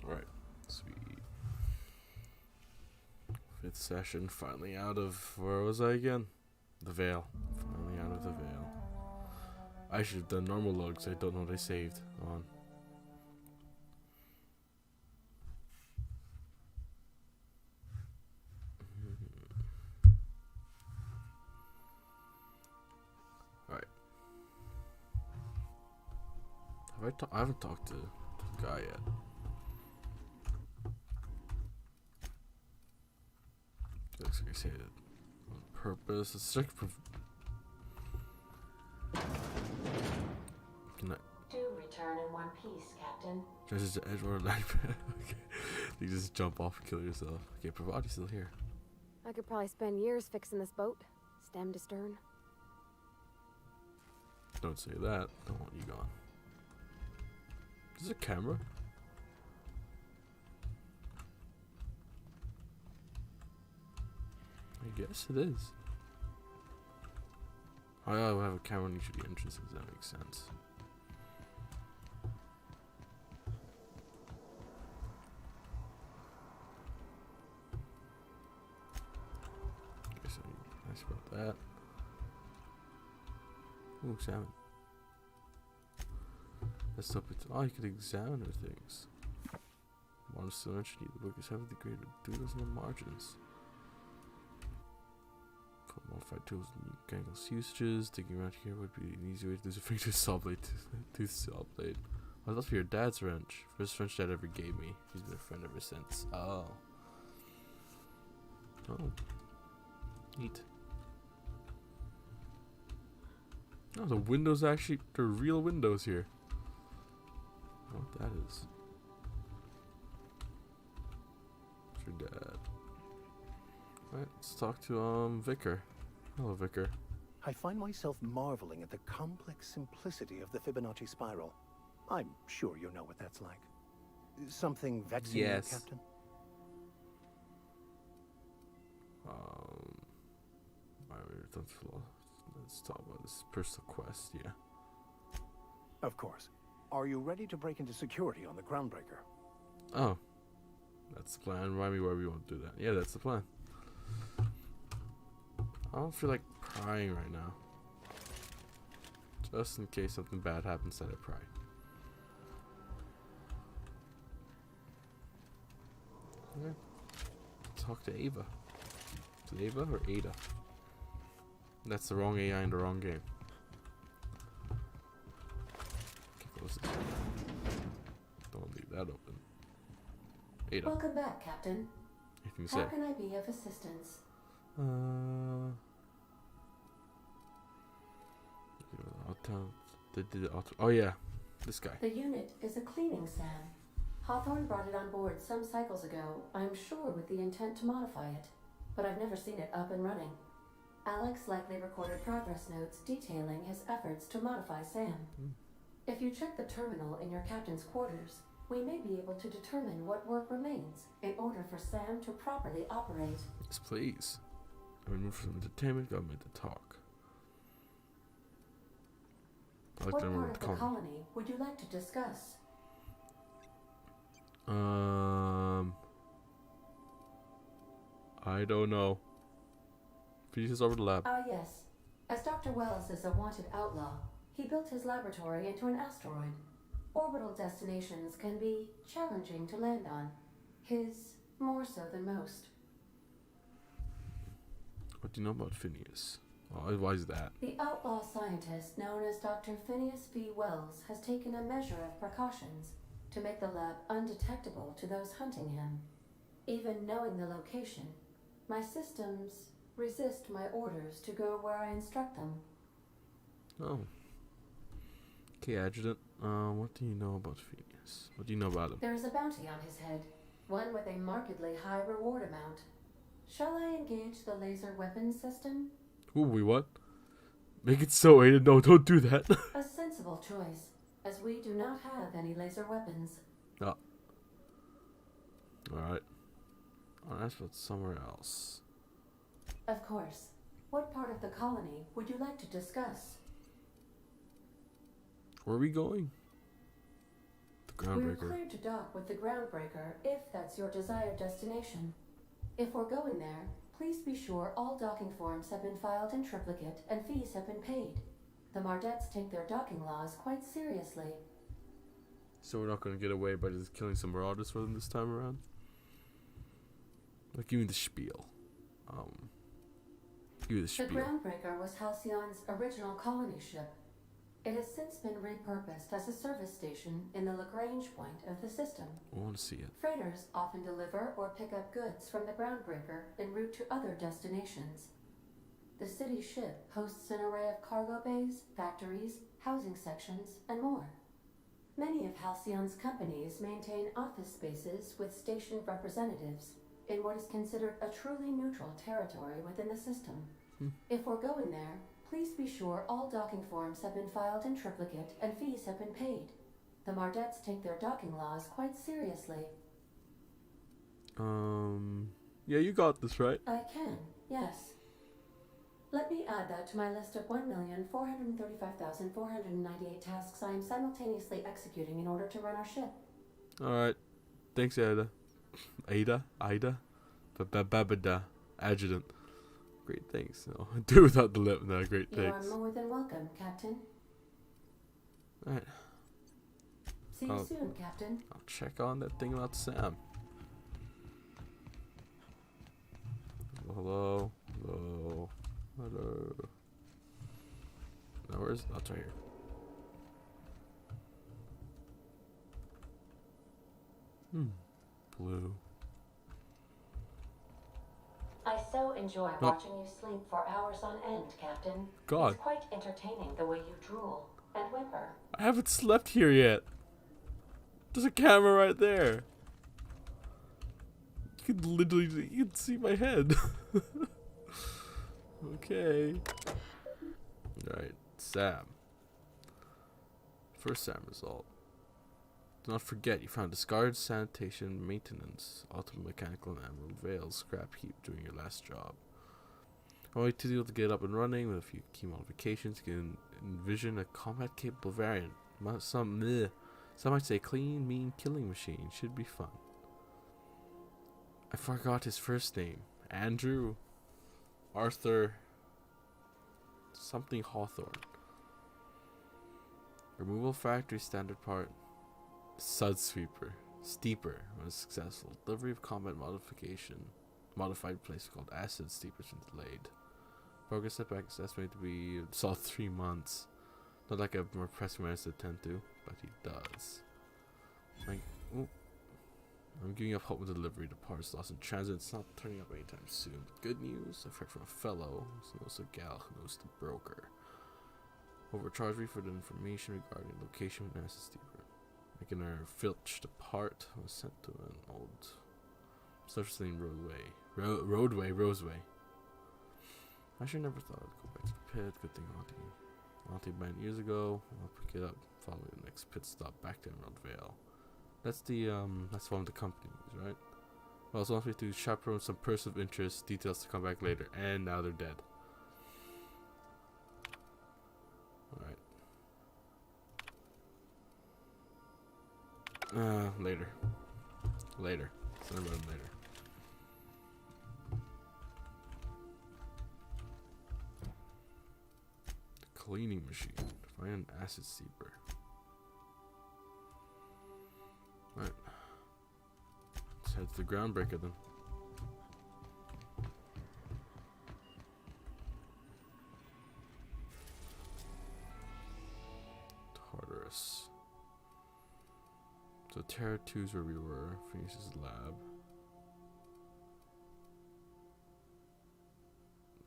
Alright, sweet. Fifth session, finally out of, where was I again? The Veil. Finally out of the Veil. I should have done normal logs, I don't know what I saved on. Alright. I haven't talked to the guy yet. Looks like I say it on purpose. It's like can I Do return in one piece, Captain. just Edward like okay. You just jump off and kill yourself. Okay, Pravati's still here. I could probably spend years fixing this boat, stem to stern. Don't say that. Don't want you gone. Is there a camera? I guess it is. Oh yeah, we'll have a camera on each of the entrances. That makes sense. Okay, so nice about that. Ooh, examine. Let's open it. Oh, you can examine her things. Modern dimension, the book is heavily degraded with doodles on the margins. For modified tools and Gangle's usages, digging around here would be an easy way to lose a finger to saw blade. Tooth saw blade. I thought for your dad's wrench. First wrench dad ever gave me. He's been a friend ever since. Oh. Oh. Neat. Oh, the windows actually, they're real windows here. I don't know what that is. It's your dad. Alright, let's talk to Vicar. Hello, Vicar. I find myself marveling at the complex simplicity of the Fibonacci spiral. I'm sure you know what that's like. Something vexing you, Yes. Captain? Let's talk about this personal quest, yeah. Of course. Are you ready to break into security on the Groundbreaker? Oh. That's the plan. Remind me where we want to do that. Yeah, that's the plan. I don't feel like prying right now. Just in case something bad happens that I pry. Okay. Talk to Ava. Is it Ava or Ada? That's the wrong AI in the wrong game. Okay, close this. Don't leave that open. Ada, Welcome back, Captain. anything to How say? can I be of assistance? Oh yeah, this guy. The unit is a cleaning SAM. Hawthorne brought it on board some cycles ago, I'm sure with the intent to modify it. But I've never seen it up and running. Alex likely recorded progress notes detailing his efforts to modify SAM. If you check the terminal in your captain's quarters, we may be able to determine what work remains in order for SAM to properly operate. Yes, please. I removed from entertainment, government to talk. I like What to part remember of the the column. colony would you like to discuss? I don't know. Please just over the lab. Ah, yes. As Dr. Wells is a wanted outlaw, he built his laboratory into an asteroid. Orbital destinations can be challenging to land on. His more so than most. What do you know about Phineas? Oh, why is that? The outlaw scientist known as Dr. Phineas V. Wells has taken a measure of precautions to make the lab undetectable to those hunting him. Even knowing the location, my systems resist my orders to go where I instruct them. Oh. Okay, Adjutant. What do you know about Phineas? What do you know about him? There is a bounty on his head, one with a markedly high reward amount. Shall I engage the laser weapons system? Ooh, we what? Make it so, Ada. No, don't do that. A sensible choice, as we do not have any laser weapons. Oh. Alright. Oh, that's about somewhere else. Of course. What part of the colony would you like to discuss? Where are we going? The We're Groundbreaker. cleared to dock with the Groundbreaker if that's your desired destination. If we're going there, please be sure all docking forms have been filed in triplicate and fees have been paid. The Mardettes take their docking laws quite seriously. So we're not going to get away by just killing some marauders for them this time around? Like, give me the spiel. Give me the The spiel. Groundbreaker was Halcyon's original colony ship. It has since been repurposed as a service station in the Lagrange point of the system. I want to see it. Freighters often deliver or pick up goods from the Groundbreaker en route to other destinations. The city ship hosts an array of cargo bays, factories, housing sections, and more. Many of Halcyon's companies maintain office spaces with stationed representatives in what is considered a truly neutral territory within the system. If we're going there, please be sure all docking forms have been filed in triplicate and fees have been paid. The Mardettes take their docking laws quite seriously. Yeah, you got this, right? I can, yes. Let me add that to my list of 1,435,498 tasks I am simultaneously executing in order to run our ship. Alright. Thanks, Ada. Ida? Babada. Adjutant. Great, thanks. No, do without the lip. No, great, You are thanks. more than welcome, Captain. Alright, See you soon, Captain. I'll check on that thing about Sam. Hello. Hello. Hello. Now where's... Oh, it's right here. Blue. I so enjoy watching you sleep for hours on end, Captain. God. It's quite entertaining the way you drool and whimper. I haven't slept here yet. There's a camera right there. You can literally... You can see my head. Okay. Alright, Sam. First Sam result. Do not forget, you found discarded sanitation maintenance, ultimate mechanical and emerald veil scrap heap during your last job. Only to deal to get up and running with a few key modifications, you can envision a combat capable variant. Some might say clean, mean killing machine. Should be fun. I forgot his first name. Andrew Arthur something Hawthorne. Removal factory standard part. Sud sweeper. Steeper was successful. Delivery of combat modified place called acid steepers been delayed. Progress setback is estimated to be saw 3 months. Not like a more pressing matter to attend to, but he does. I'm giving up hope with delivery. The parts lost in transit. It's not turning up anytime soon. But good news, I've heard from a fellow who knows a gal who knows the broker. Overcharged me for the information regarding the location of Nasa Steeper. Making her filch the part was sent to an old surfacing Roseway. I sure never thought I'd go back to the pit. Good thing Auntie banned years ago. I'll pick it up following the next pit stop back to Emerald Vale. That's one of the companies, right? Well, it's wants me to chaperone some person of interest, details to come back later, and now they're dead. Alright. Later. Send about them later. The cleaning machine. Find an acid steeper. Right. Let's head to the Groundbreaker then. Tartarus. So Terra 2 is where we were. Phoenix's lab.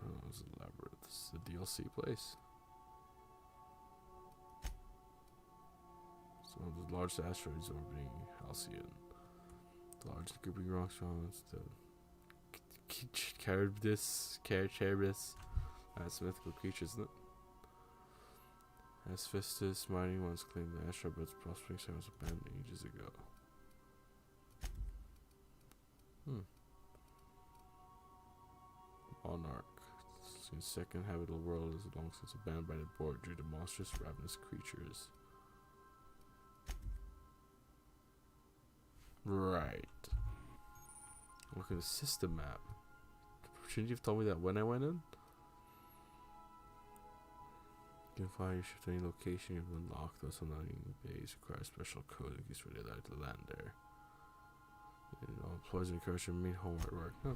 Oh, it's a labyrinth. This is the DLC place. It's one of the largest asteroids orbiting Halcyon. The largest grouping rocks found the Charybdis. That's a mythical creature, isn't it? Asphistus, mining once claimed the asteroid, but its prospering site was abandoned ages ago. Monarch. Its second habitable world is long since abandoned by the board due to monstrous, ravenous creatures. Right. Look at the system map. Shouldn't you have told me that when I went in? You can fly your ship to any location you've unlocked, though some base require special code in case we're allowed to land there. You know, employees encouraged to meet home at work. Oh.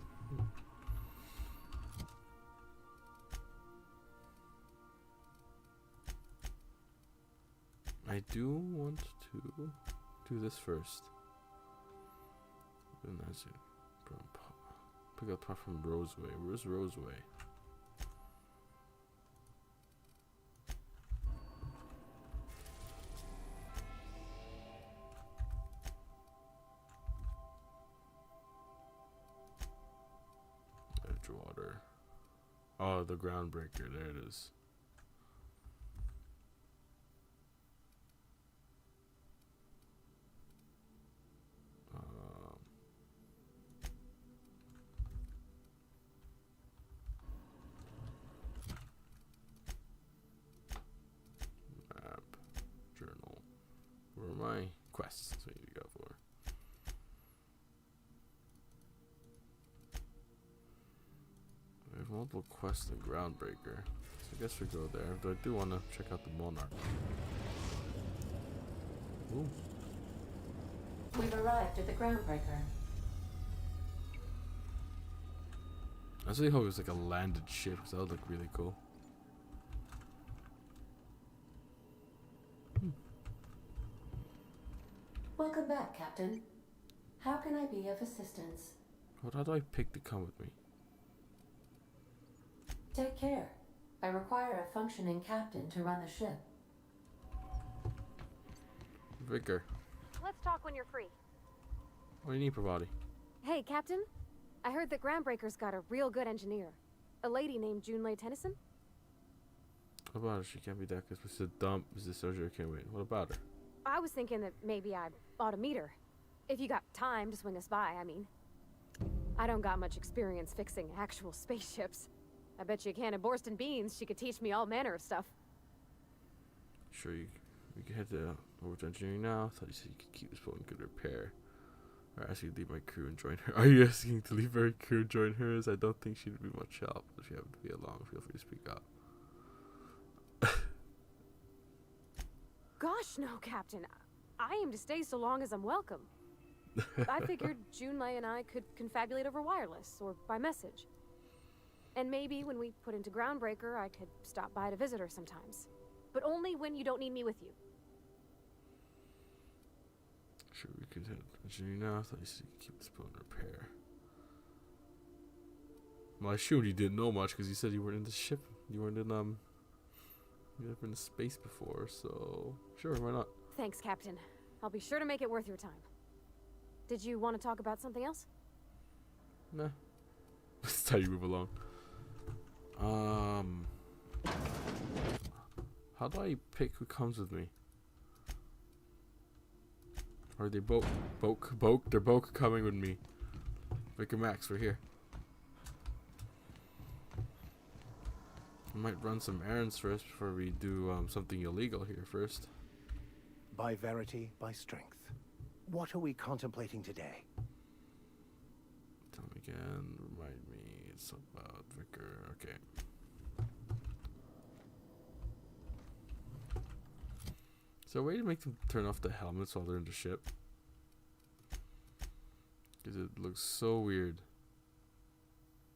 I do want to do this first. And that's it. Pick up part from Roseway. Where's Roseway? Edgewater. Oh, the Groundbreaker. There it is. Map. Journal. Where are my quests? That's what you got for. We have multiple quests in Groundbreaker. So I guess we go there. But I do want to check out the Monarch. Ooh. We've arrived at the Groundbreaker. I really hope it was like a landed ship, because that would look really cool. Welcome back, Captain. How can I be of assistance? How do I pick to come with me? Take care. I require a functioning captain to run the ship. Vicar, Let's talk when you're free. what do you need, Pravati? Hey, Captain. I heard that Groundbreaker's got a real good engineer. A lady named Junlei Tennyson. What about her? She can't be that because this is a dump. This is surgery. I can't wait. What about her? I was thinking that maybe I ought to meet her. If you got time to swing us by, I mean. I don't got much experience fixing actual spaceships. I bet you a can of Borston beans she could teach me all manner of stuff. Sure, we can head over to engineering now. I thought you said you could keep this boat in good repair. Or ask you to leave my crew and join her. Are you asking to leave my crew and join hers? I don't think she'd be much help. If you happen to be along, feel free to speak up. Gosh, no, Captain. I aim to stay so long as I'm welcome. I figured Junlei and I could confabulate over wireless or by message. And maybe when we put into Groundbreaker, I could stop by to visit her sometimes. But only when you don't need me with you. Sure, we could head engineering now. I thought you said you could keep this boat in repair. Well, I assumed you didn't know much because you said you weren't in the ship. You weren't in you never been to space before, so sure, why not? Thanks, Captain. I'll be sure to make it worth your time. Did you want to talk about something else? Nah. That's how you move along. How do I pick who comes with me? Are they both they're both coming with me. Vic and Max, we're here. I might run some errands first before we do something illegal here first. By verity, by strength. What are we contemplating today? Tell me again, remind me, it's about Vicar, okay. Is there a way to make them turn off the helmets while they're in the ship? Because it looks so weird.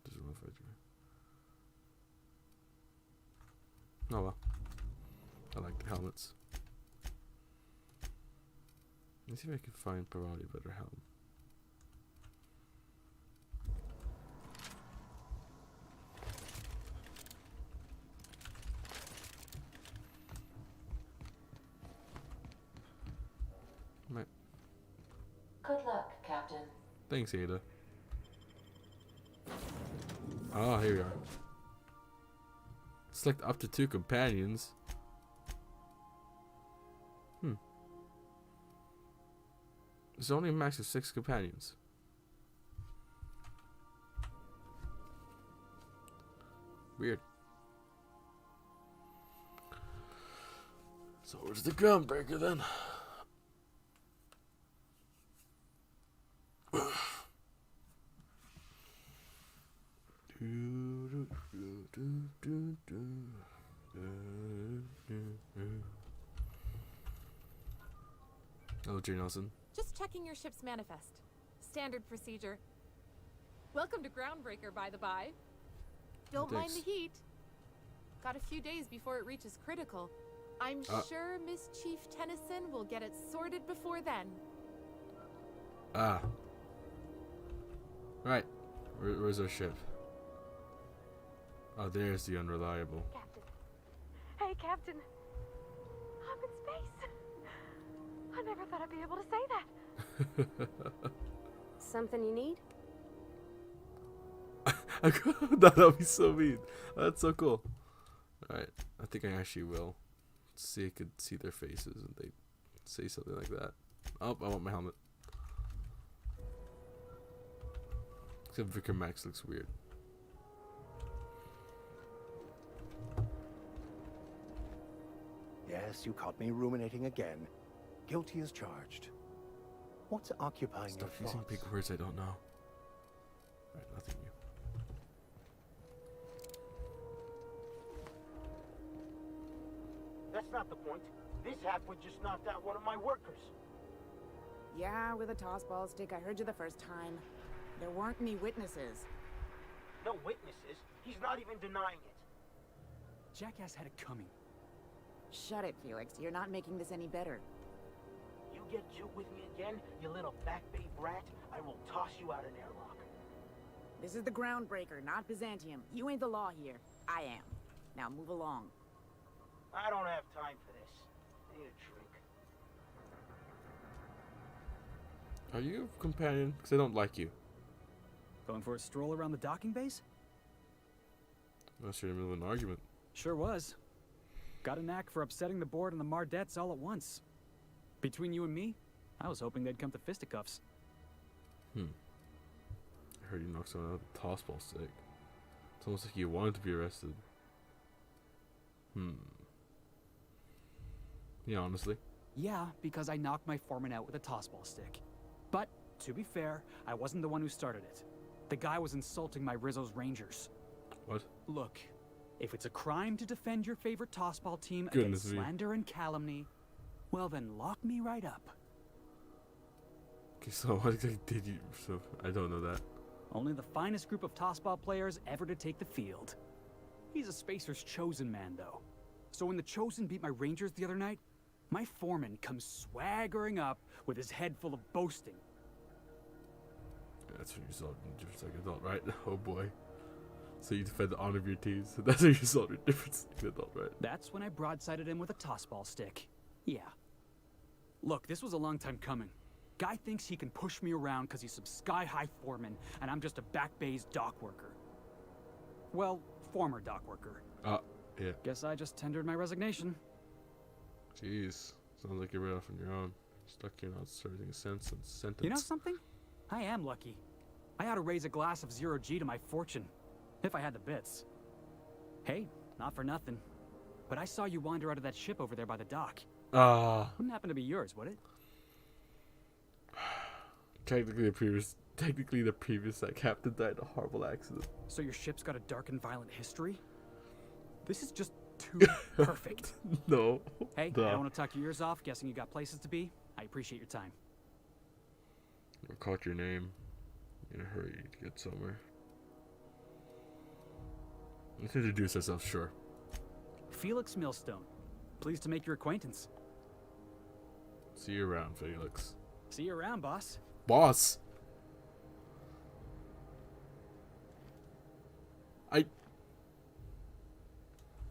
Doesn't know if I do. Oh well. I like the helmets. Let's see if I can find Parvati a better helm. Right. Good luck, Captain. Thanks, Ada. Ah, here we are. Select up to 2 companions. There's only a max of 6 companions. Weird. So where's the Groundbreaker then? Hello, Jay Nelson. Just checking your ship's manifest. Standard procedure. Welcome to Groundbreaker, by the by. Don't mind the thanks. heat. Got a few days before it reaches critical. I'm sure Miss Chief Tennyson will get it sorted before then. Ah. Right. Where's our ship? Oh, there's the Unreliable. Captain. Hey, Captain. I'm in space. I never thought I'd be able to say that. Something you need? That'd be so mean. That's so cool. Alright. I think I actually will. See, I could see their faces and they say something like that. Oh, I want my helmet. Except Vicar Max looks weird. Yes, you caught me ruminating again. Guilty as charged. What's occupying Stop your using thoughts? big words I don't know. Alright, nothing new. That's not the point. This halfwit just knocked out one of my workers. Yeah, with a tossball stick. I heard you the first time. There weren't any witnesses. No witnesses. He's not even denying it. Jackass had it coming. Shut it, Felix. You're not making this any better. You get juke with me again, you little back bay brat, I will toss you out an airlock. This is the Groundbreaker, not Byzantium. You ain't the law here. I am. Now move along. I don't have time for this. I need a drink. Are you a companion? Because I don't like you. Going for a stroll around the docking base? Unless you're in the middle of an argument. Sure was. Got a knack for upsetting the board and the Mardettes all at once. Between you and me, I was hoping they'd come to fisticuffs. I heard you knocked someone out with a tossball stick. It's almost like you wanted to be arrested. Yeah, honestly. Yeah, because I knocked my foreman out with a tossball stick. But, to be fair, I wasn't the one who started it. The guy was insulting my Rizzo's Rangers. What? Look, if it's a crime to defend your favorite tossball team Goodness against me. slander and calumny, well then lock me right up. Okay, so what exactly did you... So, I don't know that. Only the finest group of tossball players ever to take the field. He's a Spacer's chosen man, though. So when the Chosen beat my Rangers the other night, my foreman comes swaggering up with his head full of boasting. That's when you result in difference like adult, right? Oh boy. So you defend the honor of your teams. That's when you result in difference like adult, right? That's when I broadsided him with a tossball stick. Yeah. Look, this was a long time coming. Guy thinks he can push me around because he's some sky-high foreman, and I'm just a back bay's dock worker. Well, former dock worker. Yeah. Guess I just tendered my resignation. Jeez. Sounds like you're right off on your own. Stuck here not serving a sentence. You know something? I am lucky. I ought to raise a glass of zero-G to my fortune, if I had the bits. Hey, not for nothing, but I saw you wander out of that ship over there by the dock. Wouldn't happen to be yours, would it? Technically the previous captain died in a horrible accident. So your ship's got a dark and violent history? This is just too perfect. No. Hey, Duh. I don't want to talk your ears off, guessing you got places to be. I appreciate your time. I caught your name. In a hurry to get somewhere. Let's introduce ourselves, sure. Felix Millstone. Pleased to make your acquaintance. See you around, Felix. See you around, boss. Boss! I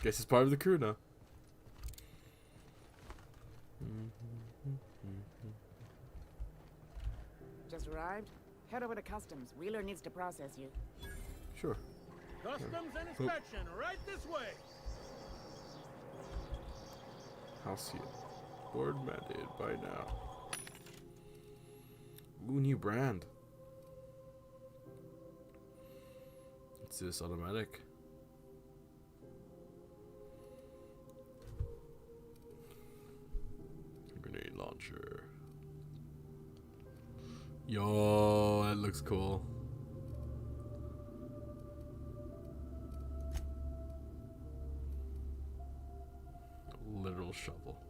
guess he's part of the crew now. Just arrived? Head over to customs. Wheeler needs to process you. Sure. Customs and inspection, right this way. Halcyon. Board mandated by now. Ooh, new brand. What's this? Automatic? Grenade launcher. Yo, that looks cool. Literal shovel.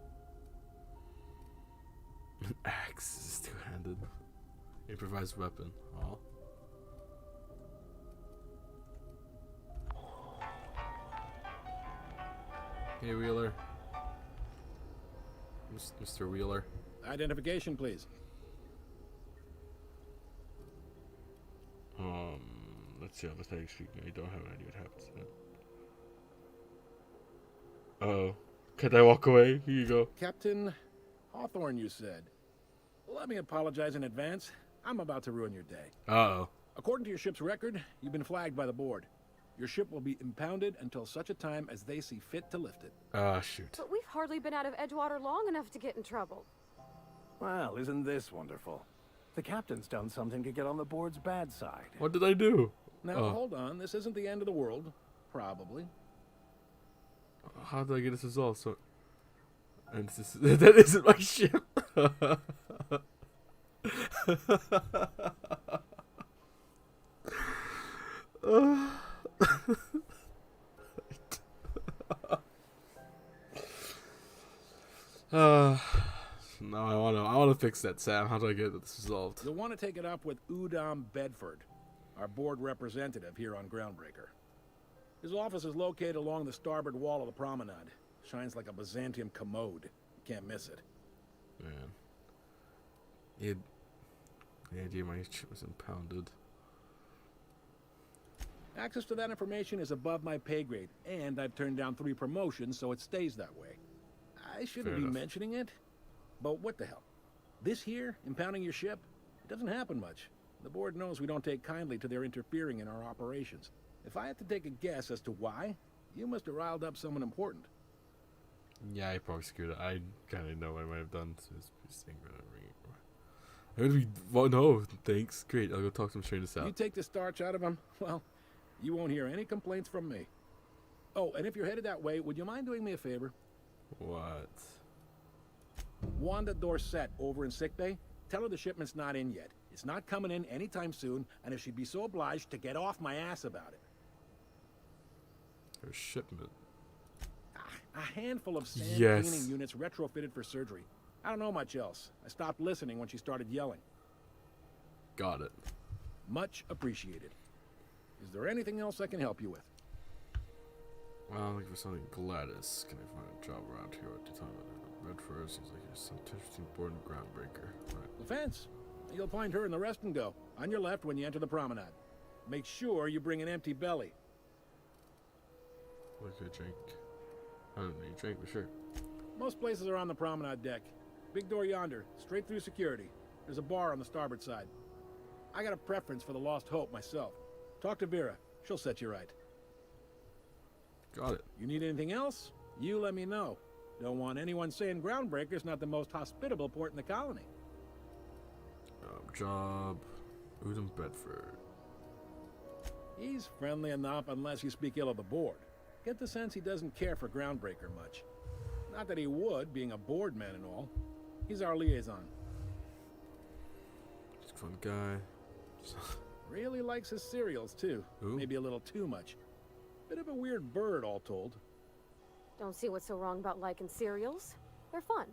An axe is two-handed. Improvised weapon. Oh. Hey, Wheeler. Mr. Wheeler. Identification, please. Let's see. Hypothetically speaking, I don't have an idea what happens to that. Oh. Can I walk away? Here you go. Captain Hawthorne, you said. Let me apologize in advance. I'm about to ruin your day. Uh-oh. According to your ship's record, you've been flagged by the board. Your ship will be impounded until such a time as they see fit to lift it. Ah, shoot. But we've hardly been out of Edgewater long enough to get in trouble. Well, isn't this wonderful? The captain's done something to get on the board's bad side. What did I do? Now, hold on. This isn't the end of the world. Probably. How did I get this resolved? So, and this is, that isn't my ship. No, I wanna fix that, Sam. How do I get this resolved? You'll want to take it up with Udom Bedford, our board representative here on Groundbreaker. His office is located along the starboard wall of the promenade. Shines like a Byzantium commode. You can't miss it. Man. The idea my ship was impounded. Access to that information is above my pay grade, and I've turned down 3 promotions, so it stays that way. I shouldn't Fair be enough. mentioning it, but what the hell? This here, impounding your ship, it doesn't happen much. The board knows we don't take kindly to their interfering in our operations. If I had to take a guess as to why, you must have riled up someone important. Yeah, I probably screwed it. I kind of know what I might have done. So it's thing, whatever. Well, no, thanks. Great. I'll go talk to him, straighten this You out. take the starch out of him, well, you won't hear any complaints from me. Oh, and if you're headed that way, would you mind doing me a favor? What? Wanda Dorset over in sickbay, tell her the shipment's not in yet. It's not coming in anytime soon, and if she'd be so obliged to get off my ass about it. Her shipment. A handful of sand Yes. cleaning units retrofitted for surgery. I don't know much else. I stopped listening when she started yelling. Got it. Much appreciated. Is there anything else I can help you with? Well, I'm looking for something Gladys. Can I find a job around here? What do you talk about? Redford seems like there's some interesting board and Groundbreaker. Right. The fence. You'll find her in the rest and go. On your left when you enter the promenade. Make sure you bring an empty belly. What could I drink? I don't know. You drink for sure. Most places are on the promenade deck. Big door yonder, straight through security. There's a bar on the starboard side. I got a preference for the Lost Hope myself. Talk to Vera. She'll set you right. Got it. You need anything else? You let me know. Don't want anyone saying Groundbreaker's not the most hospitable port in the colony. Job. Udom Bedford. He's friendly enough unless you speak ill of the board. Get the sense he doesn't care for Groundbreaker much. Not that he would, being a board man and all. He's our liaison. He's a fun guy. Really likes his cereals, too. Who? Maybe a little too much. Bit of a weird bird, all told. Don't see what's so wrong about liking cereals. They're fun.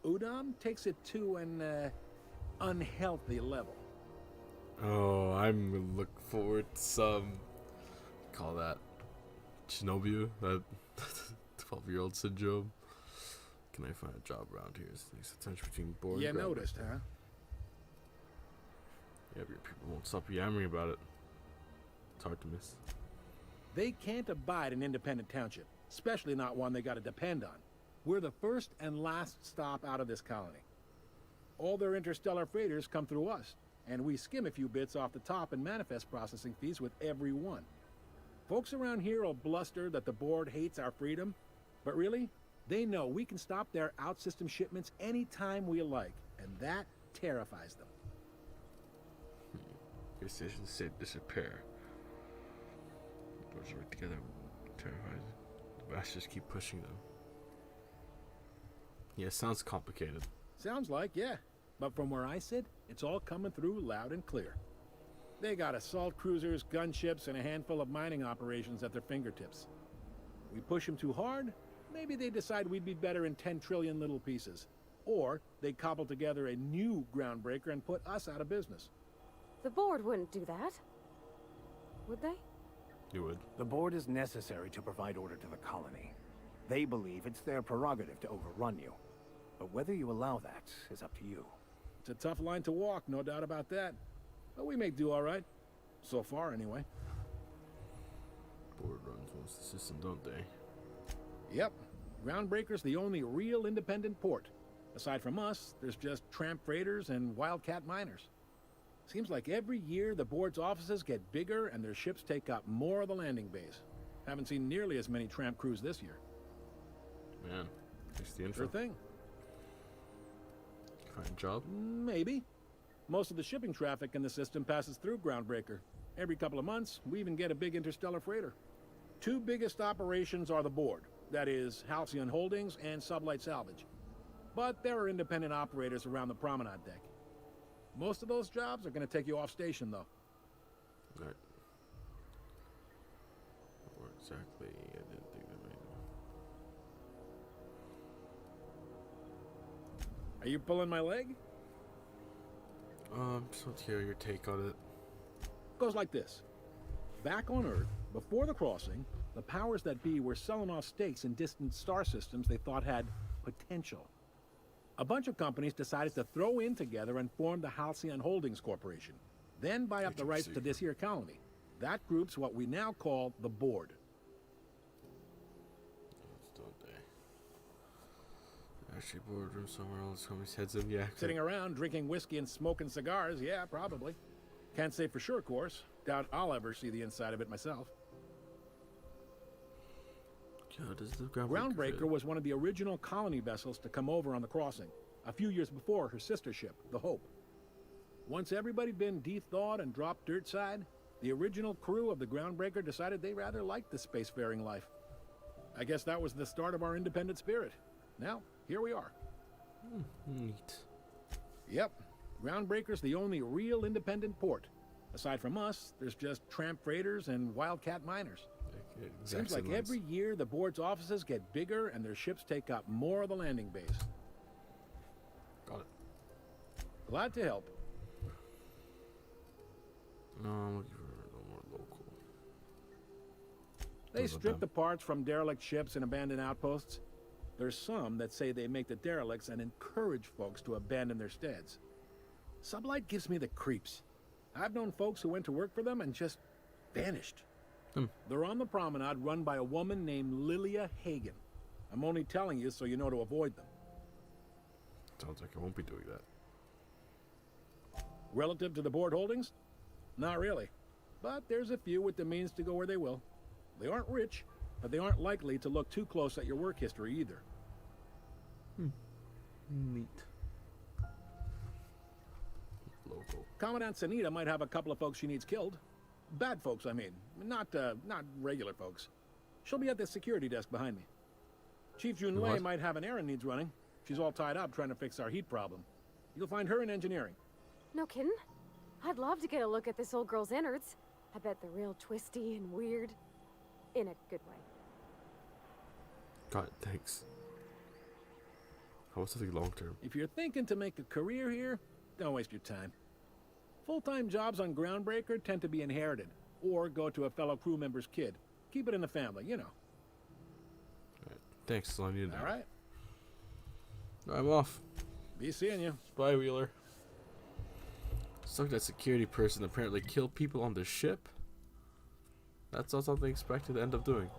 Udom takes it to an, unhealthy level. Oh, I'm gonna look forward to some. Call that Chernobyl, that 12-year-old syndrome. Can I find a job around here? It's a tension between board You and Groundbreaker. noticed, huh? Yeah, but your people won't stop yammering about it. It's hard to miss. They can't abide an independent township, especially not one they gotta depend on. We're the first and last stop out of this colony. All their interstellar freighters come through us, and we skim a few bits off the top in manifest processing fees with every one. Folks around here will bluster that the board hates our freedom, but really, they know we can stop their out-system shipments anytime we like, and that terrifies them. Your stations say disappear. Boards work together. Terrified. The bastards keep pushing them. Yeah, sounds complicated. Sounds like, yeah. But from where I sit, it's all coming through loud and clear. They got assault cruisers, gunships, and a handful of mining operations at their fingertips. We push them too hard, maybe they decide we'd be better in 10 trillion little pieces. Or they cobble together a new groundbreaker and put us out of business. The board wouldn't do that. Would they? You would. The board is necessary to provide order to the colony. They believe it's their prerogative to overrun you. But whether you allow that is up to you. It's a tough line to walk, no doubt about that. But we make do all right. So far, anyway. Board runs most of the system, don't they? Yep. Groundbreaker's the only real independent port. Aside from us, there's just tramp freighters and wildcat miners. Seems like every year the board's offices get bigger and their ships take up more of the landing bays. Haven't seen nearly as many tramp crews this year. Man, thanks the info. Sure thing. Find a job? Maybe. Most of the shipping traffic in the system passes through Groundbreaker. Every couple of months, we even get a big interstellar freighter. Two biggest operations are the board. That is, Halcyon Holdings and Sublight Salvage. But there are independent operators around the promenade deck. Most of those jobs are going to take you off station, though. Right. Or exactly, I didn't think that made them. Are you pulling my leg? Just want to hear your take on it. Goes like this. Back on Earth, before the crossing, the powers that be were selling off stakes in distant star systems they thought had potential. A bunch of companies decided to throw in together and form the Halcyon Holdings Corporation, then buy up the rights to this here colony. That group's what we now call the board. Don't they? Actually, boardroom somewhere else. Somebody's heads in, yeah. Sitting around drinking whiskey and smoking cigars, yeah, probably. Can't say for sure, of course. Doubt I'll ever see the inside of it myself. God, is the Groundbreaker was one of the original colony vessels to come over on the crossing, a few years before her sister ship, the Hope. Once everybody'd been de-thawed and dropped dirt side, the original crew of the Groundbreaker decided they rather liked the spacefaring life. I guess that was the start of our independent spirit. Now, here we are. Neat. Yep. Groundbreaker's the only real independent port. Aside from us, there's just tramp freighters and wildcat miners. Seems like every year the board's offices get bigger and their ships take up more of the landing bays. Got it. Glad to help. No, I'm looking for a little more local. They strip the parts from derelict ships and abandoned outposts. There's some that say they make the derelicts and encourage folks to abandon their steads. Sublight gives me the creeps. I've known folks who went to work for them and just vanished. They're on the promenade run by a woman named Lilia Hagen. I'm only telling you so you know to avoid them. Sounds like I won't be doing that. Relative to the board holdings? Not really. But there's a few with the means to go where they will. They aren't rich, but they aren't likely to look too close at your work history either. Neat. Local. Commandant Sanita might have a couple of folks she needs killed. Bad folks, I mean. Not regular folks. She'll be at the security desk behind me. Chief Junlei might have an errand needs running. She's all tied up trying to fix our heat problem. You'll find her in engineering. No kidding? I'd love to get a look at this old girl's innards. I bet they're real twisty and weird. In a good way. God, thanks. I want something long term. If you're thinking to make a career here, don't waste your time. Full-time jobs on Groundbreaker tend to be inherited, or go to a fellow crew member's kid. Keep it in the family, you know. Right. Thanks, Sloan. You know. All right. I'm off. Be seeing you. Bye, Wheeler. So that security person apparently killed people on the ship. That's not something expected to end up doing.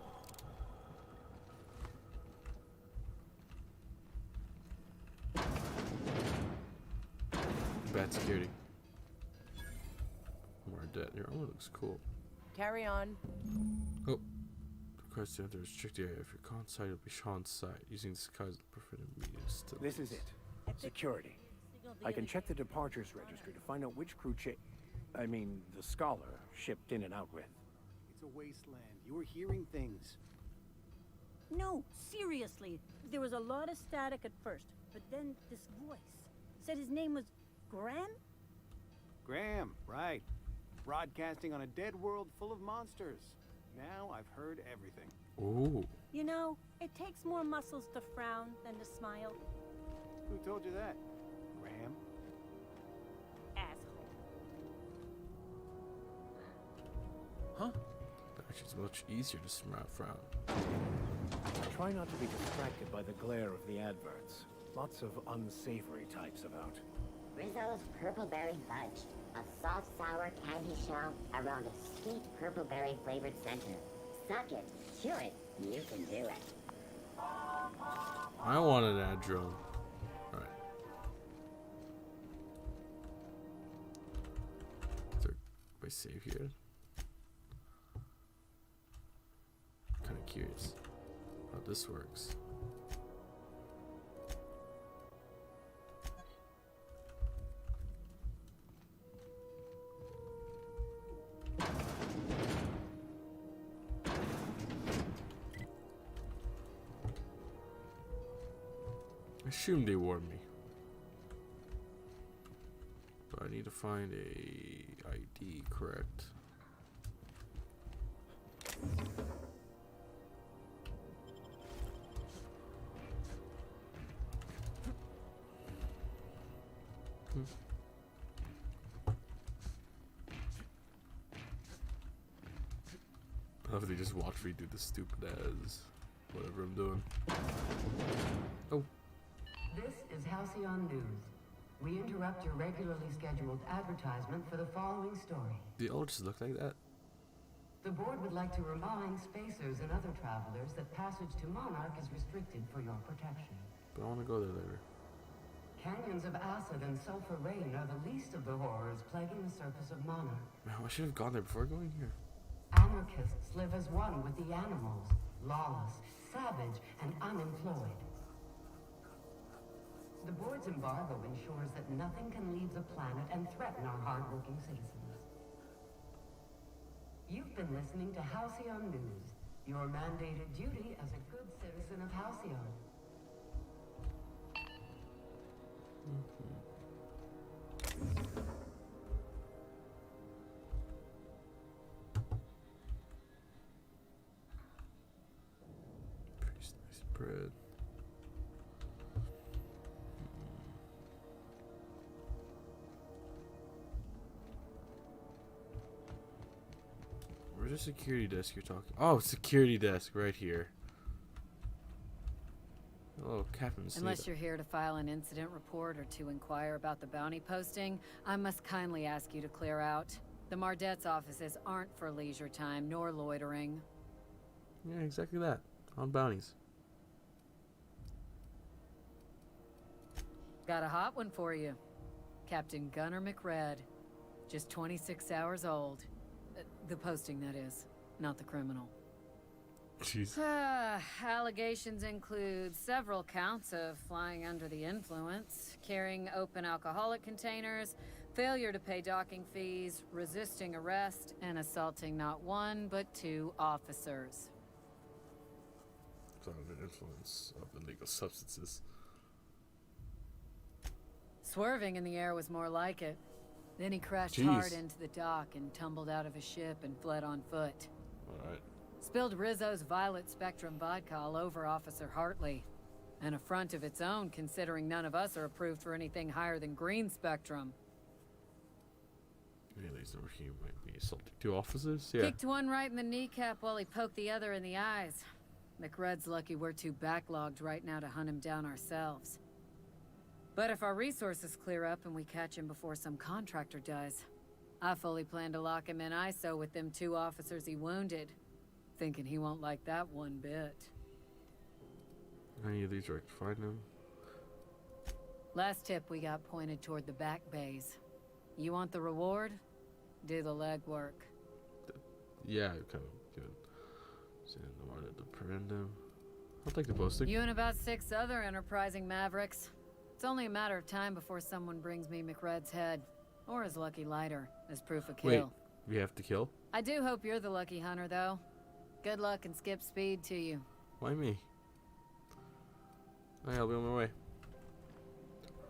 Bad security. More dead. Your armor looks cool. Carry on. Oh. Request to enter a restricted area. If you're caught on site, it'll be shot on sight. Using disguise to prevent immediate to This is it. Security. I can check the departures registry to find out which crew the Scholar shipped in and out with. It's a wasteland. You were hearing things. No, seriously. There was a lot of static at first, but then this voice said his name was Graham? Graham, right. Broadcasting on a dead world full of monsters. Now I've heard everything. Ooh. You know, it takes more muscles to frown than to smile. Who told you that? Graham? Asshole. Huh? Actually, it's much easier to smart frown. Try not to be distracted by the glare of the adverts. Lots of unsavory types about. Rizzo's Purpleberry Fudge. A soft, sour candy shell around a sweet purpleberry flavored center. Suck it, chew it, you can do it. I want an ad drone. Alright. Is there a save here? Kinda curious how this works. I assume they warned me. But I need to find a ID, correct? How if they just watch me do the stupid as whatever I'm doing. Oh. This is Halcyon News. We interrupt your regularly scheduled advertisement for the following story. Do they all just look like that? The board would like to remind spacers and other travelers that passage to Monarch is restricted for your protection. But I want to go there later. Canyons of acid and sulfur rain are the least of the horrors plaguing the surface of Monarch. Man, I should have gone there before going here. Anarchists live as one with the animals, lawless, savage, and unemployed. The board's embargo ensures that nothing can leave the planet and threaten our hardworking citizens. You've been listening to Halcyon News, your mandated duty as a good citizen of Halcyon. Pretty nice bread. Where's the security desk you're talking? Oh, security desk right here. Hello, Captain Snake. Unless you're here to file an incident report or to inquire about the bounty posting, I must kindly ask you to clear out. The Mardet's offices aren't for leisure time nor loitering. Yeah, exactly that. On bounties. Got a hot one for you. Captain Gunnar McRed. Just 26 hours old. The posting, that is. Not the criminal. Jeez. Allegations include several counts of flying under the influence, carrying open alcoholic containers, failure to pay docking fees, resisting arrest, and assaulting not one but 2 officers. It's under the influence of illegal substances. Swerving in the air was more like it. Then he crashed Jeez. hard into the dock and tumbled out of his ship and fled on foot. Alright. Spilled Rizzo's Violet Spectrum vodka all over Officer Hartley. An affront of its own, considering none of us are approved for anything higher than green spectrum. Really, he might be assaulting 2 officers? Yeah. Kicked one right in the kneecap while he poked the other in the eyes. McRed's lucky we're too backlogged right now to hunt him down ourselves. But if our resources clear up and we catch him before some contractor does, I fully plan to lock him in ISO with them 2 officers he wounded. Thinking he won't like that one bit. Any of these are to find him? Last tip we got pointed toward the back bays. You want the reward? Do the legwork. Yeah, kind of good. Send the one to prevent him. I'll take the posting. You and about 6 other enterprising mavericks. It's only a matter of time before someone brings me McRed's head. Or his lucky lighter, as proof of kill. Wait, we have to kill? I do hope you're the lucky hunter, though. Good luck and skip speed to you. Why me? Hey, I'll be on my way.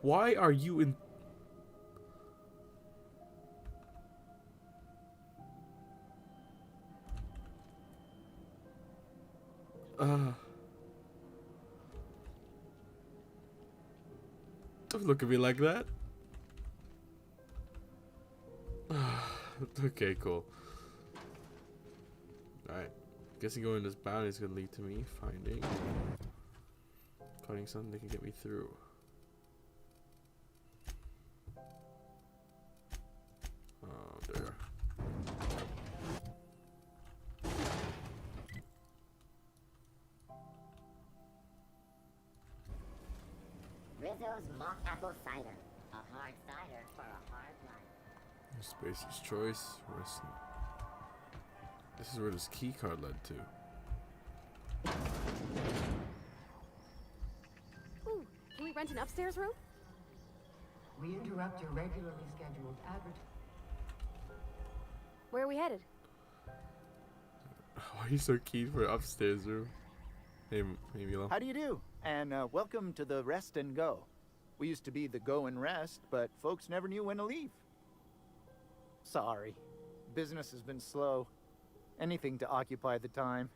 Why are you in... Don't look at me like that. Okay, cool. Alright. Guessing going this bounty is gonna lead to me finding something that can get me through. Oh, there. Rizzo's mock apple cider. A hard cider for a hard life. Spacer's choice. Resting. This is where this key card led to. Ooh, can we rent an upstairs room? We interrupt your regularly scheduled advertisement. Where are we headed? Why are you so keen for an upstairs room? Hey Milo. How do you do? And welcome to the Rest and Go. We used to be the Go and Rest, but folks never knew when to leave. Sorry. Business has been slow. Anything to occupy the time.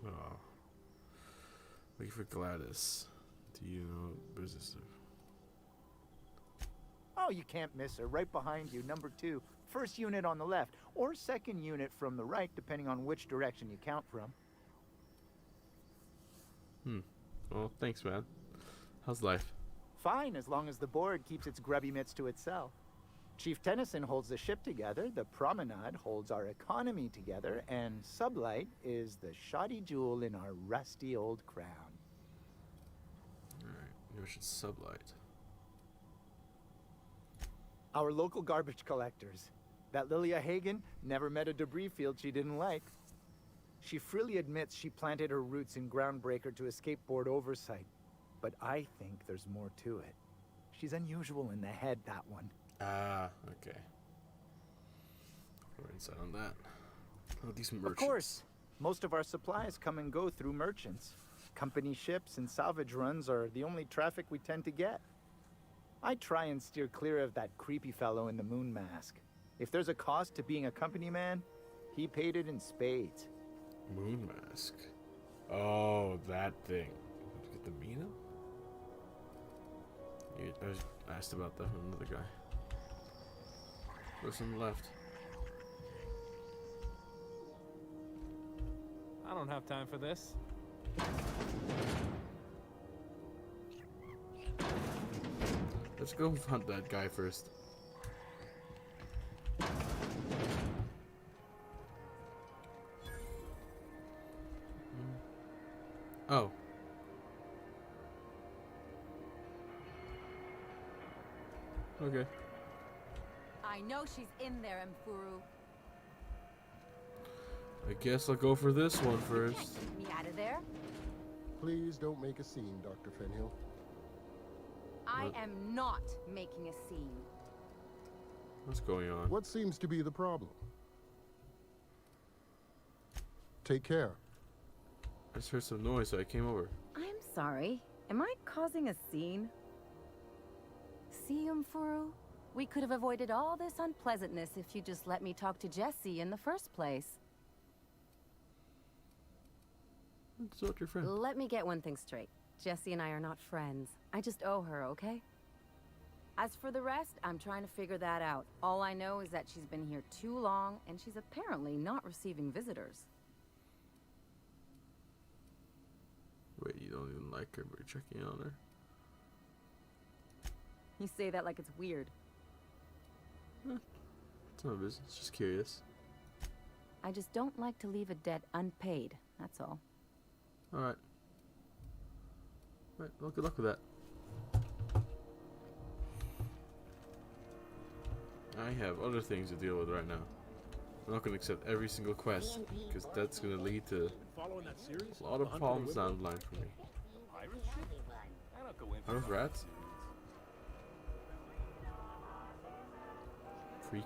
Oh. Looking for Gladys. Do you know business? Oh, you can't miss her. Right behind you, number 2. First unit on the left, or second unit from the right, depending on which direction you count from. Well, thanks, man. How's life? Fine, as long as the board keeps its grubby mitts to itself. Chief Tennyson holds the ship together, the Promenade holds our economy together, and Sublight is the shoddy jewel in our rusty old crown. Alright, maybe we should Sublight. Our local garbage collectors. That Lilia Hagen never met a debris field she didn't like. She freely admits she planted her roots in Groundbreaker to escape board oversight. But I think there's more to it. She's unusual in the head, that one. Ah, okay. More insight on that. Oh, these merchants. Of course. Most of our supplies come and go through merchants. Company ships and salvage runs are the only traffic we tend to get. I try and steer clear of that creepy fellow in the moon mask. If there's a cost to being a company man, he paid it in spades. Moon mask. Oh, that thing. Did you get the Mina? Yeah, I was asked about that from another guy. What's on the left? I don't have time for this. Let's go hunt that guy first. Oh. Okay. I know she's in there, Mfuru. I guess I'll go for this one first. Keep me out of there. Please don't make a scene, Dr. Fenhill. I am not making a scene. What's going on? What seems to be the problem? Take care. I just heard some noise, so I came over. I'm sorry. Am I causing a scene? See, Mfuru? We could have avoided all this unpleasantness if you just let me talk to Jesse in the first place. It's not your friend. Let me get one thing straight. Jesse and I are not friends. I just owe her, okay? As for the rest, I'm trying to figure that out. All I know is that she's been here too long, and she's apparently not receiving visitors. Wait, you don't even like her, but you're checking on her? You say that like it's weird. It's no business, just curious. I just don't like to leave a debt unpaid, that's all. Alright. Alright, well, good luck with that. I have other things to deal with right now. I'm not going to accept every single quest, because that's going to lead to a lot of problems down the line for me. Are those rats? Freaky.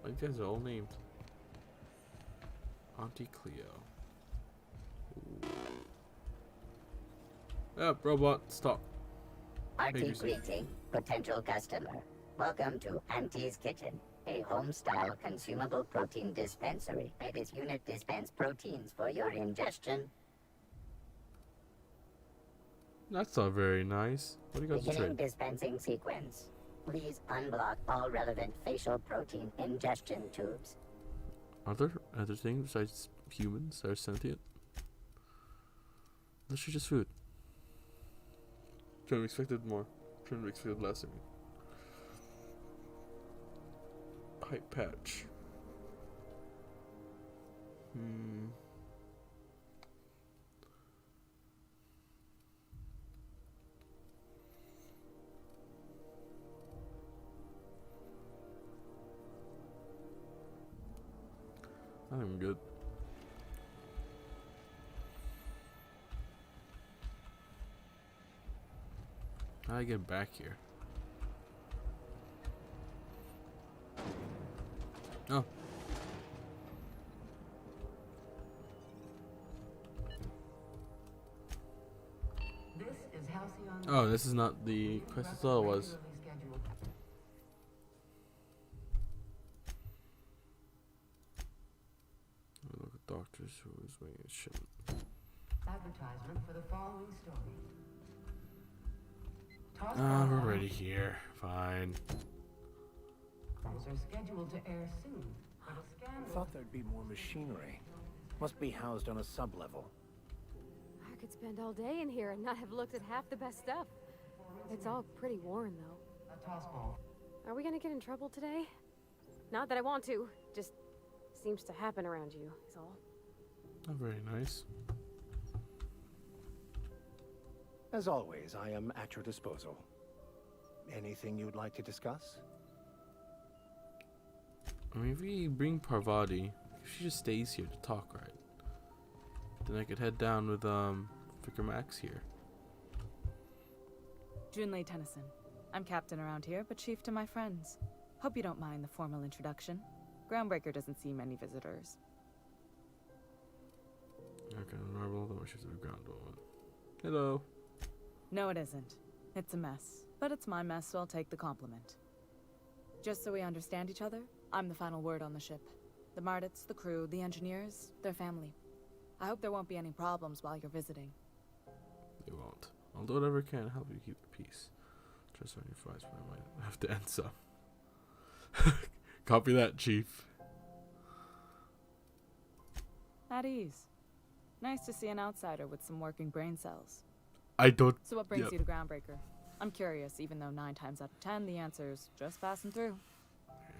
These guys are all named. Auntie Cleo. Ooh. Yep, robot, stop. Auntie greeting, potential customer. Welcome to Auntie's Kitchen, a home-style consumable protein dispensary. This unit dispense proteins for your ingestion. That's not very nice. What do you got to Beginning trade? dispensing sequence. Please unblock all relevant facial protein ingestion tubes. Are there other things besides humans that are sentient? This is just food. Trying to expected more. Trying to expect less of me. Pipe patch. I'm good. How do I get back here? Oh. This is Halcyon. Oh, this is not the quest I thought it was. Look at doctors who is weighing a shipment. Advertisement for the following story. Ah, we're already here. Fine. Are scheduled to air soon, but a scan. Thought there'd be more machinery. Must be housed on a sub-level. I could spend all day in here and not have looked at half the best stuff. It's all pretty worn, though. A toss ball. Are we gonna get in trouble today? Not that I want to. Just seems to happen around you, is all. Not very nice. As always, I am at your disposal. Anything you'd like to discuss? I mean, if we bring Parvati, if she just stays here to talk, right? Then I could head down with Vicar Max here. Junlei Tennyson. I'm captain around here, but chief to my friends. Hope you don't mind the formal introduction. Groundbreaker doesn't see many visitors. Okay, normal. Then we should have ground one. Hello. No, it isn't. It's a mess. But it's my mess, so I'll take the compliment. Just so we understand each other, I'm the final word on the ship. The Mardits, the crew, the engineers, their family. I hope there won't be any problems while you're visiting. They won't. I'll do whatever I can to help you keep the peace. Trust on your flies, but I might have to end some. Copy that, Chief. At ease. Nice to see an outsider with some working brain cells. I don't... So what brings you to Groundbreaker? I'm curious, even though 9 times out of 10 the answer's just passing through.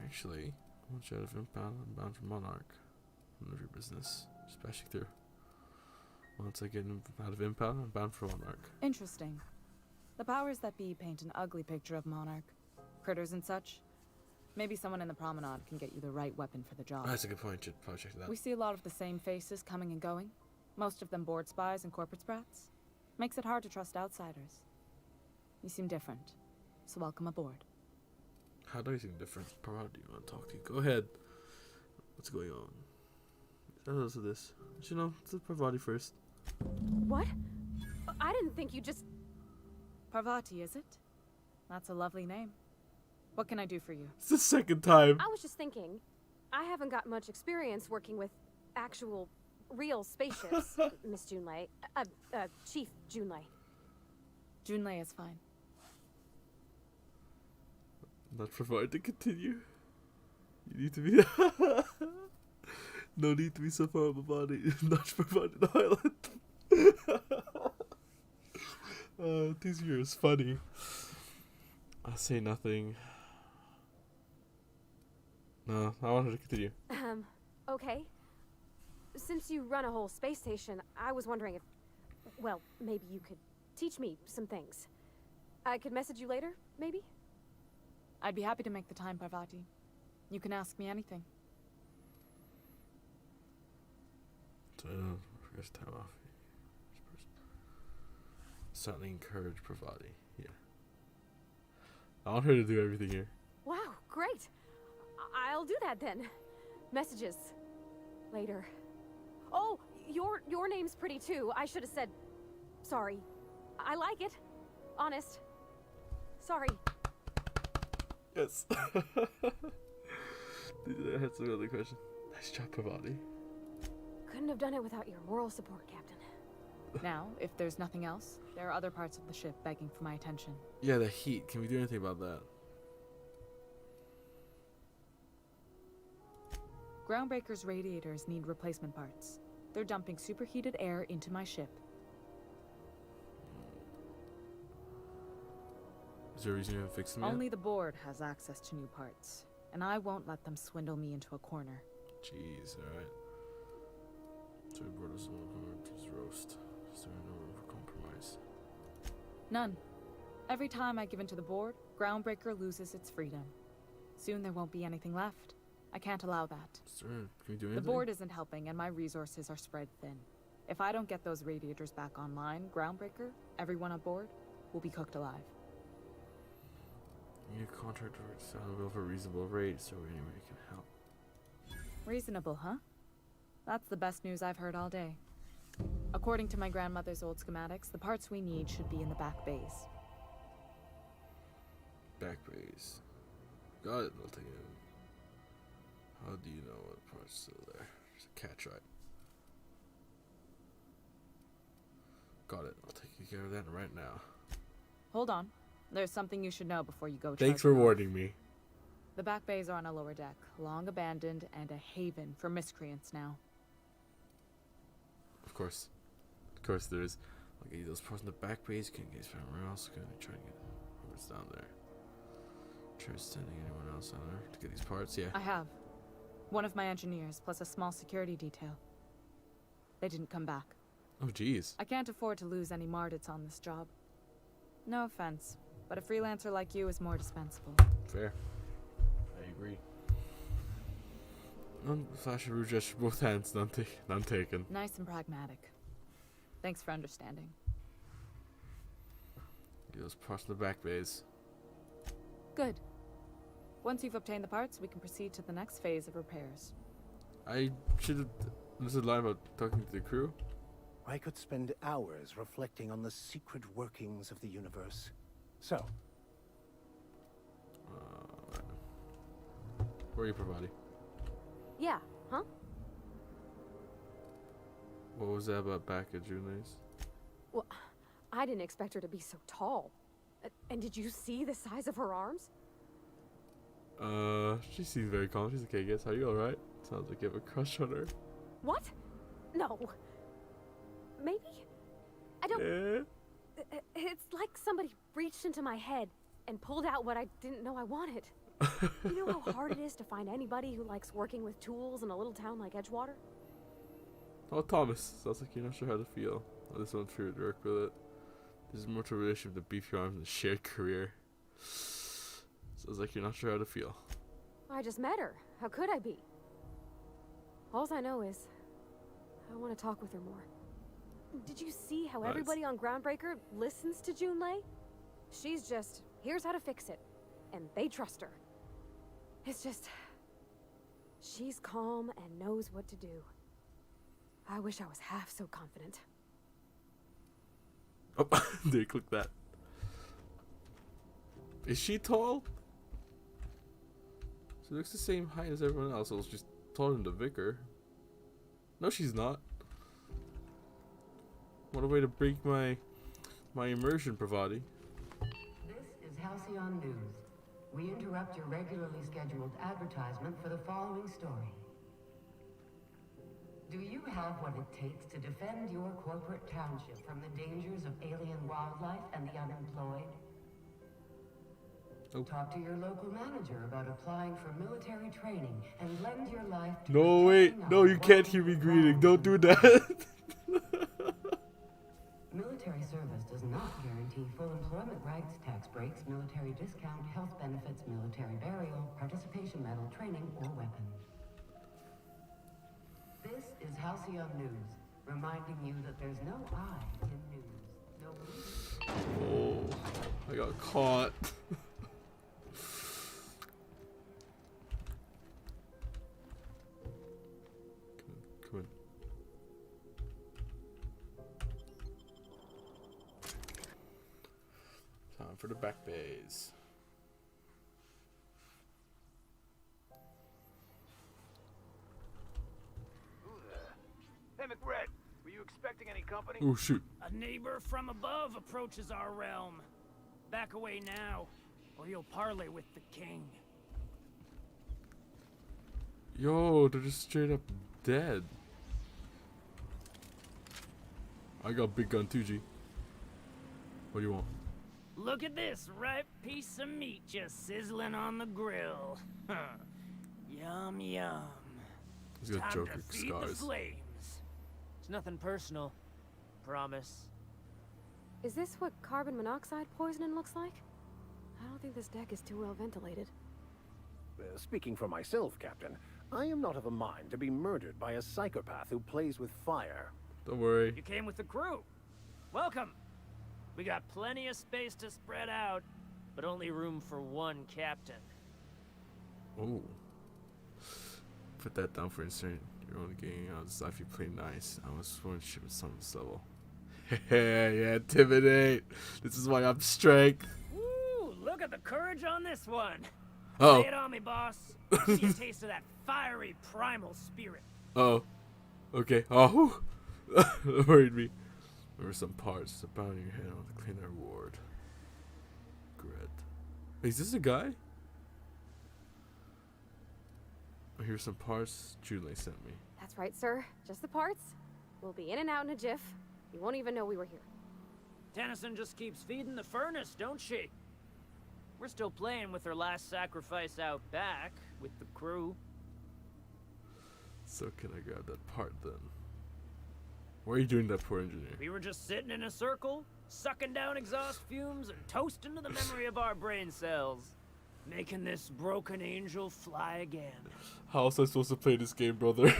Actually, once you're out of impound, I'm bound for Monarch. None of your business. Just passing through. Once I get out of impound, I'm bound for Monarch. Interesting. The powers that be paint an ugly picture of Monarch. Critters and such. Maybe someone in the promenade can get you the right weapon for the job. That's a good point. Should probably check that. We see a lot of the same faces coming and going. Most of them board spies and corporate sprats. Makes it hard to trust outsiders. You seem different, so welcome aboard. How do I seem different? Parvati, do you want to talk to you? Go ahead. What's going on? Tell us this. You know, let's Parvati first. What? I didn't think you just... Parvati, is it? That's a lovely name. What can I do for you? It's the second time. I was just thinking, I haven't got much experience working with actual, real spaceships, Miss Junlei. Chief Junlei. Junlei is fine. Not provided to continue. You need to be... No need to be so far on my body. Not provided the island. This year is funny. I say nothing. No, I wanted to continue. Okay. Since you run a whole space station, I was wondering if... Well, maybe you could teach me some things. I could message you later, maybe? I'd be happy to make the time, Parvati. You can ask me anything. So, first time off. Certainly encourage Parvati. Yeah. I want her to do everything here. Wow, great. I'll do that then. Messages. Later. Oh, your name's pretty too. I should have said... Sorry. I like it. Honest. Sorry. Yes. I had some other question. Nice job, Parvati. Couldn't have done it without your moral support, Captain. Now, if there's nothing else, there are other parts of the ship begging for my attention. Yeah, the heat. Can we do anything about that? Groundbreaker's radiators need replacement parts. They're dumping superheated air into my ship. Is there a reason you haven't fixed them yet? Only the board has access to new parts, and I won't let them swindle me into a corner. Jeez, alright. So we brought us on to roast. Is there no room for compromise? None. Every time I give in to the board, Groundbreaker loses its freedom. Soon there won't be anything left. I can't allow that. Sir, can we do anything? The board isn't helping, and my resources are spread thin. If I don't get those radiators back online, Groundbreaker, everyone aboard, will be cooked alive. We need a contract to sound for a reasonable rate, so anyway we can help. Reasonable, huh? That's the best news I've heard all day. According to my grandmother's old schematics, the parts we need should be in the back bays. Back bays. Got it, I'll take it. How do you know what part's still there? There's a catch, right? Got it, I'll take care of that right now. Hold on. There's something you should know before you go. Thanks for warning me. The back bays are on a lower deck, long abandoned and a haven for miscreants now. Of course there is. I'll get you those parts in the back bays. Can't get somewhere else. Gonna try and get whoever's down there. Try sending anyone else down there to get these parts. Yeah. I have. One of my engineers, plus a small security detail. They didn't come back. Oh, jeez. I can't afford to lose any Mardits on this job. No offense, but a freelancer like you is more dispensable. Fair. I agree. None flash a rude gesture, both hands, none taken. Nice and pragmatic. Thanks for understanding. Get those parts in the back bays. Good. Once you've obtained the parts, we can proceed to the next phase of repairs. I should have listened line about talking to the crew. I could spend hours reflecting on the secret workings of the universe. So, where are you, Pravati? Yeah, huh? What was that about back at Junai's? Well, I didn't expect her to be so tall. And did you see the size of her arms? She seems very calm. She's okay, I guess. Are you alright? Sounds like you have a crush on her. What? No. Maybe? I don't... It's like somebody reached into my head and pulled out what I didn't know I wanted. You know how hard it is to find anybody who likes working with tools in a little town like Edgewater? Oh, Thomas. Sounds like you're not sure how to feel. I just want to work with it. There's more to a relationship than beef your arms and a shared career. Sounds like you're not sure how to feel. I just met her. How could I be? Alls I know is I want to talk with her more. Did you see how everybody on Groundbreaker listens to Junlei? She's just, here's how to fix it. And they trust her. It's just, she's calm and knows what to do. I wish I was half so confident. Oh, they click that. Is she tall? She looks the same height as everyone else, so she's taller than the vicar. No, she's not. What a way to break my immersion, Pravati. This is Halcyon News. We interrupt your regularly scheduled advertisement for the following story. Do you have what it takes to defend your corporate township from the dangers of alien wildlife and the unemployed? Nope. Talk to your local manager about applying for military training and lend your life to No, wait. No, you can't hear me greeting. Don't do that. Military service does not guarantee full employment rights, tax breaks, military discount, health benefits, military burial, participation medal, training, or weapon. This is Halcyon News, reminding you that there's no I in news. No. Oh, I got caught. Come on. Time for the back bays. Hey, McBride, were you expecting any company? Oh shoot. A neighbor from above approaches our realm. Back away now, or you'll parley with the king. Yo, they're just straight up dead. I got big gun too, G. What do you want? Look at this ripe piece of meat just sizzling on the grill. Yum yum. He's got Time Joker to feed the scars. flames. It's nothing personal. Promise. Is this what carbon monoxide poisoning looks like? I don't think this deck is too well ventilated. Speaking for myself, Captain, I am not of a mind to be murdered by a psychopath who plays with fire. Don't worry. You came with the crew. Welcome. We got plenty of space to spread out, But only room for one captain. Oh. Put that down for insert your own game. I'll decide if you play nice. I was sworn ship at some level. Yeah, intimidate. This is why I'm strength. Woo! Look at the courage on this one. Oh. Lay it on me, boss. See a taste of that fiery primal spirit. Oh. Okay. Oh. That worried me. There were some parts about your head on the clean reward. Gret. Is this a guy? Oh, here's some parts Julie sent me. That's right, sir. Just the parts. We'll be in and out in a jiff. You won't even know we were here. Tennyson just keeps feeding the furnace, don't she? We're still playing with her last sacrifice out back with the crew. So can I grab that part then? Why are you doing that, poor engineer? We were just sitting in a circle, sucking down exhaust fumes and toasting to the memory of our brain cells, making this broken angel fly again. How was I supposed to play this game, brother?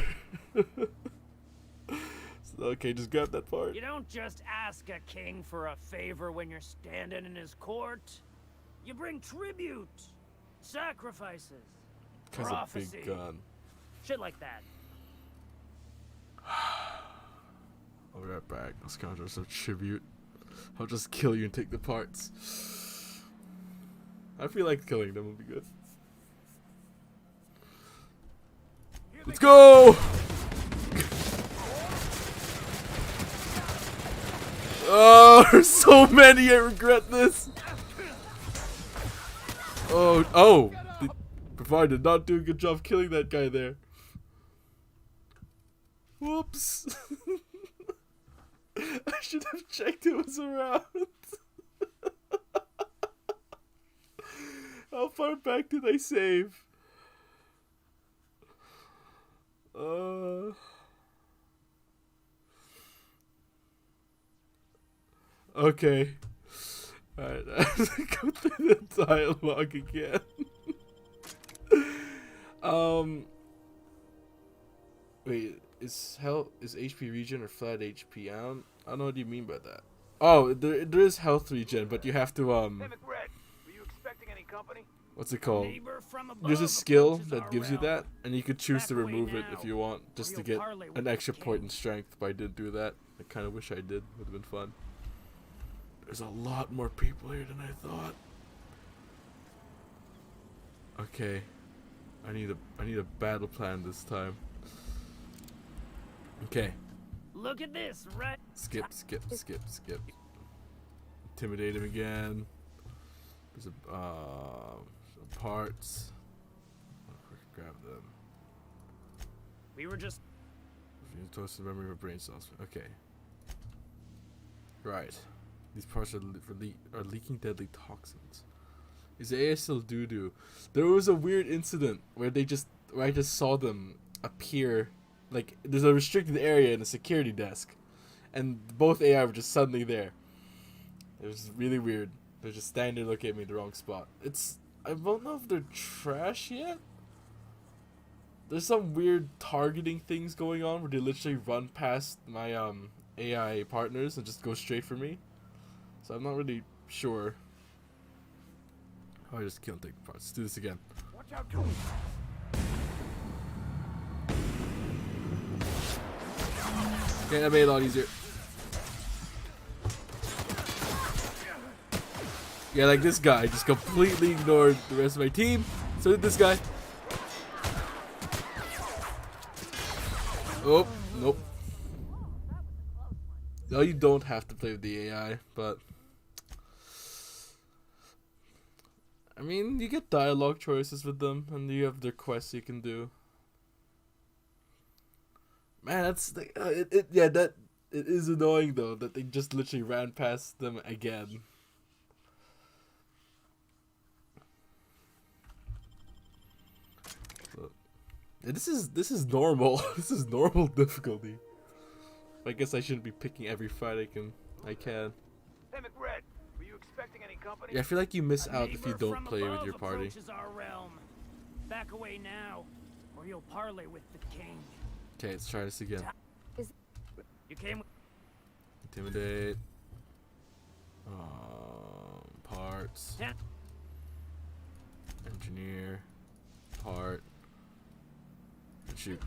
Okay, just grab that part. You don't just ask a king for a favor when you're standing in his court. You bring tribute, sacrifices, Cause prophecy, a big gun. shit like that. I'll be right back. Let's conjure some tribute. I'll just kill you and take the parts. I feel like killing them would be good. Let's go! Oh, there's so many. I regret this. Oh, Provide did not do a good job killing that guy there. Whoops. I should have checked who was around. How far back did I save? Okay. Alright, go through the dialogue again. Wait, is HP regen or flat HP? I don't know what you mean by that. Oh, there is health regen, but you have to Hey, McRed, were you expecting any company? what's it called? There's a skill that gives you that, and you could choose to remove it if you want, just to get an extra point in strength. But I didn't do that. I kind of wish I did. Would have been fun. There's a lot more people here than I thought. Okay, I need a battle plan this time. Okay. Look at this, right? Skip. Intimidate him again. There's some parts. Grab them. We were just. Toast the memory of a brain cells. Okay. Right. These parts are leaking deadly toxins. Is the AI still doo-doo? There was a weird incident where I just saw them appear. Like, there's a restricted area in a security desk, and both AI were just suddenly there. It was really weird. They're just standing there looking at me in the wrong spot. I don't know if they're trash yet. There's some weird targeting things going on where they literally run past my AI partners and just go straight for me. So I'm not really sure. Oh, I just can't take the parts. Let's do this again. Watch out, Tony. Okay, that made it a lot easier. Yeah, like this guy just completely ignored the rest of my team. So did this guy. Oh, nope. No, you don't have to play with the AI, but I mean, you get dialogue choices with them, and you have their quests you can do. Man, that's the, it is annoying though that they just literally ran past them again. But, yeah, this is normal. This is normal difficulty. I guess I shouldn't be picking every fight I can. Hey, McRed, were you expecting any company? Yeah, I feel like you miss out if you Neighbor don't from play with above your party. approaches our realm. Back away now, or you'll parley with the king. Okay, let's try this again. You came. Intimidate. Parts. Yeah. Engineer. Part. And shoot.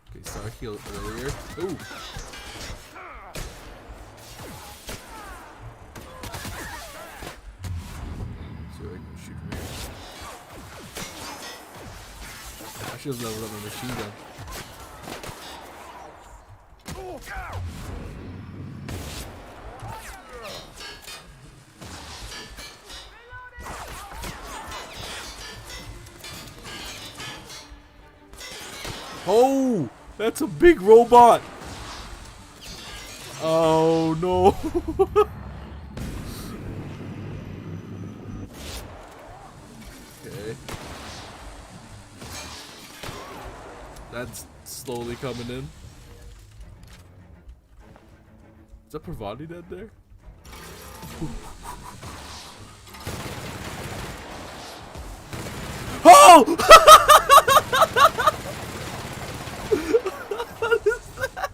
Okay, Star healed earlier. Ooh! So I can shoot from here. I should have leveled up my machine gun. Oh, that's a big robot. Oh no. Okay. That's slowly coming in. Is that Pravati dead there? Oh! What is that?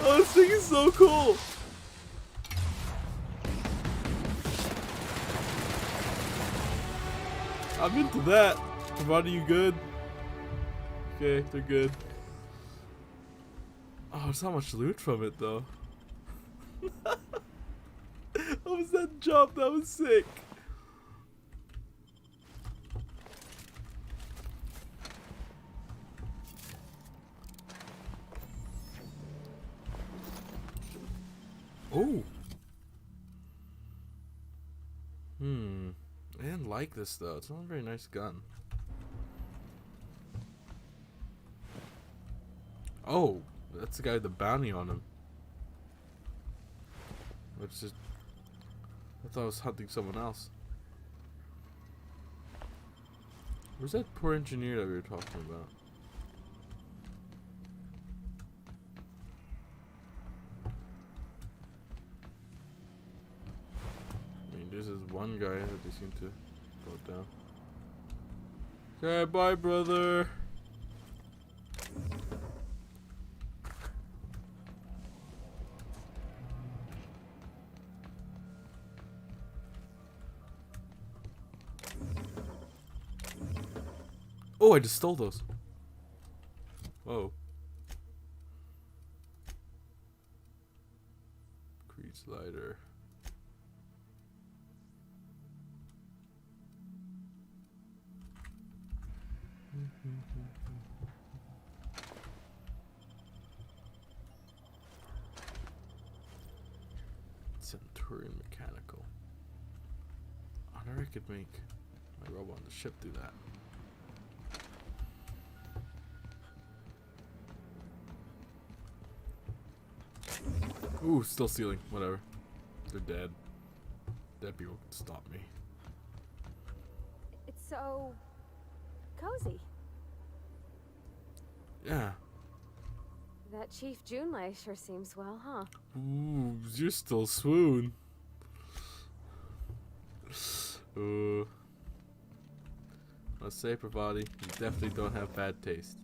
Oh, this thing is so cool. I'm into that. Pravati, you good? Okay, they're good. Oh, there's not much loot from it though. What was that jump? That was sick. Oh. I didn't like this though. It's not a very nice gun. Oh, that's the guy with the bounty on him. Which is, I thought I was hunting someone else. Where's that poor engineer that we were talking about? I mean, there's this one guy that they seem to go down. Okay, bye, brother. Oh, I just stole those. Whoa. Creed slider. Centurion mechanical. I wonder I could make my robot on the ship do that. Ooh, still stealing. Whatever. They're dead. Dead people can stop me. It's so cozy. Yeah. That Chief Junlei sure seems well, huh? Ooh, you're still swoon. Let's say, Pravati, you definitely don't have bad taste.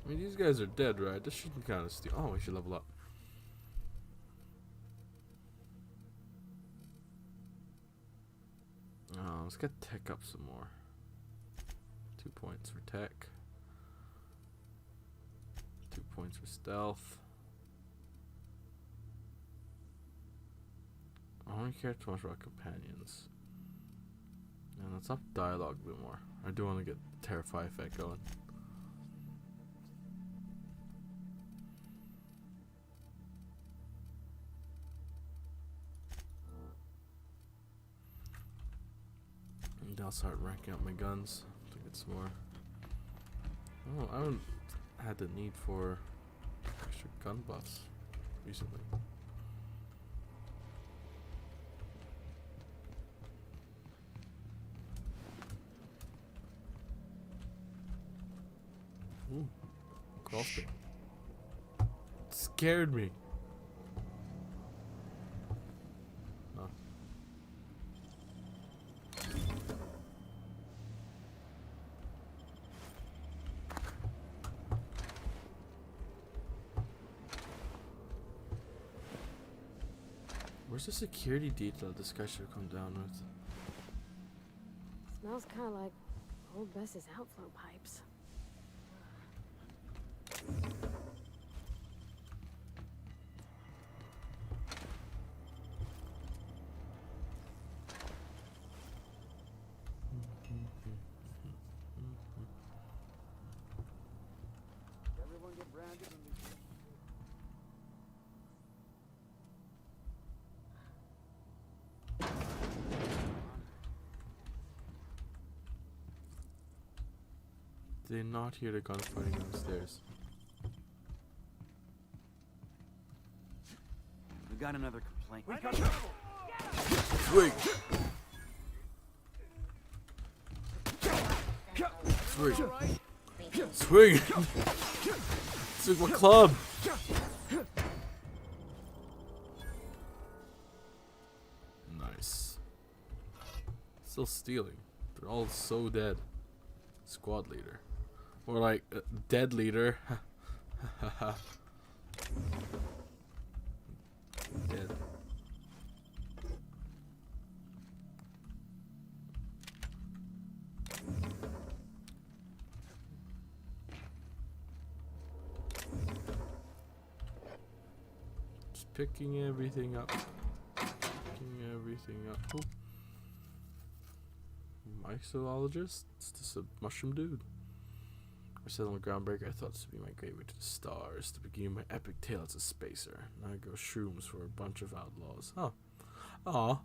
I mean, these guys are dead, right? This shouldn't count as steal. Oh, we should level up. Oh, let's get tech up some more. 2 points for tech. 2 points for stealth. I don't care too much about companions. And let's up dialogue a bit more. I do want to get the Terrify effect going. And I'll start ranking up my guns to get some more. Oh, I haven't had the need for extra gun buffs recently. Ooh, crossbow. Scared me. Oh. Where's the security detail this guy should have come down with? Smells kind of like old Bess's outflow pipes. Everyone get branded and Did they not hear the gunfighting downstairs? We got another complaint. We got Swing! Swing! Swing! Swing my club! Nice. Still stealing. They're all so dead. Squad leader. Or like, dead leader. Dead. Just picking everything up. Picking everything up. Ooh. Myxologist? It's just a mushroom dude. I said on the Groundbreaker, I thought this would be my gateway to the stars, to begin my epic tale as a spacer. Now I grow shrooms for a bunch of outlaws. Oh. Aw.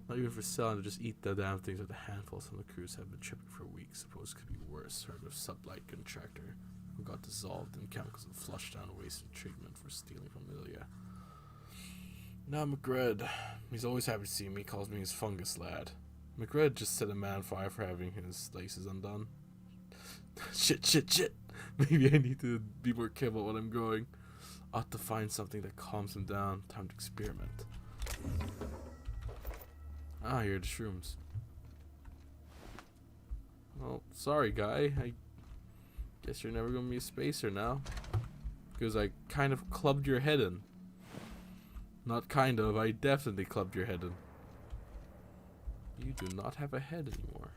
Not even for selling, to just eat the damn things with a handful. Some of the crews have been tripping for weeks. Suppose it could be worse. Heard of Sublight contractor who got dissolved in chemicals and flushed down wasted treatment for stealing from Lilia. Now McRed. He's always happy to see me, calls me his fungus lad. McRed just set a man fire for having his laces undone. Shit. Maybe I need to be more careful when I'm growing. Ought to find something that calms him down. Time to experiment. Ah, here are the shrooms. Well, sorry guy. I guess you're never gonna be a spacer now. Because I kind of clubbed your head in. Not kind of, I definitely clubbed your head in. You do not have a head anymore.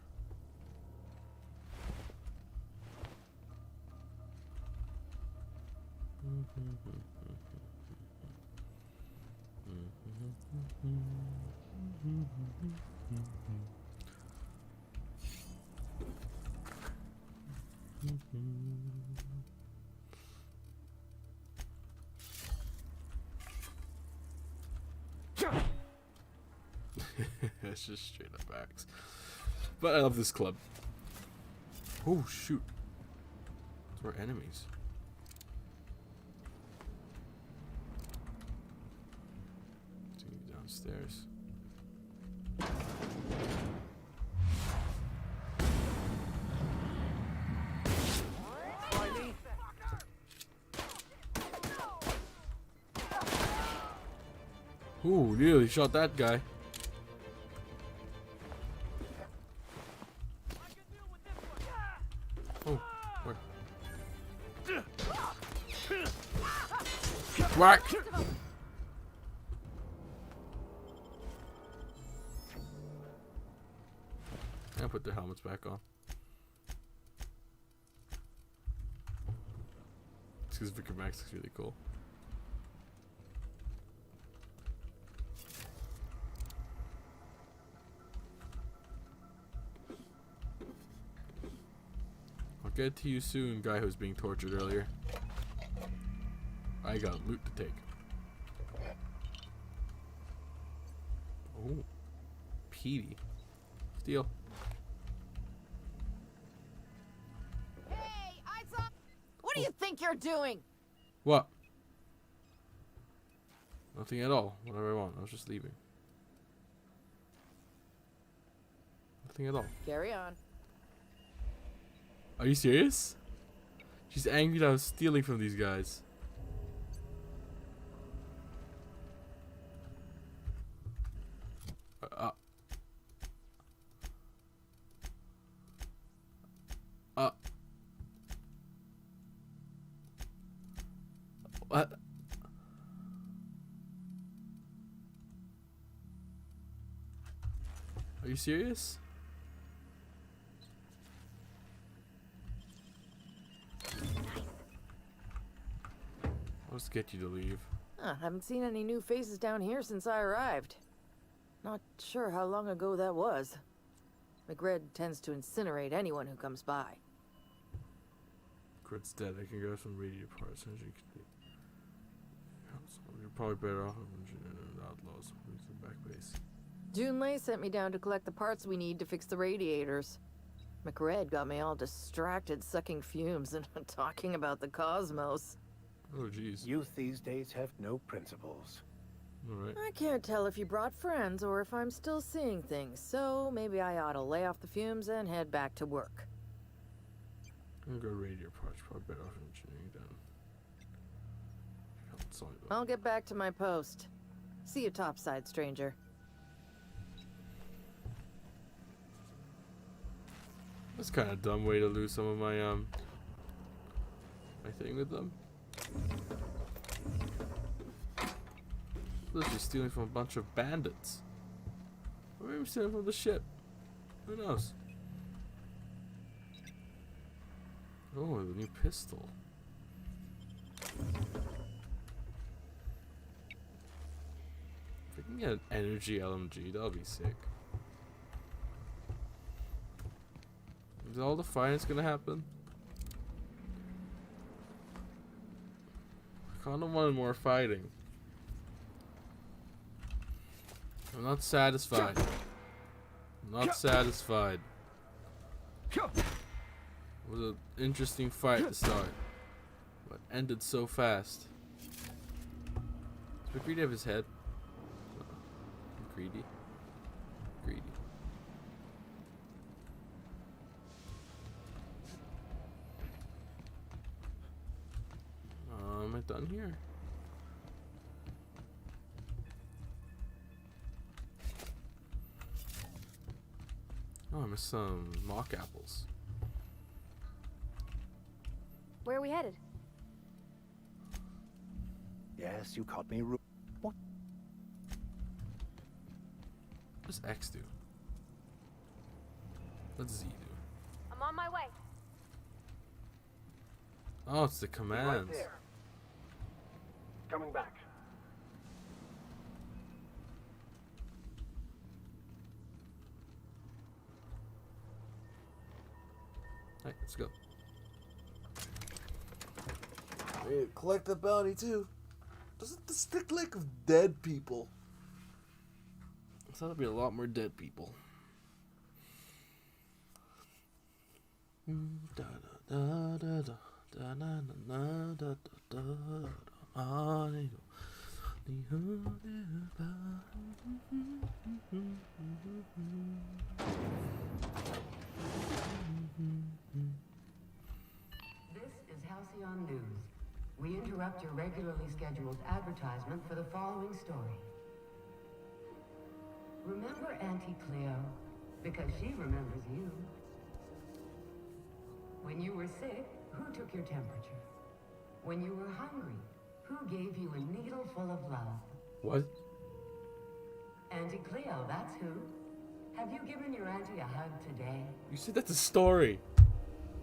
It's just straight up axe. But I love this club. Oh shoot. Those were enemies. Downstairs. Ooh, nearly shot that guy. Oh, where? Whack! And put their helmets back on. because Vicar Max is really cool. I'll get to you soon, guy who was being tortured earlier. I got loot to take. Oh, Petey. Steal. Hey, I saw. What do you think you're doing? What? Nothing at all. Whatever I want. I was just leaving. Nothing at all. Carry on. Are you serious? She's angry that I was stealing from these guys. What? Are you serious? I'll just get you to leave. Haven't seen any new faces down here since I arrived. Not sure how long ago that was. McRed tends to incinerate anyone who comes by. Crit's dead. I can grab some radio parts. You're probably better off with outlaws. Who's the back base? Junlei sent me down to collect the parts we need to fix the radiators. McRed got me all distracted sucking fumes and talking about the cosmos. Oh, jeez. Youth these days have no principles. Alright. I can't tell if you brought friends or if I'm still seeing things, so maybe I ought to lay off the fumes and head back to work. I'm gonna go radio parts. Probably better off engineering then. I'll get back to my post. See you topside, stranger. That's kind of a dumb way to lose some of my my thing with them. Literally stealing from a bunch of bandits. Or maybe stealing from the ship. Who knows? Oh, the new pistol. If I can get an energy LMG, that'll be sick. Is all the fighting's gonna happen? I kinda wanted more fighting. I'm not satisfied. I'm not satisfied. It was an interesting fight to start, but ended so fast. Does McCready have his head? McCready? Greedy. Am I done here? Oh, I missed some mock apples. Where are we headed? Yes, you caught me. What? What does X do? What does Z do? I'm on my way. Oh, it's the commands. Right there. Coming back. Alright, let's go. Hey, collect the bounty too. Doesn't this look like dead people? I thought there'd be a lot more dead people. This is Halcyon News. We interrupt your regularly scheduled advertisement for the following story. Remember Auntie Cleo? Because she remembers you. When you were sick, who took your temperature? When you were hungry, who gave you a needle full of love? What? Auntie Cleo, that's who. Have you given your auntie a hug today? You said that's a story.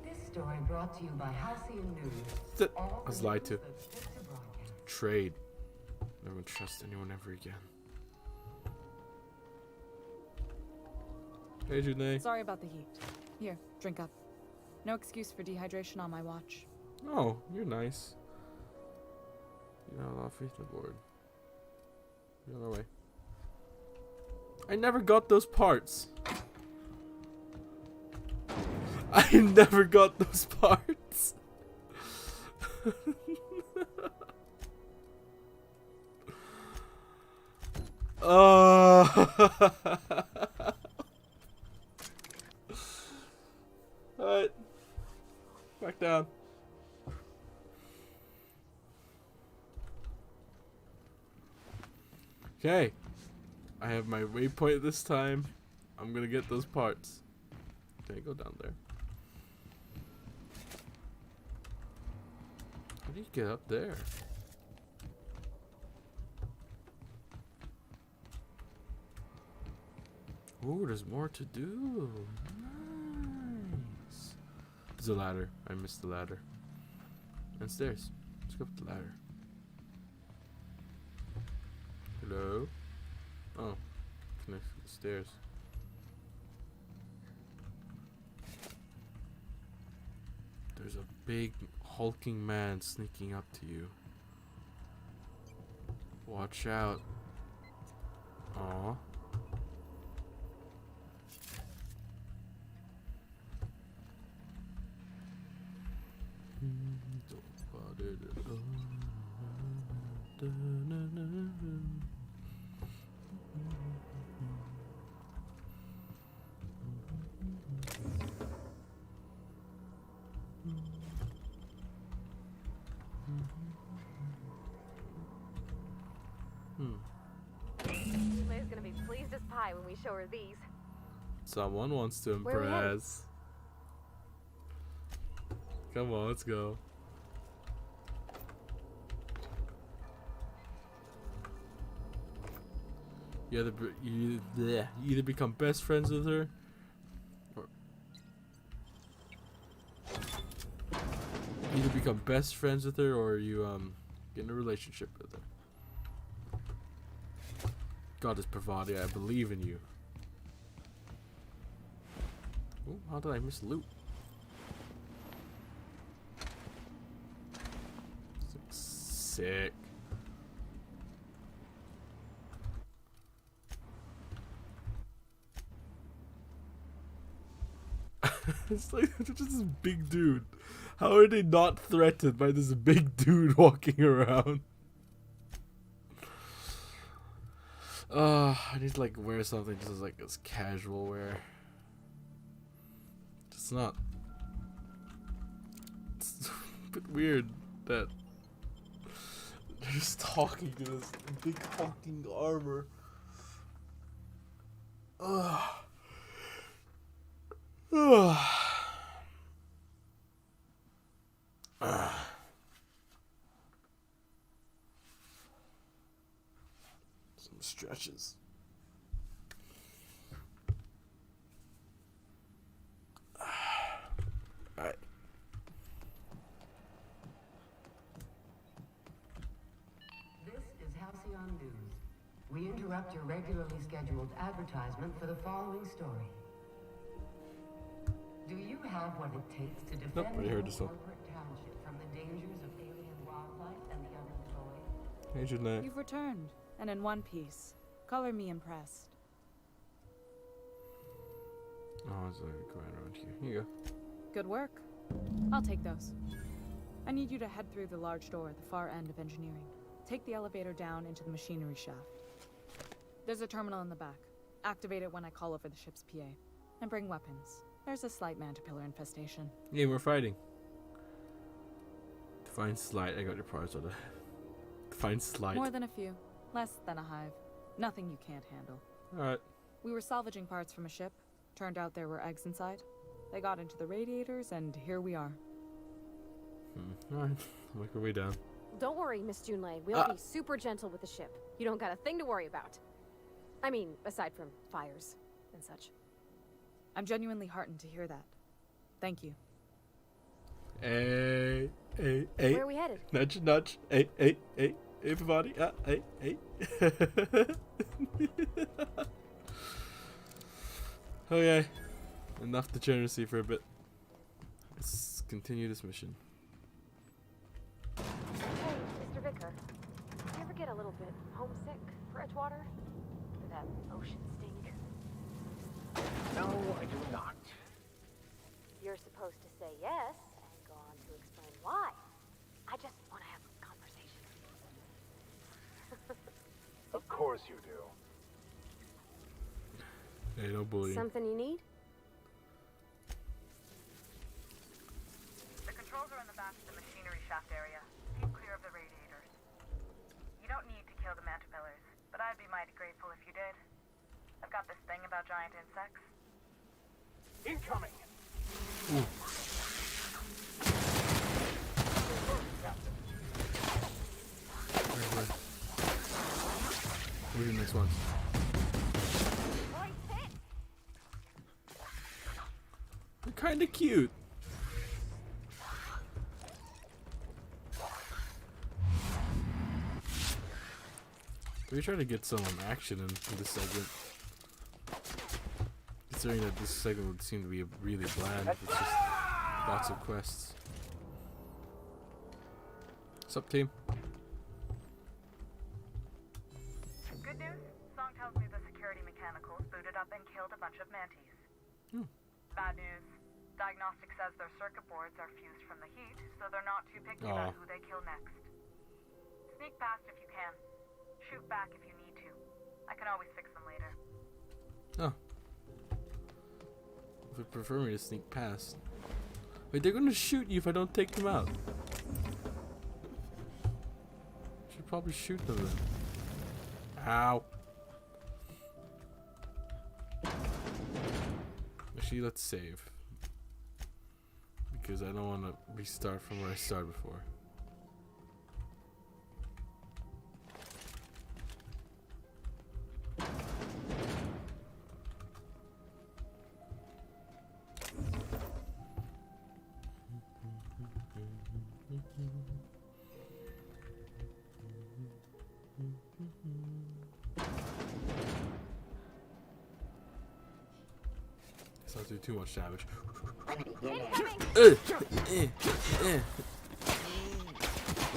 This story brought to you by Halcyon News. I was lied to. Trade. Never trust anyone ever again. Hey, Janae. Sorry about the heat. Here, drink up. No excuse for dehydration on my watch. Oh, you're nice. You know, a lot of faith in the board. You're on our way. I never got those parts. I never got those parts. Alright. Back down. Okay. I have my waypoint this time. I'm gonna get those parts. Okay, go down there. How do you get up there? Ooh, there's more to do. Nice. There's a ladder. I missed the ladder. And stairs. Let's go up the ladder. Hello? Oh. Connects to the stairs. There's a big hulking man sneaking up to you. Watch out. Aw. Liz gonna be pleased as pie when we show her these. Someone wants to Where are we headed? impress. Come on, let's go. You either become best friends with her, or you get in a relationship with her. Goddess Parvati, I believe in you. Ooh, how did I miss loot? Sick. It's like just this big dude. How are they not threatened by this big dude walking around? I need to like wear something just as like as casual wear. It's not. It's a bit weird that they're just talking to this big hulking armor. Ugh. Ugh. Some stretches. Alright. This is Halcyon News. We interrupt your regularly scheduled advertisement for the following story. Do you have what it takes to defend I heard this one. corporate township from the dangers of alien wildlife and the unemployed? Hey, Jeanette. You've returned, and in one piece. Color me impressed. Oh, it's like going around here. Here you go. Good work. I'll take those. I need you to head through the large door at the far end of engineering. Take the elevator down into the machinery shaft. There's a terminal in the back. Activate it when I call over the ship's PA. And bring weapons. There's a slight mantipillar infestation. Yeah, we're fighting. Define slight. I got your parts on it. Define slight. More than a few. Less than a hive. Nothing you can't handle. Alright. We were salvaging parts from a ship. Turned out there were eggs inside. They got into the radiators, and here we are. Alright. Make our way down. Don't worry, Miss Junlei. We'll be super gentle with the ship. You don't got a thing to worry about. I mean, aside from fires and such. I'm genuinely heartened to hear that. Thank you. Hey. Where are we headed? Nudge, nudge. Hey, everybody. Hey. Okay. Enough degeneracy for a bit. Let's continue this mission. Hey, Mr. Vicar. Do you ever get a little bit homesick for Edgewater? For that ocean stink? No, I do not. You're supposed to say yes and go on to explain why. I just want to have a conversation. Of course you do. Hey, no bullying. Something you need? The controls are in the back of the machinery shaft area. Keep clear of the radiators. You don't need to kill the Mantipillars, but I'd be mighty grateful if you did. I've got this thing about giant insects. Incoming! Ooh. Where's the next one? They're kinda cute. We try to get some action in this segment. Considering that this segment would seem to be really bland, it's just lots of quests. What's up, team? Good news? Song tells me the security mechanicals booted up and killed a bunch of mantis. Bad news. Diagnostic says their circuit boards are fused from the heat, so they're not too picky about who they kill next. Sneak past if you can. Shoot back if you need to. I can always fix them later. Oh. If you prefer me to sneak past. Wait, they're gonna shoot you if I don't take them out. Should probably shoot them then. Ow. Actually, let's save. Because I don't want to restart from where I started before. Let's not do too much damage.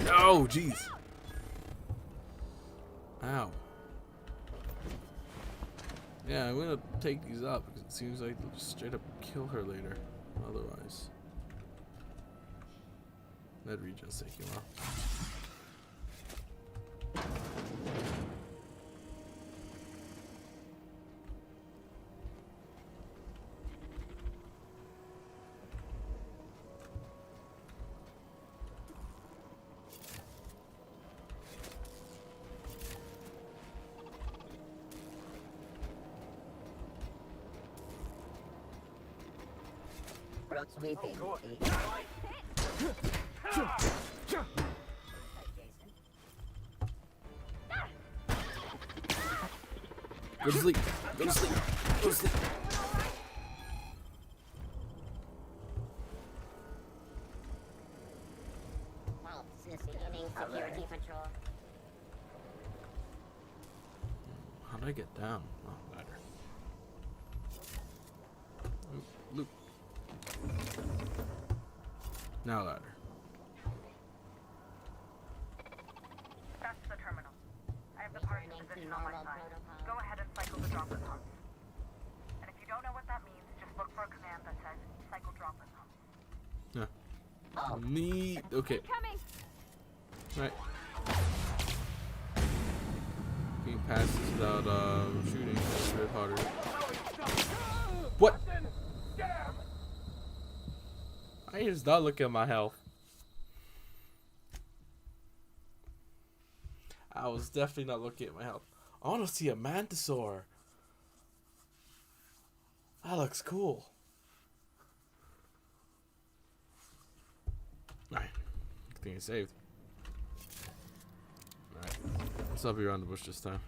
Oh, jeez. Ow. Yeah, I'm gonna take these up because it seems like they'll just straight up kill her later. Otherwise. That regen's taking a while. Road sweeping. Go to sleep. Go to sleep. Go to sleep. Beginning security patrol. How did I get down? Oh, ladder. Loop. Now ladder. That's the terminal. I have the party position on my side. Go ahead and cycle the droplet pumps. And if you don't know what that means, just look for a command that says cycle droplet pumps. Yeah. Neat. Okay. Coming. Right. Being past this without shooting is a bit harder. What? I just not look at my health. I was definitely not looking at my health. I want to see a Mantisaur. That looks cool. Alright. Good thing I saved. Alright. Let's not be around the bush this time.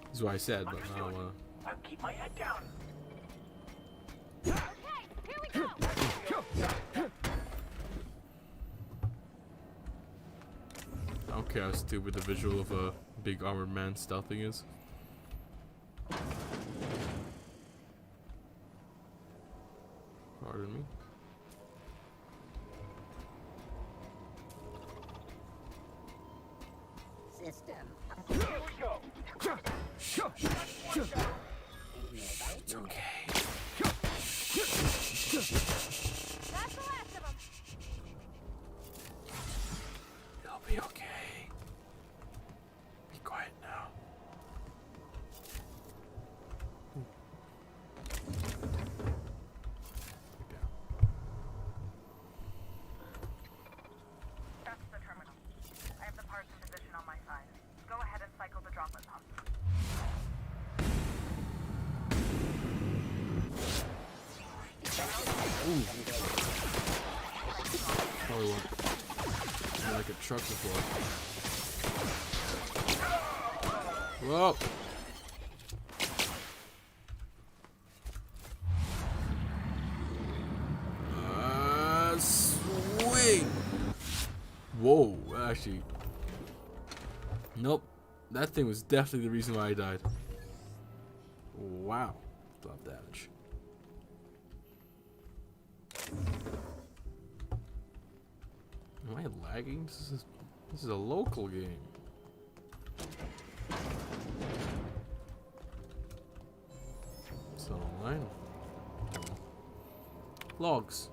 This is what I said, but I don't want to. keep my head down. Okay, here we go. I don't care how stupid the visual of a big armored man stealthing is. Pardon me. System. Here we go. It's okay. That's the last of them. It'll be okay. Be quiet now. That's the terminal. I have the parts in position on my side. Go ahead and cycle the droplet pump. Probably won't. Like a truck before. Whoa! Swing! Whoa, actually. Nope. That thing was definitely the reason why I died. Wow. A lot of damage. Am I lagging? This is a local game. It's not online. Logs.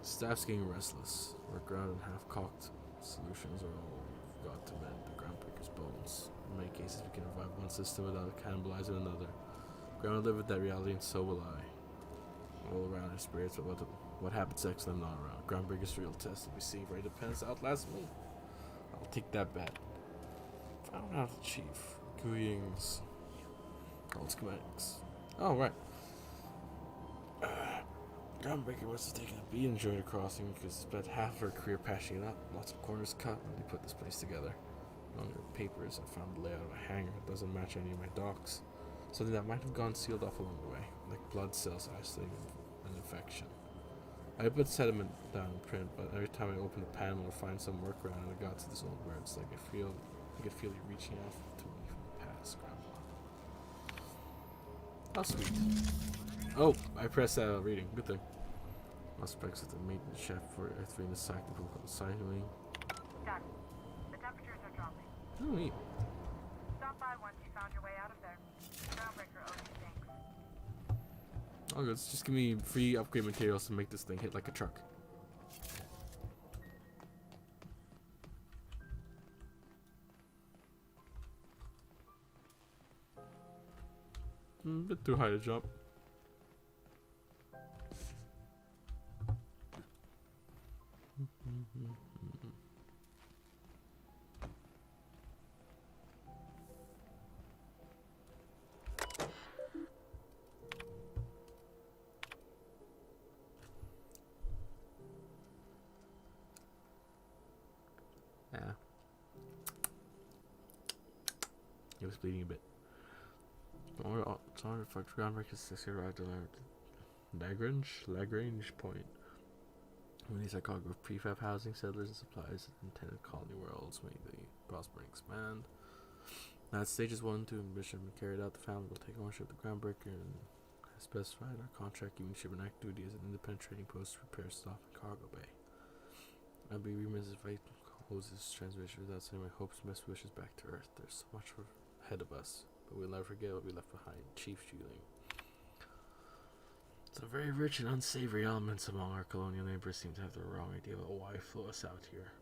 Staff's getting restless. Work around and half-cocked solutions are all we've got to mend the groundbreaker's bones. In many cases, we can revive one system without cannibalizing another. Ground will live with that reality, and so will I. All around our spirits, but what happens next when I'm not around? Groundbreaker's real test will be seen for independence outlast me. I'll take that bet. Found out the chief. Greetings. Old schematics. Oh, right. Groundbreaker must have taken a beat and enjoyed the crossing because spent half of her career patching it up. Lots of corners cut when they put this place together. Among her papers, I found the layout of a hangar that doesn't match any of my docks. Something that might have gone sealed off along the way, like blood cells isolating an infection. I put sediment down in print, but every time I open the panel or find some workaround, I got to this old word. It's like I could feel you reaching out to me from the past, Grandma. How sweet. Oh, I pressed reading. Good thing. Aspects of the maintenance shaft for Earth-Ring the cyclical signaling. Done. The temperatures are dropping. Oh, neat. Stop by once you found your way out of there. Groundbreaker owes you thanks. Oh, good. Just give me free upgrade materials to make this thing hit like a truck. A bit too high to jump. Yeah. It was bleeding a bit. It's hard to find groundbreakers 6 arrived at Lagrange Point. When these are called with prefab housing, settlers and supplies, intended colony worlds may they prosper and expand. Now, stages 1 and 2 mission have been carried out. The family will take ownership of the groundbreaker and has specified our contract giving ship an activity as an independent trading post to repair stuff in cargo bay. I'll be remiss if I close this transmission without sending my hopes and best wishes back to Earth. There's so much ahead of us, but we'll never forget what we left behind. Chief Juling. So very rich and unsavory elements among our colonial neighbors seem to have the wrong idea about why flew us out here.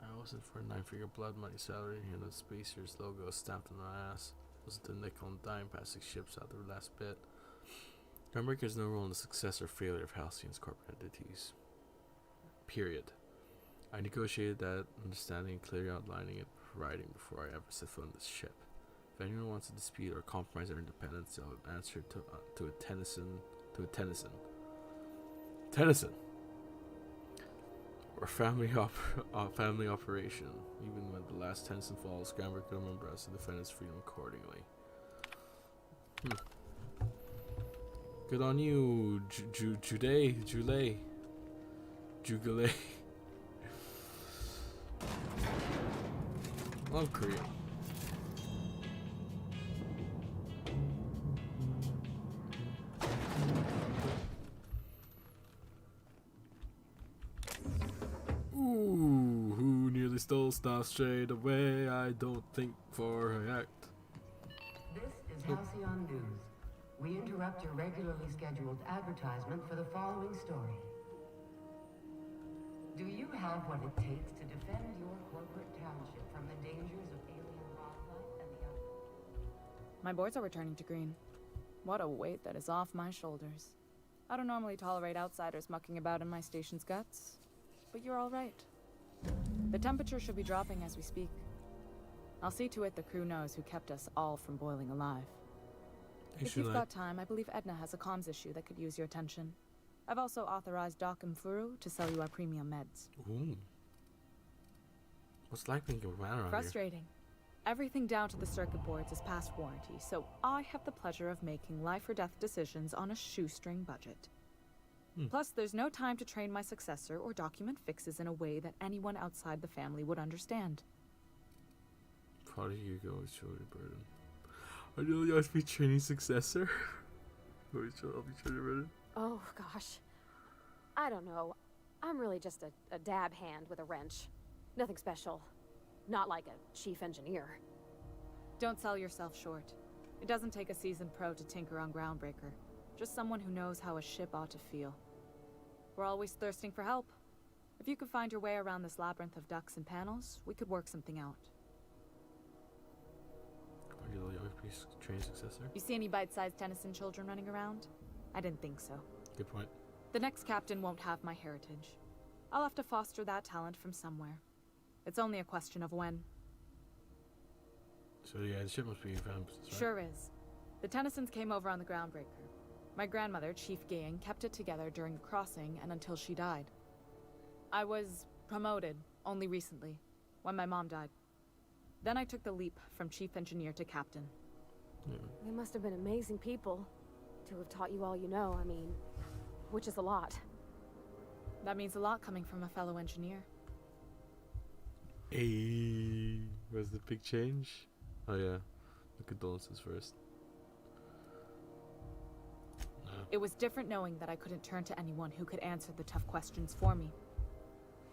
I wasn't for a 9-figure blood money salary and the Spacers logo stamped on my ass. Wasn't the nickel and dime passing ships out the last bit. Groundbreaker has no role in the success or failure of Halcyon's corporate entities. Period. I negotiated that understanding and clearly outlining it in writing before I ever set foot on this ship. If anyone wants to dispute or compromise our independence, they'll answer to a Tennyson. Or family operation. Even when the last Tennyson falls, Groundbreaker will remember us to defend its freedom accordingly. Good on you, Jugale. Love Korea. Ooh, who nearly stole Star straight away? I don't think for a act. This is Halcyon News. We interrupt your regularly scheduled advertisement for the following story. Do you have what it takes to defend your corporate township from the dangers of alien wildlife and the other? My boards are returning to green. What a weight that is off my shoulders. I don't normally tolerate outsiders mucking about in my station's guts, but you're all right. The temperature should be dropping as we speak. I'll see to it the crew knows who kept us all from boiling alive. If you've got time, I believe Edna has a comms issue that could use your attention. I've also authorized Doc and Furu to sell you our premium meds. Ooh. What's like being a man around Frustrating. Everything down to the circuit boards is past warranty, so I have the pleasure of making life or death decisions on a shoestring budget. Plus, there's no time to train my successor or document fixes in a way that anyone outside the family would understand. Proud of you, always shoulder burden. I know you have to be training successor. Always I'll be shoulder burden. Oh, gosh. I don't know. I'm really just a dab hand with a wrench. Nothing special. Not like a chief engineer. Don't sell yourself short. It doesn't take a seasoned pro to tinker on Groundbreaker. Just someone who knows how a ship ought to feel. We're always thirsting for help. If you could find your way around this labyrinth of ducts and panels, we could work something out. Train successor? You see any bite-sized Tennyson children running around? I didn't think so. Good point. The next captain won't have my heritage. I'll have to foster that talent from somewhere. It's only a question of when. So yeah, the ship must be vamped, right? Sure is. The Tennysons came over on the Groundbreaker. My grandmother, Chief Gayan, kept it together during the crossing and until she died. I was promoted only recently, when my mom died. Then I took the leap from chief engineer to captain. They must have been amazing people to have taught you all you know, I mean, which is a lot. That means a lot coming from a fellow engineer. Hey, where's the big change? Oh yeah, the condolences first. It was different knowing that I couldn't turn to anyone who could answer the tough questions for me.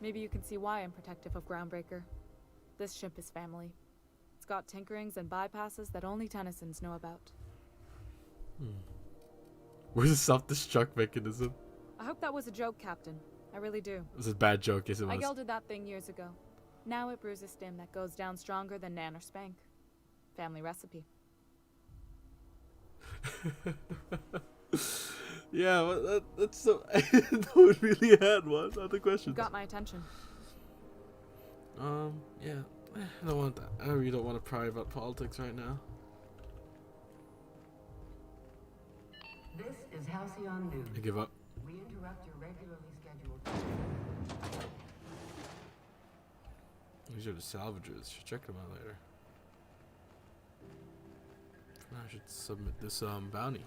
Maybe you can see why I'm protective of Groundbreaker. This ship is family. It's got tinkerings and bypasses that only Tennysons know about. Where's the self-destruct mechanism? I hope that was a joke, Captain. I really do. It was a bad joke, yes it was. I gelded that thing years ago. Now it brews a stim that goes down stronger than Nan or Spank. Family recipe. Yeah, well, that's so... no one really had one. Other questions? You got my attention. Yeah. I don't want that. I really don't want to pry about politics right now. This is Halcyon News. I give up. We interrupt your regularly scheduled... These are the salvagers. Should check them out later. I should submit this bounty.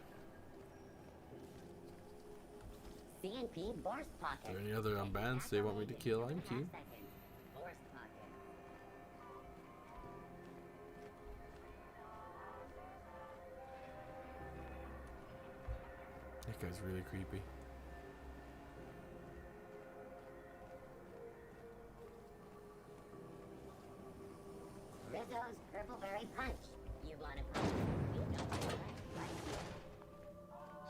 CNP Borst Pocket. Are there any other bands they want me to kill? I'm keen. That guy's really creepy. Rizzo's Purpleberry Punch. You want a punch? You don't want it, right?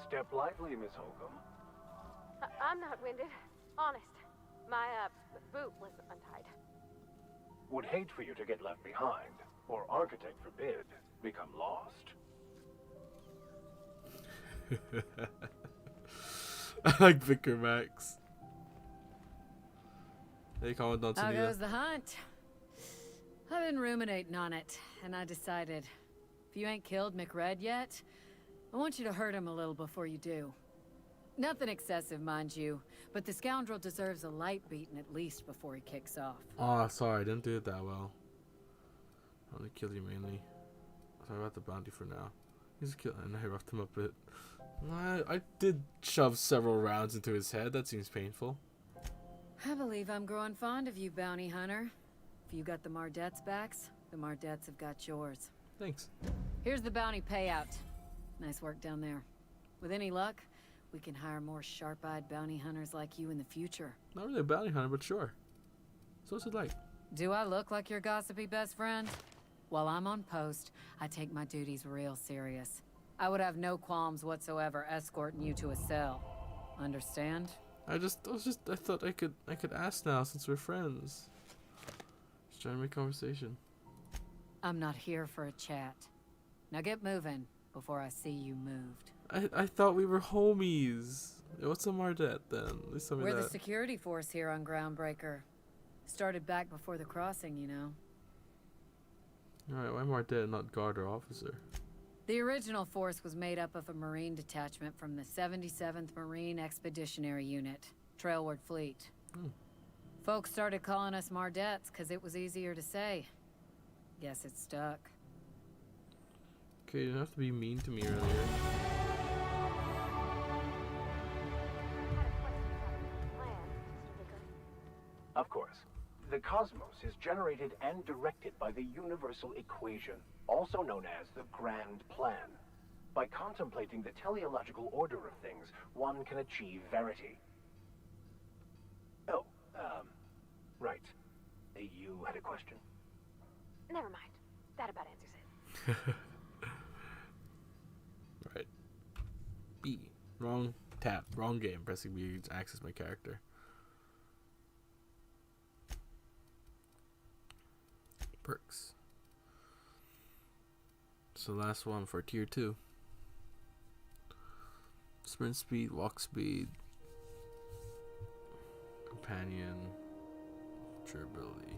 Step lively, Miss Holcomb. I'm not winded. Honest. My, boot was untied. Would hate for you to get left behind, or architect forbid, become lost. I like Vicar Max. Hey, Commandant How Sunila. goes the hunt? I've been ruminating on it, and I decided, if you ain't killed McRed yet, I want you to hurt him a little before you do. Nothing excessive, mind you, but the scoundrel deserves a light beating at least before he kicks off. Oh, sorry, I didn't do it that well. I only killed you mainly. Sorry about the bounty for now. He's killing, and I roughed him up a bit. I did shove several rounds into his head. That seems painful. I believe I'm growing fond of you, bounty hunter. If you got the Mardets' backs, the Mardets have got yours. Thanks. Here's the bounty payout. Nice work down there. With any luck, we can hire more sharp-eyed bounty hunters like you in the future. Not really a bounty hunter, but sure. So what's it like? Do I look like your gossipy best friend? While I'm on post, I take my duties real serious. I would have no qualms whatsoever escorting you to a cell. Understand? I thought I could ask now since we're friends. Just trying to make conversation. I'm not here for a chat. Now get moving before I see you moved. I thought we were homies. What's a Mardet then? At least tell me We're that. the security force here on Groundbreaker. Started back before the crossing, you know. Alright, why Mardet and not guard or officer? The original force was made up of a Marine detachment from the 77th Marine Expeditionary Unit, Trailward Fleet. Folks started calling us Mardets because it was easier to say. Guess it stuck. Okay, you didn't have to be mean to me earlier. Of course. The cosmos is generated and directed by the universal equation, also known as the Grand Plan. By contemplating the teleological order of things, one can achieve verity. Oh, right. You had a question? Never mind. That about answers it. Right. B. Wrong tap. Wrong game. Pressing B to access my character. Perks. So last one for tier 2. Sprint speed, walk speed, companion, durability.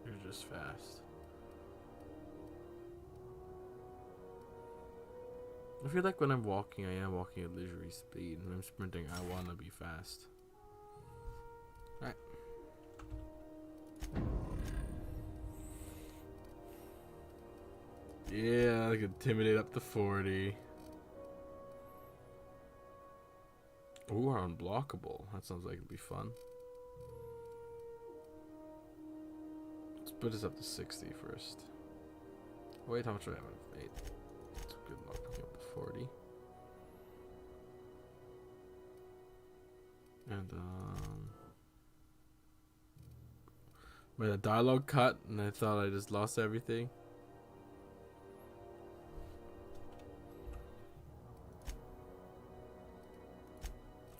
You're just fast. I feel like when I'm walking, I am walking at leisurely speed. When I'm sprinting, I want to be fast. Alright. Yeah, I could intimidate up to 40. Ooh, are unblockable. That sounds like it'd be fun. Let's put this up to 60 first. Wait, how much do I have? 8. That's good luck. Putting up to 40. And but the dialogue cut, and I thought I just lost everything.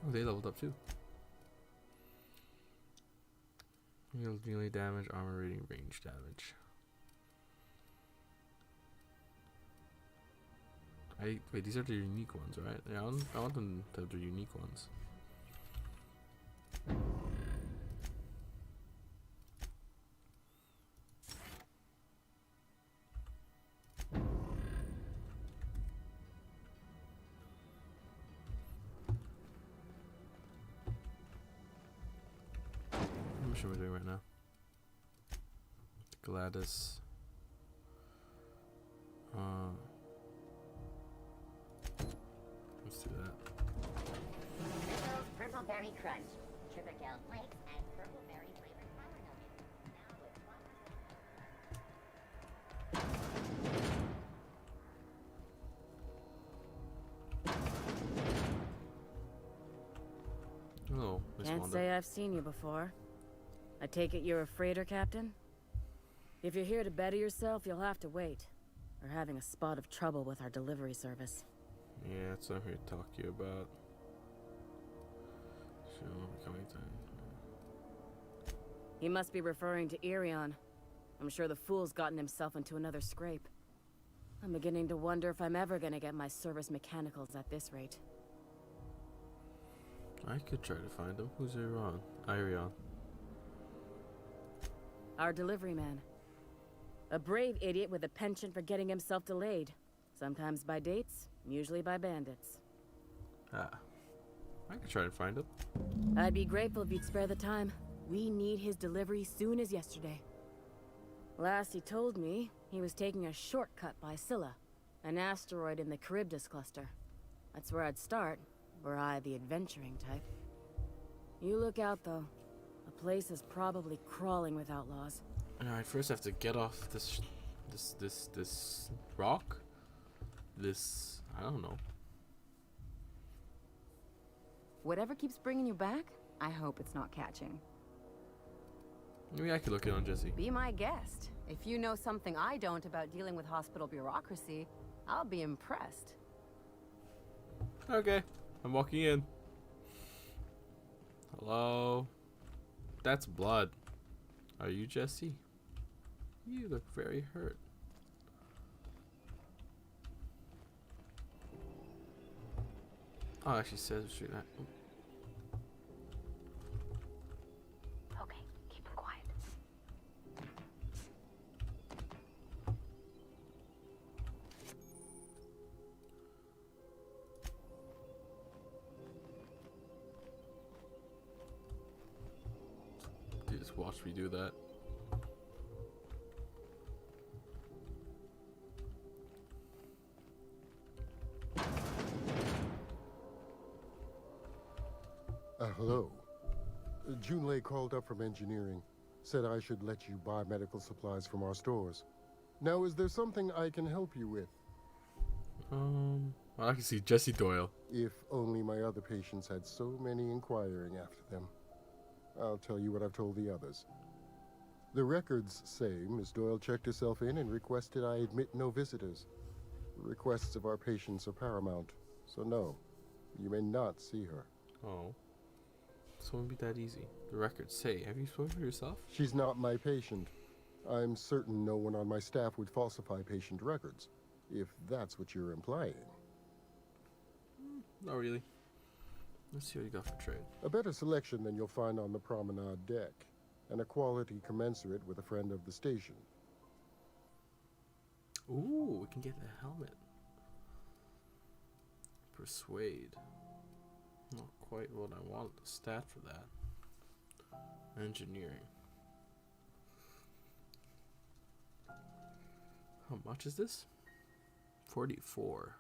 Oh, they leveled up too. Heals melee damage, armor rating, range damage. Wait, these are the unique ones, right? Yeah, I want them to have the unique ones. What mission are we doing right now? Gladys. Let's do that. Pringles Purple Berry Crunch, Sugar Gel Flakes, and Purple Berry flavored flour nuggets. Now with 1%. Hello, Miss Can't Wanda. say I've seen you before. I take it you're a freighter captain? If you're here to better yourself, you'll have to wait. We're having a spot of trouble with our delivery service. Yeah, that's what I'm here to talk to you about. Sure, coming time. He must be referring to Irion. I'm sure the fool's gotten himself into another scrape. I'm beginning to wonder if I'm ever gonna get my service mechanicals at this rate. I could try to find him. Who's Irion? Irion. Our delivery man. A brave idiot with a penchant for getting himself delayed. Sometimes by dates, usually by bandits. Ah. I could try to find him. I'd be grateful if you'd spare the time. We need his delivery soon as yesterday. Last he told me, he was taking a shortcut by Scylla, an asteroid in the Charybdis cluster. That's where I'd start, were I the adventuring type. You look out, though. The place is probably crawling with outlaws. I first have to get off this rock. I don't know. Whatever keeps bringing you back, I hope it's not catching. Maybe I could look it on Jesse. Be my guest. If you know something I don't about dealing with hospital bureaucracy, I'll be impressed. Okay, I'm walking in. Hello? That's blood. Are you Jesse? You look very hurt. Oh, it actually says straight that. Okay, keep it quiet. You just watch me do that. Hello. Junlei called up from engineering. Said I should let you buy medical supplies from our stores. Now, is there something I can help you with? Well, I can see Jesse Doyle. If only my other patients had so many inquiring after them. I'll tell you what I've told the others. The records say Miss Doyle checked herself in and requested I admit no visitors. Requests of our patients are paramount, so no, you may not see her. Oh. This won't be that easy. The records say, have you spoken to yourself? She's not my patient. I'm certain no one on my staff would falsify patient records, if that's what you're implying. Not really. Let's see what you got for trade. A better selection than you'll find on the promenade deck, and a quality commensurate with a friend of the station. Ooh, we can get the helmet. Persuade. Not quite what I want. The stat for that. Engineering. How much is this? 44.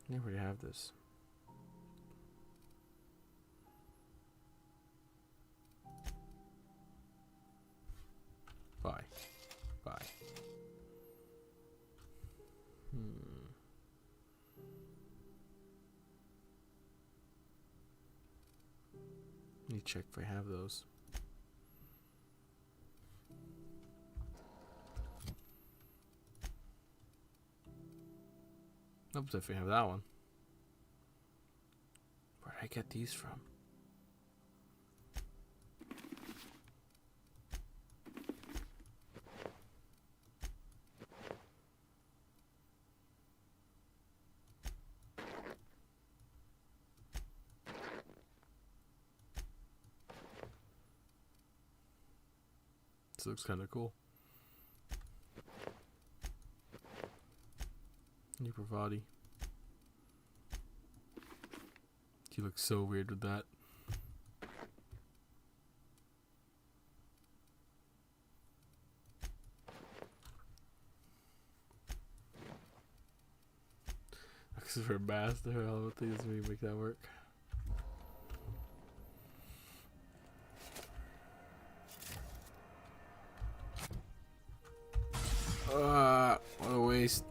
I already have this. Bye. Let me check if I have those. Nope, definitely have that one. Where did I get these from? This looks kind of cool. New Bravati. You look so weird with that. This is for a master. I don't think it's me make that work. What a waste.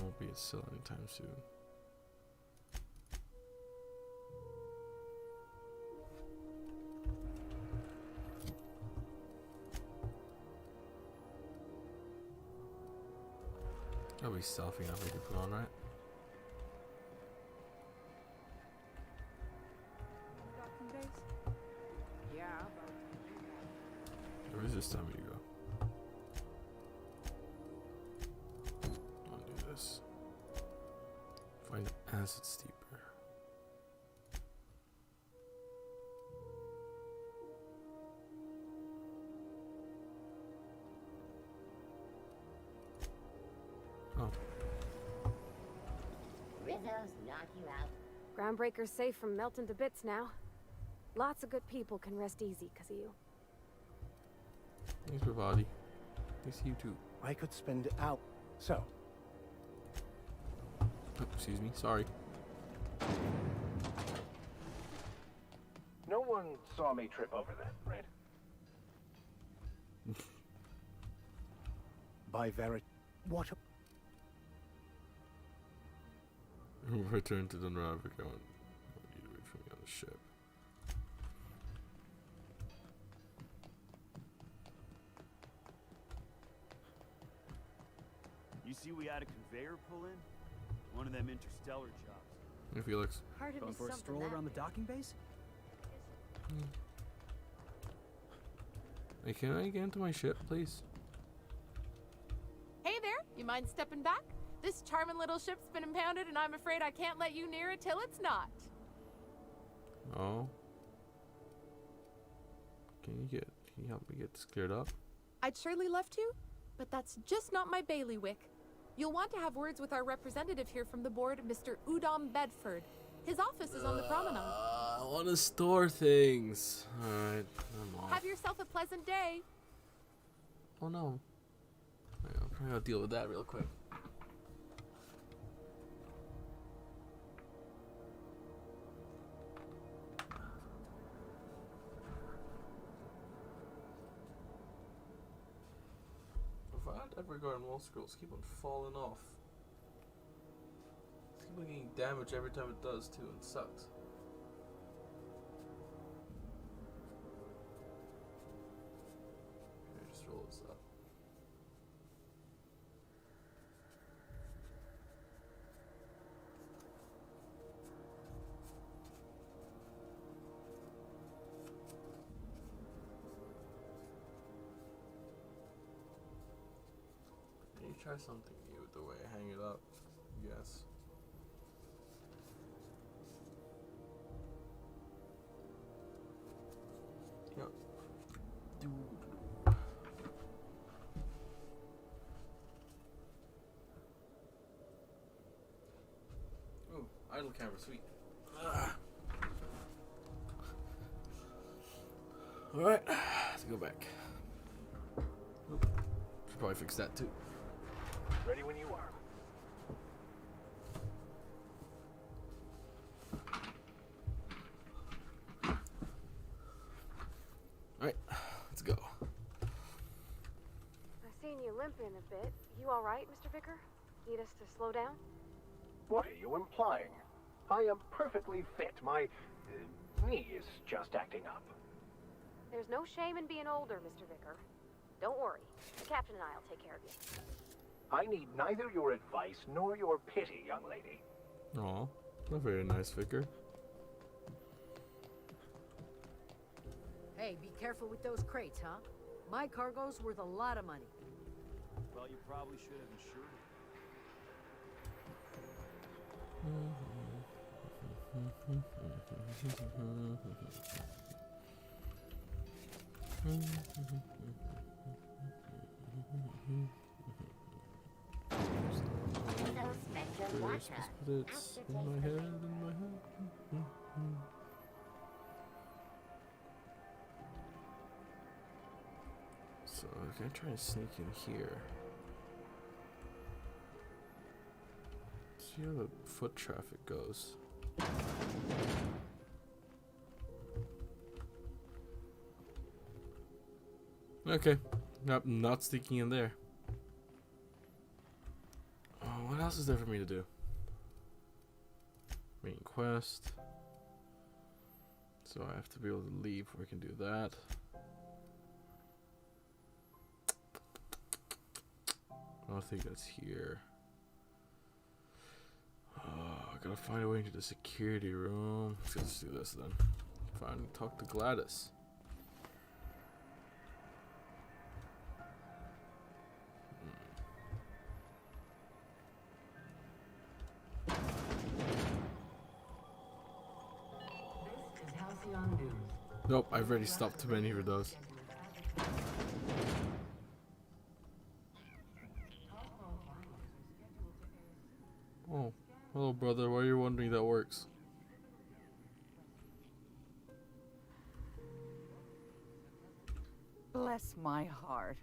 Won't be a sale anytime soon. That'll be selfie enough we can put on, right? this time you go. I'll do this. Find the acid steeper. Oh. Rizzo's knock you out. Groundbreaker's safe from melting to bits now. Lots of good people can rest easy because of you. Thanks, Bravati. Thanks to you too. I could spend out. So. Oh, excuse me. Sorry. No one saw me trip over that, right? By Verit. What? Return to Dunravik. I want you to wait for me on the ship. You see we had a conveyor pull in? One of them interstellar jobs. Hey, Felix. Going for a stroll around the docking base? Hey, can I get into my ship, please? Hey there, you mind stepping back? This charming little ship's been impounded and I'm afraid I can't let you near it till it's not. Oh. Can you help me get this cleared up? I'd surely love to, but that's just not my bailiwick. You'll want to have words with our representative here from the board, Mr. Udom Bedford. His office is on the promenade. I want to store things. Alright, I'm off. Have yourself a pleasant day. Oh no. I'll probably gotta deal with that real quick. Evergarden wall scrolls keep on falling off. It's keep on getting damaged every time it does too, and it sucks. Okay, just roll this up. Try something new with the way I hang it up, I guess. Yep. Ooh, idle camera, sweet. Alright, let's go back. Oop. Should probably fix that too. Ready when you are. Alright, let's go. I've seen you limping a bit. You alright, Mr. Vicker? Need us to slow down? What are you implying? I am perfectly fit. My knee is just acting up. There's no shame in being older, Mr. Vicker. Don't worry. The captain and I'll take care of you. I need neither your advice nor your pity, young lady. Aw, not very nice, Vicar. Hey, be careful with those crates, huh? My cargo's worth a lot of money. Well, you probably should have insured It's in my head, So I'm gonna try and sneak in here. See how the foot traffic goes. Okay, nope, not sneaking in there. Oh, what else is there for me to do? Main quest. So I have to be able to leave before I can do that. I don't think that's here. Oh, I gotta find a way into the security room. Let's do this then. Finally talk to Gladys. fondue. Nope, I've already stopped too many of those. Oh, hello brother, why are you wondering that works? Bless my heart.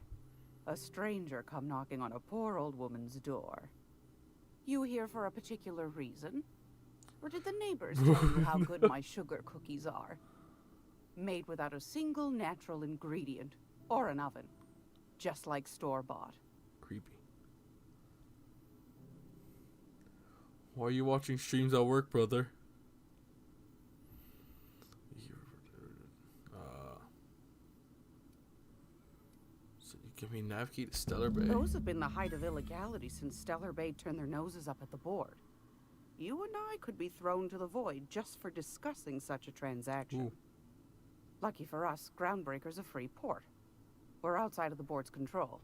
A stranger come knocking on a poor old woman's door. You here for a particular reason? Or did the neighbors tell you how good my sugar cookies are? Made without a single natural ingredient or an oven. Just like store-bought. Creepy. Why are you watching streams at work, brother? So you give me nav key to Stellar Bay. Those have been the height of illegality since Stellar Bay turned their noses up at the board. You and I could be thrown to the void just for discussing such a transaction. Ooh. Lucky for us, Groundbreaker's a free port. We're outside of the board's control.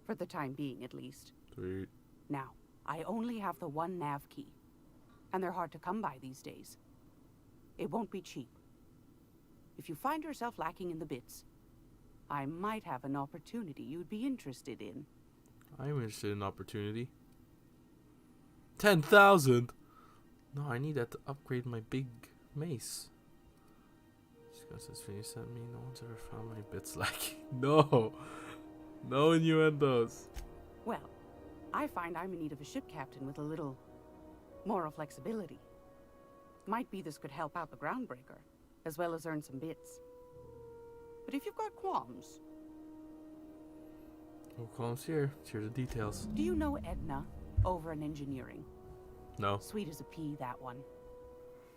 For the time being, at least. Sweet. Now, I only have the one nav key. And they're hard to come by these days. It won't be cheap. If you find yourself lacking in the bits, I might have an opportunity you'd be interested in. I'm interested in opportunity. 10,000? No, I need that to upgrade my big mace. Discuss this video you sent me. No one's ever found my bits lacking. No. No innuendos. Well, I find I'm in need of a ship captain with a little moral flexibility. Might be this could help out the Groundbreaker, as well as earn some bits. But if you've got qualms... No qualms here. Here are the details. Do you know Edna, over in engineering? No. Sweet as a pea, that one.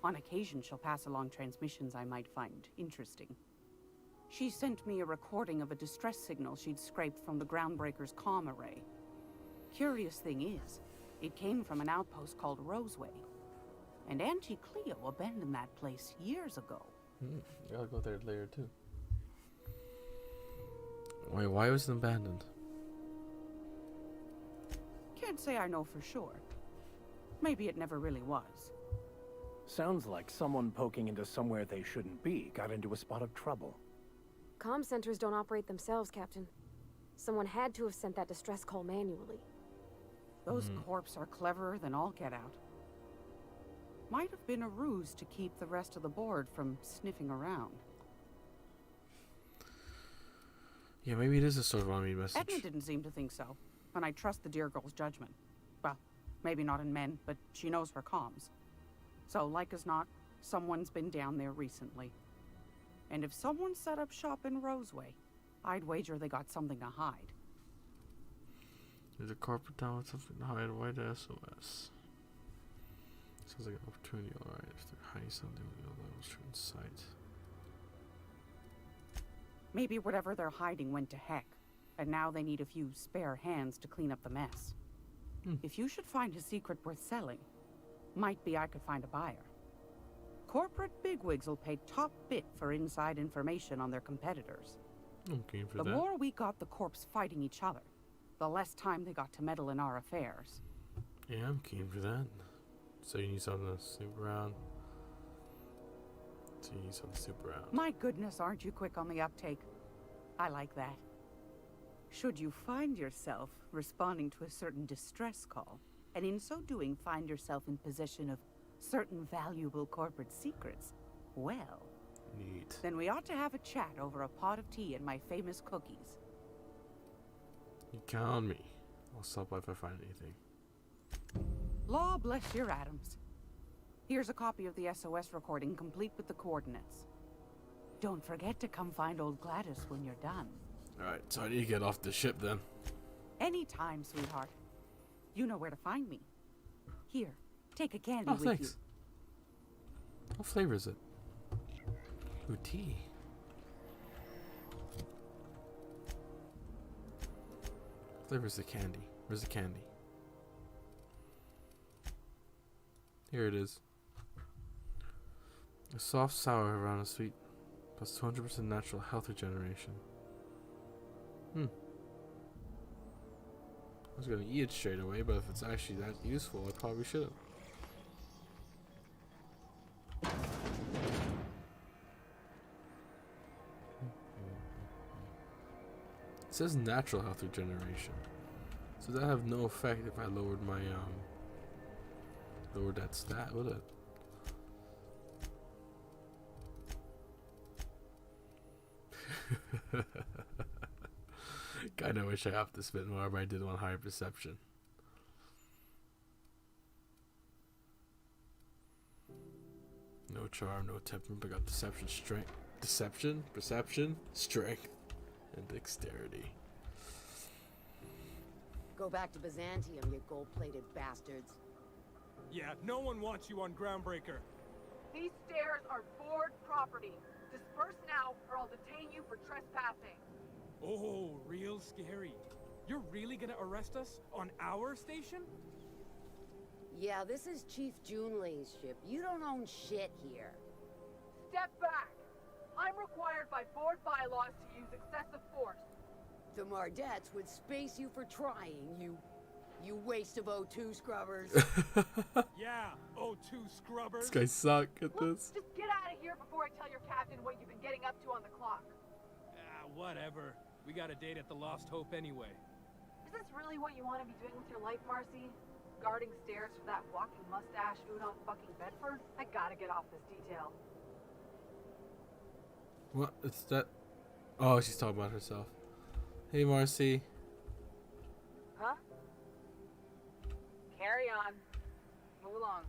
On occasion, she'll pass along transmissions I might find interesting. She sent me a recording of a distress signal she'd scraped from the Groundbreaker's comm array. Curious thing is, it came from an outpost called Roseway. And Auntie Cleo abandoned that place years ago. I'll go there later too. Wait, why was it abandoned? Can't say I know for sure. Maybe it never really was. Sounds like someone poking into somewhere they shouldn't be got into a spot of trouble. Comm centers don't operate themselves, Captain. Someone had to have sent that distress call manually. Those corps are cleverer than all get out. Might have been a ruse to keep the rest of the board from sniffing around. Yeah, maybe it is a sort of on-me message. Edna didn't seem to think so, and I trust the dear girl's judgment. Well, maybe not in men, but she knows her comms. So, like as not, someone's been down there recently. And if someone set up shop in Roseway, I'd wager they got something to hide. There's a corporate down with something to hide. Why the SOS? Sounds like an opportunity, alright. If they're hiding something, we'll know that was true in sight. Maybe whatever they're hiding went to heck, and now they need a few spare hands to clean up the mess. If you should find a secret worth selling, might be I could find a buyer. Corporate bigwigs will pay top bit for inside information on their competitors. I'm keen for The that. more we got the corps fighting each other, the less time they got to meddle in our affairs. Yeah, I'm keen for that. So you need something to snoop around. So you need something to snoop around. My goodness, aren't you quick on the uptake? I like that. Should you find yourself responding to a certain distress call, and in so doing find yourself in possession of certain valuable corporate secrets, well, neat. Then we ought to have a chat over a pot of tea and my famous cookies. You count on me. I'll stop by if I find anything. Law bless your atoms. Here's a copy of the SOS recording complete with the coordinates. Don't forget to come find old Gladys when you're done. Alright, so I need to get off the ship then. Anytime, sweetheart. You know where to find me. Here, take a candy with thanks. you. What flavor is it? Ooh, tea. What flavor is the candy? Where's the candy? Here it is. A soft sour around a sweet plus 200% natural health regeneration. I was gonna eat it straight away, but if it's actually that useful, I probably should have. says natural health regeneration. So that have no effect if I lowered my lowered that stat, would it? Kinda wish I upped this bit more, but I did want higher perception. No charm, no temperament, but got deception, strength. Deception, perception, strength, and dexterity. Go back to Byzantium, you gold-plated bastards. Yeah, no one wants you on Groundbreaker. These stairs are board property. Disperse now, or I'll detain you for trespassing. Oh, real scary. You're really gonna arrest us on our station? Yeah, this is Chief Junlei's ship. You don't own shit here. Step back. I'm required by board bylaws to use excessive force. The Mardettes would space you for trying, you waste of O2 scrubbers. Yeah, O2 scrubbers. This guy suck at this. Just get out of here before I tell your captain what you've been getting up to on the clock. Whatever. We got a date at the Lost Hope anyway. Is this really what you want to be doing with your life, Marcy? Guarding stairs for that walking mustache Udon fucking Bedford? I gotta get off this detail. What? It's that. Oh, she's talking about herself. Hey, Marcy. Huh? Carry on. Move along.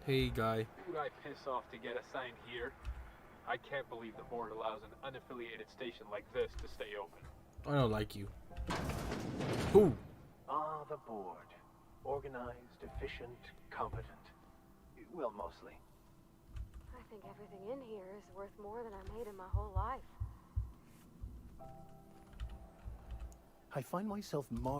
Hey, guy. Who'd I piss off to get assigned here? I can't believe the board allows an unaffiliated station like this to stay open. I don't like you. Ooh. Ah, the board. Organized, efficient, competent. Well, mostly. I think everything in here is worth more than I made in my whole life. I find myself Alright.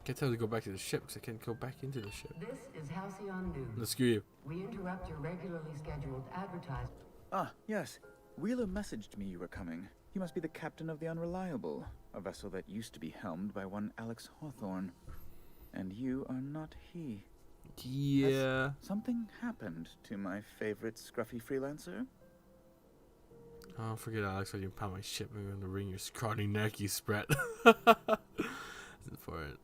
Can't tell her to go back to the ship because I can't go back into the ship. This is Halcyon News. Let's screw you. We interrupt your regularly scheduled advertisement. Ah, yes. Wheeler messaged me you were coming. He must be the captain of the Unreliable, a vessel that used to be helmed by one Alex Hawthorne. And you are not he. Yeah. Has something happened to my favorite scruffy freelancer? Oh, forget Alex, I didn't pound my ship. I'm gonna wring your scrawny neck, you sprat. For it.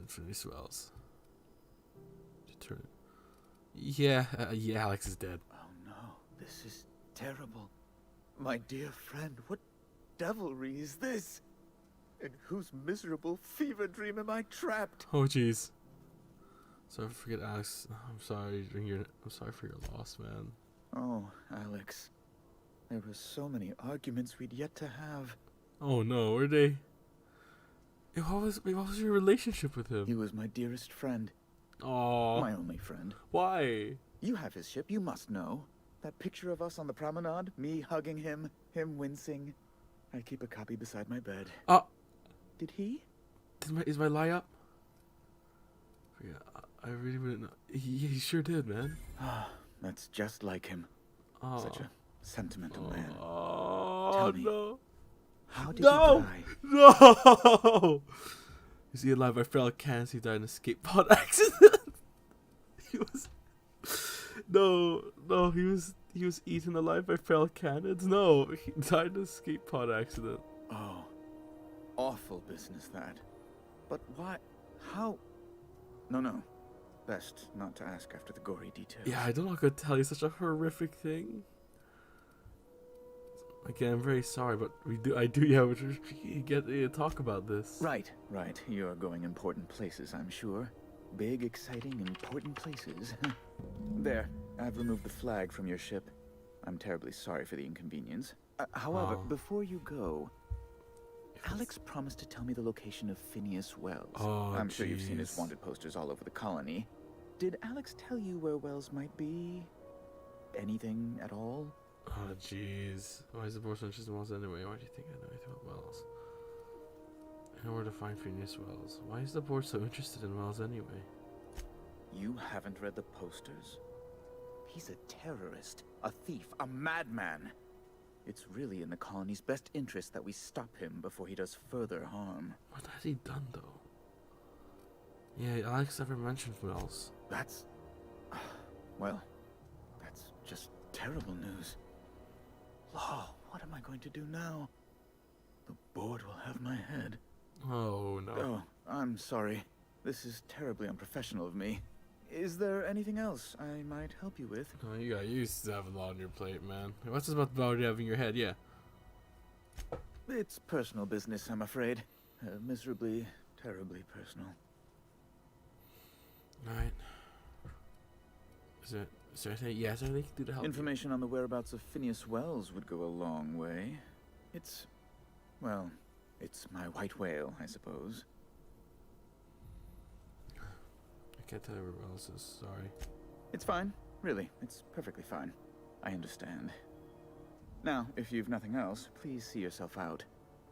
For these swells. Yeah, yeah, Alex is dead. Oh no, this is terrible. My dear friend, what devilry is this? In whose miserable fever dream am I trapped? Oh jeez. So forget Alex. I'm sorry. I'm sorry for your loss, man. Oh, Alex. There were so many arguments we'd yet to have. Oh no, were they? What was your relationship with him? He was my dearest friend. Oh. My only friend. Why? You have his ship, you must know. That picture of us on the promenade, me hugging him, him wincing. I keep a copy beside my bed. Did he? Is my lie up? Yeah, I really wouldn't know. He sure did, man. That's just like him. Oh. Such a sentimental man. Oh, Tell me, no. How did he die? No! Is he alive? I fell cans. He died in a skateboard accident. He was... No, he was eaten alive by feral canids. No, he died in a skateboard accident. Oh, awful business that. But why? How? No. Best not to ask after the gory details. Yeah, I don't know how to tell you such a horrific thing. Again, I'm very sorry, but I do get to talk about this. Right. You're going important places, I'm sure. Big, exciting, important places. There, I've removed the flag from your ship. I'm terribly sorry for the inconvenience. However, before you go, Alex promised to tell me the location of Phineas Wells. I'm sure you've seen his wanted posters all over the colony. Did Alex tell you where Wells might be? Anything at all? Oh, jeez. Why is the board so interested in Wells anyway? Why do you think I know anything about Wells? I know where to find Phineas Wells. Why is the board so interested in Wells anyway? You haven't read the posters? He's a terrorist, a thief, a madman. It's really in the colony's best interest that we stop him before he does further harm. What has he done, though? Yeah, Alex never mentioned Wells. That's... well, that's just terrible news. Law, What am I going to do now? The board will have my head. Oh, no. Oh, I'm sorry. This is terribly unprofessional of me. Is there anything else I might help you with? Oh, you got used to having a lot on your plate, man. What's this about the board having your head? Yeah. It's personal business, I'm afraid. Miserably, terribly personal. Alright. Is there anything? Yes, anything you can do to help Information on the whereabouts of Phineas Wells would go a long way. It's, well, it's my white whale, I suppose. I can't tell you where Wells is, sorry. It's fine, really. It's perfectly fine. I understand. Now, if you've nothing else, please see yourself out.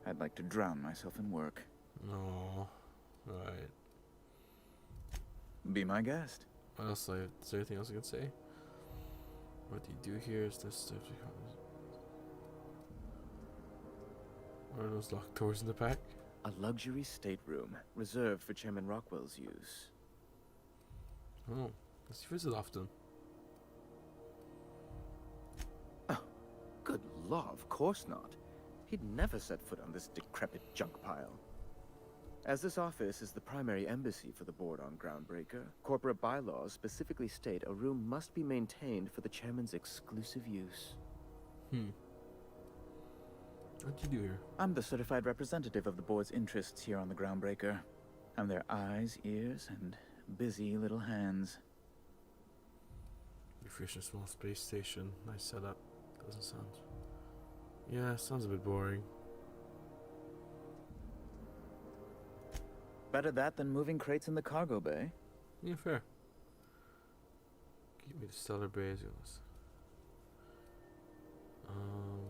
I'd like to drown myself in work. No. Alright. Be my guest. What else? Is there anything else I can say? What do you do here? Is this stuff? What are those locked doors in the back? A luxury stateroom reserved for Chairman Rockwell's use. Oh, does he visit often? Oh, good law, of course not. He'd never set foot on this decrepit junk pile. As this office is the primary embassy for the board on Groundbreaker, corporate bylaws specifically state a room must be maintained for the chairman's exclusive use. What do you do here? I'm the certified representative of the board's interests here on the Groundbreaker. I'm their eyes, ears, and busy little hands. Efficient small space station. Nice setup. Doesn't sound... Yeah, sounds a bit boring. Better that than moving crates in the cargo bay. Yeah, fair. Give me the stellar bays.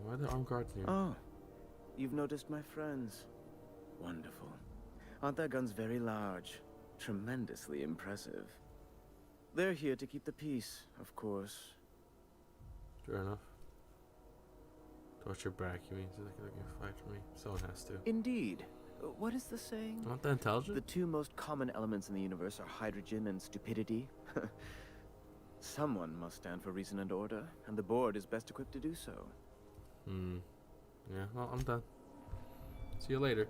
Why are there armed guards here? Oh, you've noticed my friends. Wonderful. Aren't their guns very large? Tremendously impressive. They're here to keep the peace, of course. Fair enough. Torch your back, you mean? Like they can fight for me. Someone has to. Indeed. What is the saying? Not that intelligent? The two most common elements in the universe are hydrogen and stupidity. Someone must stand for reason and order, and the board is best equipped to do so. Yeah, well, I'm done. See you later.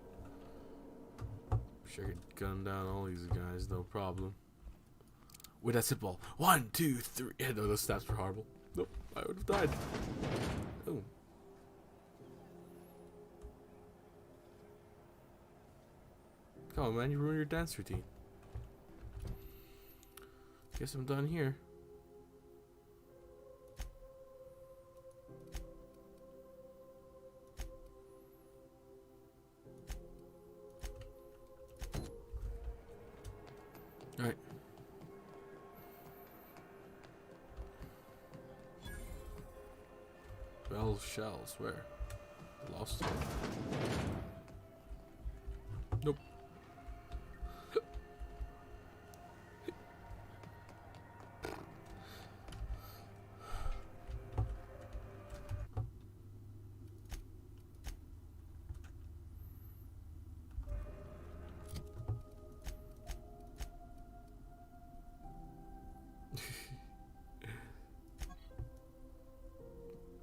Sure, I could gun down all these guys, no problem. With that ball. 1, 2, 3. Yeah, no, those stabs were horrible. Nope, I would have died. Oh. Come on, man, you ruined your dance routine. Guess I'm done here. Alright. Bell shells, where? Lost one. Nope.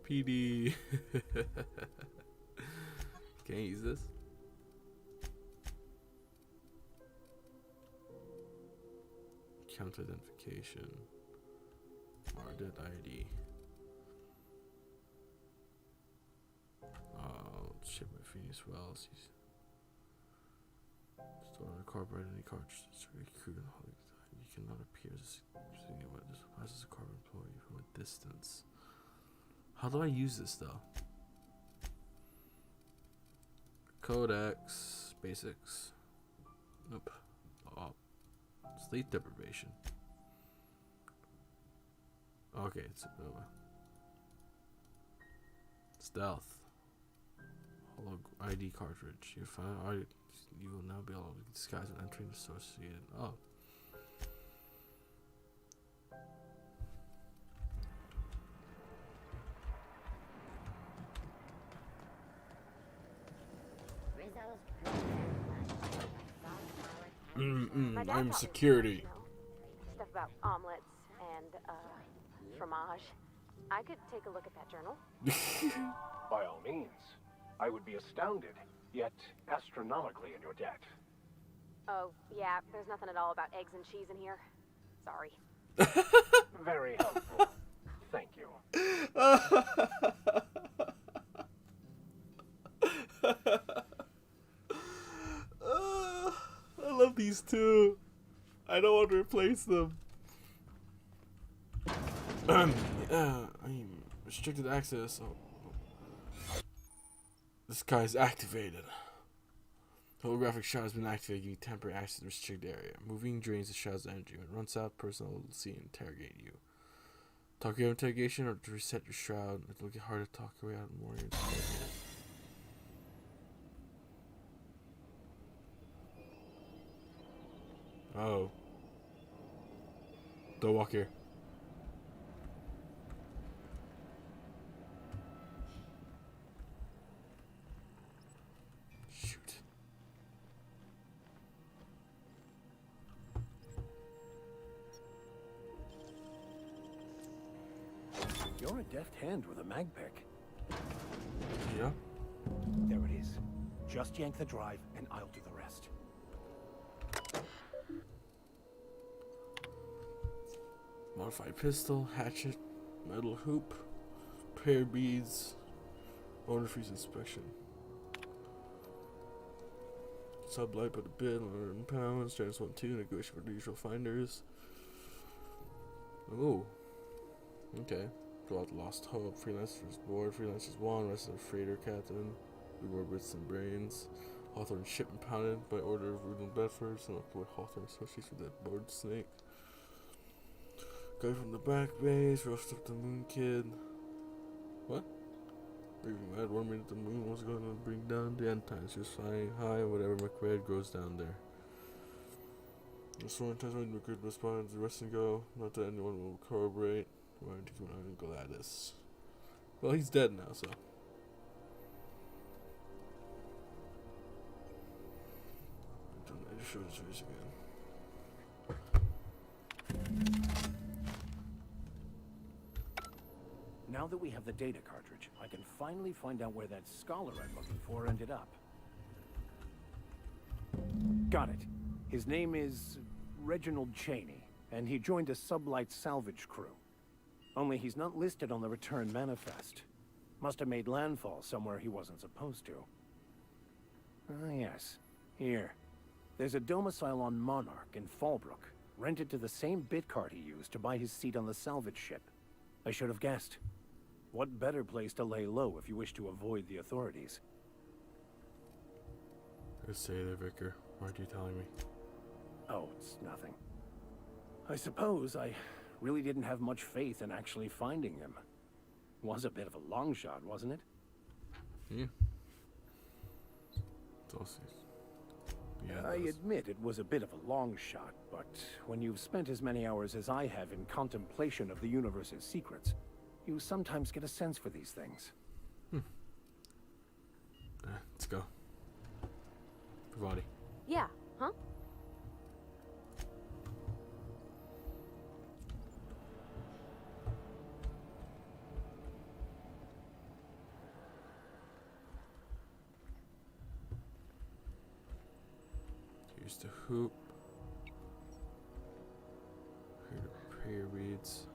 PD. Can I use this? Count identification. Ardent ID. Oh, ship my Phineas Wells. He's stored on a cardboard identity cartridge. You cannot appear as a carbon employee from a distance. How do I use this though? Codex, basics. Nope. Oh, sleep deprivation. Okay, it's stealth. Holo ID cartridge. You find you will now be able to disguise when entering the associated. Oh. I'm security. Stuff about omelets and fromage. I could take a look at that journal. By all means. I would be astounded, yet astronomically in your debt. Oh, yeah, there's nothing at all about eggs and cheese in here. Sorry. Very helpful. Thank you. I love these two. I don't want to replace them. Yeah, I mean, restricted access. Oh. This guy's activated. Holographic shot has been activated, giving temporary access to the restricted area. Moving drains the shot's energy. When it runs out, person will see and interrogate you. Talk your interrogation or to reset your shroud. It'll get harder to talk your way out of more interrogated. Oh. Don't walk here. Shoot. You're a deft hand with a mag pick. Yeah? There it is. Just yank the drive and I'll do the rest. Modified pistol, hatchet, metal hoop, prayer beads, owner freeze inspection. Sublight put a bid, 100 pounds, Giants 1-2, negotiate for the usual finders. Oh. Okay. Draw out Lost Hope, Freelancer's Board, Freelancer's Wand, rest of the Freighter Captain, reward bits and brains. Hawthorne ship impounded by order of Rudolph Bedford, sent up with Hawthorne associates with that board snake. Guy from the back base, roast up the Moon Kid. What? Maybe mad, warned me that the moon was going to bring down the end times. Just flying high, whatever McRae grows down there. The sworn testimony McRae responds, the rest and go. Not that anyone will corroborate. Wanting to keep an eye on Gladys. Well, he's dead now, so. I just showed his face again. Now that we have the data cartridge, I can finally find out where that scholar I'm looking for ended up. Got it. His name is Reginald Cheney, and he joined a sublight salvage crew. Only he's not listed on the return manifest. Must have made landfall somewhere he wasn't supposed to. Ah, yes. Here. There's a domicile on Monarch in Fallbrook, rented to the same bit card he used to buy his seat on the salvage ship. I should have guessed. What better place to lay low if you wish to avoid the authorities? Just say there, Vicar. Why aren't you telling me? Oh, it's nothing. I suppose I really didn't have much faith in actually finding him. Was a bit of a long shot, wasn't it? Yeah. It's also... Yeah, I admit it was a bit of a long shot, but when you've spent as many hours as I have in contemplation of the universe's secrets, you sometimes get a sense for these things. Let's go. Pravati. Yeah, huh? Here's the hoop. Here the prayer reads.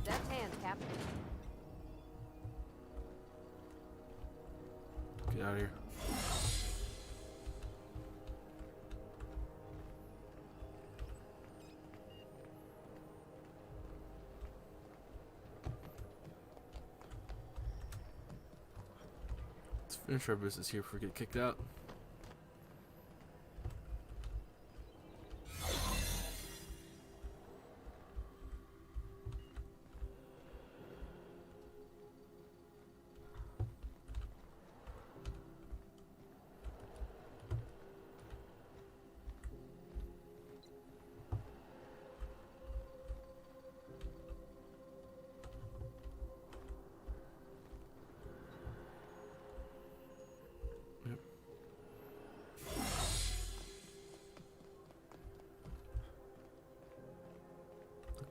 Deft hands, Captain. Get out of here. Let's finish our business here before we get kicked out.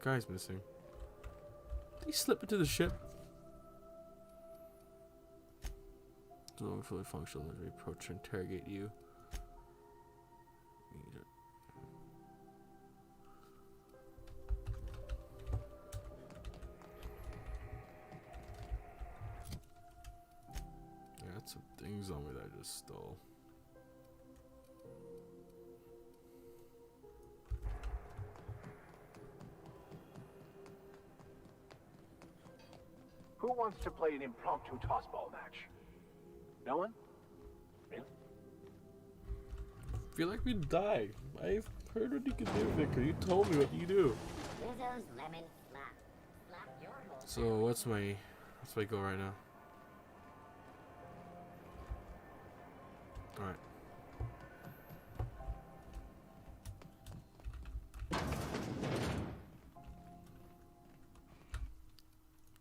Guy's missing. Did he slip into the ship? It's no longer fully functional as we approach to interrogate you. Yeah, that's some things on me that I just stole. Who wants to play an impromptu tossball match? No one? Really? I feel like we die. I've heard what you can do, Vicar. You told me what you do. Rizzo's lemon slap. Slap your whole So what's my goal right now? Alright.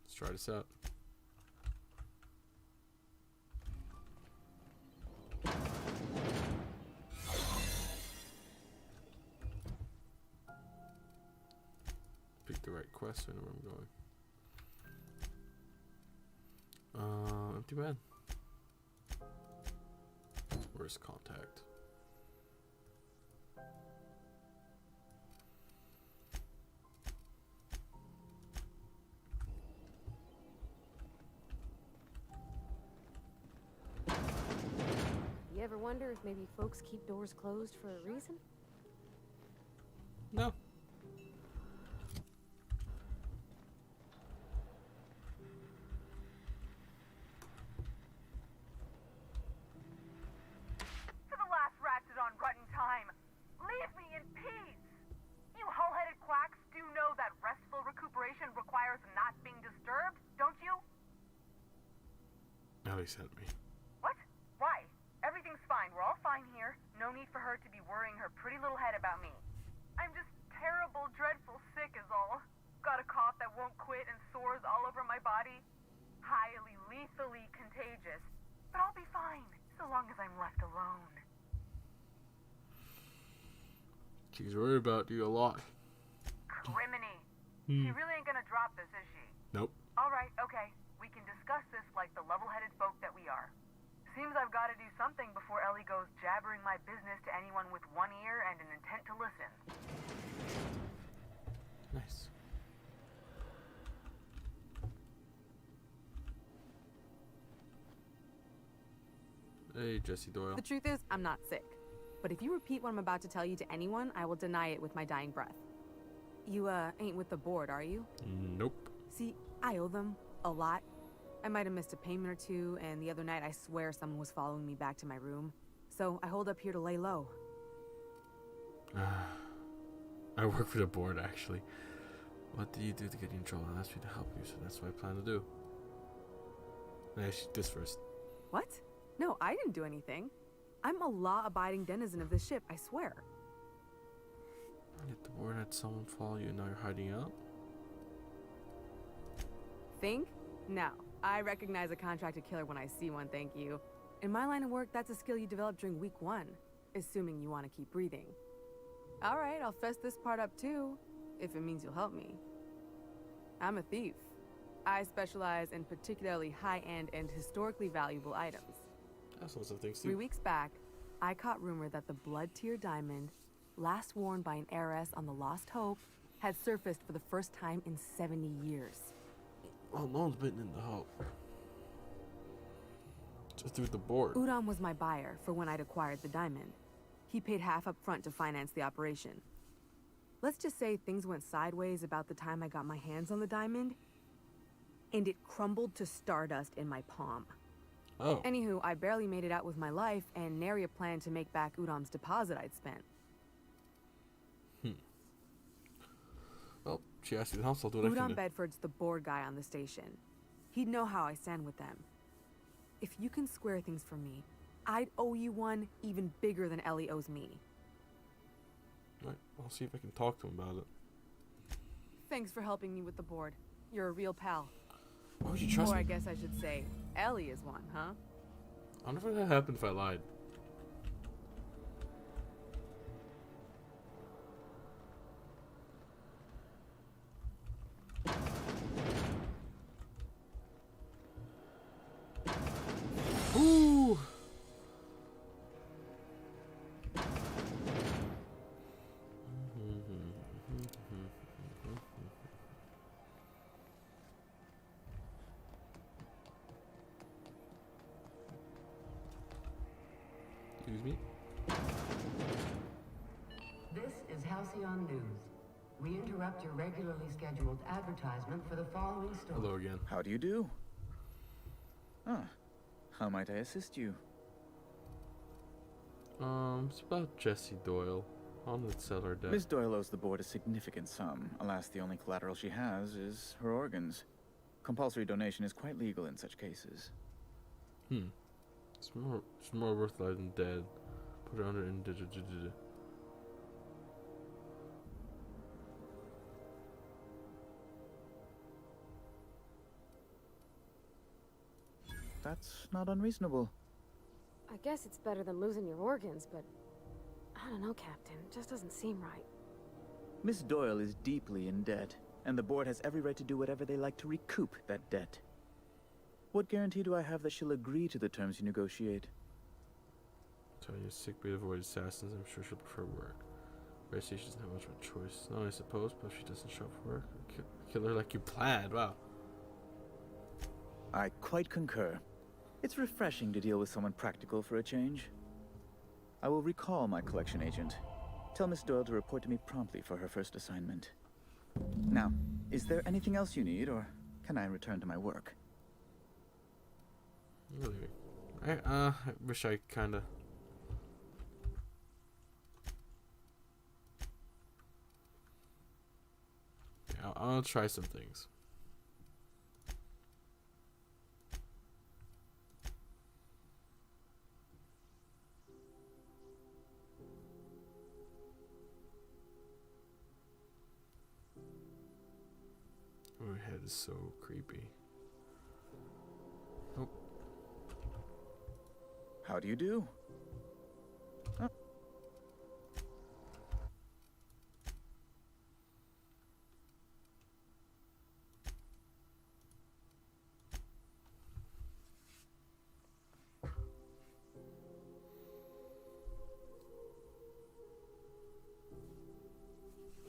Let's try this out. Pick the right quest, I know where I'm going. Empty bed. Where's contact? You ever wonder if maybe folks keep doors closed for a reason? No. For the last ratchet on rotten time, leave me in peace! You hull-headed quacks do know that restful recuperation requires not being disturbed, don't you? Ellie sent me. What? Why? Everything's fine. We're all fine here. No need for her to be worrying her pretty little head about me. I'm just terrible, dreadful sick is all. Got a cough that won't quit and sores all over my body. Highly, lethally contagious. But I'll be fine, so long as I'm left alone. She's worried about you a lot. Criminy. She really ain't gonna drop this, is she? Nope. Alright, okay. We can discuss this like the level-headed folk that we are. Seems I've got to do something before Ellie goes jabbering my business to anyone with one ear and an intent to listen. Nice. Hey, Jesse Doyle. The truth is, I'm not sick. But if you repeat what I'm about to tell you to anyone, I will deny it with my dying breath. You, ain't with the board, are you? Nope. See, I owe them a lot. I might have missed a payment or two, and the other night I swear someone was following me back to my room. So I hold up here to lay low. I work for the board, actually. What do you do to get in trouble? I asked me to help you, so that's what I plan to do. Actually, this first. What? No, I didn't do anything. I'm a law-abiding denizen of this ship, I swear. Yet the board had someone follow you, and now you're hiding out? Think? No. I recognize a contracted killer when I see one, thank you. In my line of work, that's a skill you develop during week 1, assuming you want to keep breathing. Alright, I'll fess this part up too, if it means you'll help me. I'm a thief. I specialize in particularly high-end and historically valuable items. That's lots of things too. 3 weeks back, I caught rumor that the Blood Tier diamond, last worn by an heiress on the Lost Hope, had surfaced for the first time in 70 years. Well, no one's been in the Hope. Just through the board. Udom was my buyer for when I'd acquired the diamond. He paid half up front to finance the operation. Let's just say things went sideways about the time I got my hands on the diamond, and it crumbled to stardust in my palm. Oh. Anywho, I barely made it out with my life, and nary a plan to make back Udom's deposit I'd spent. Well, she asked me the house, I'll do what I can Udom do. Bedford's the board guy on the station. He'd know how I stand with them. If you can square things for me, I'd owe you one even bigger than Ellie owes me. Right, I'll see if I can talk to him about it. Thanks for helping me with the board. You're a real pal. Why would you trust Or me? I guess I should say, Ellie is one, huh? I wonder if that happened if I lied. Ooh. Excuse me. This is Halcyon News. We interrupt your regularly scheduled advertisement for the following story. Hello again. How do you do? Ah, how might I assist you? It's about Jessie Doyle. On the cellar debt. Miss Doyle owes the board a significant sum. Alas, the only collateral she has is her organs. Compulsory donation is quite legal in such cases. It's more worth alive than dead. Put her under indigent. That's not unreasonable. I guess it's better than losing your organs, but I don't know, Captain. It just doesn't seem right. Miss Doyle is deeply in debt, and the board has every right to do whatever they like to recoup that debt. What guarantee do I have that she'll agree to the terms you negotiate? Telling you sick bay to avoid assassins, I'm sure she'll prefer work. Race station doesn't have much of a choice. No, I suppose, but if she doesn't show up for work, kill her like you planned. Wow. I quite concur. It's refreshing to deal with someone practical for a change. I will recall my collection agent. Tell Miss Doyle to report to me promptly for her first assignment. Now, is there anything else you need, or can I return to my work? Really? I wish I kinda... Yeah, I'll try some things. My head is so creepy. Nope. How do you do? Huh?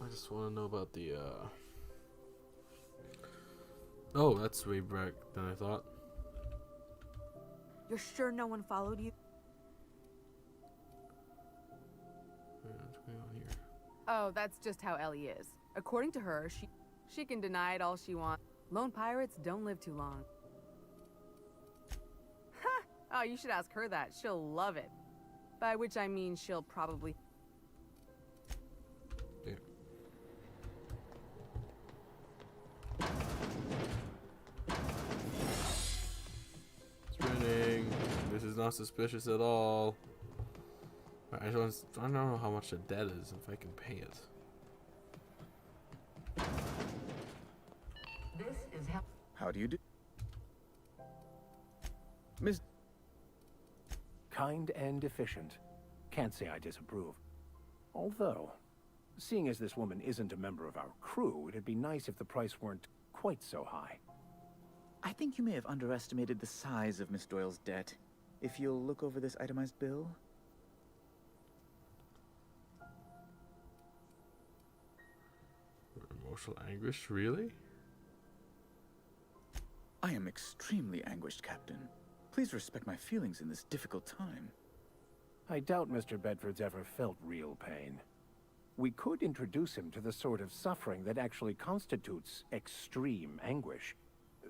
I just want to know about the, Oh, that's way back than I thought. You're sure no one followed you? What's going on here? Oh, that's just how Ellie is. According to her, she can deny it all she wants. Lone pirates don't live too long. Ha! Oh, you should ask her that. She'll love it. By which I mean she'll probably... Yeah. Spinning. This is not suspicious at all. I don't know how much the debt is, if I can pay it. This is How do you do? Miss... Kind and efficient. Can't say I disapprove. Although, seeing as this woman isn't a member of our crew, it'd be nice if the price weren't quite so high. I think you may have underestimated the size of Miss Doyle's debt. If you'll look over this itemized bill... Emotional anguish, really? I am extremely anguished, Captain. Please respect my feelings in this difficult time. I doubt Mr. Bedford's ever felt real pain. We could introduce him to the sort of suffering that actually constitutes extreme anguish.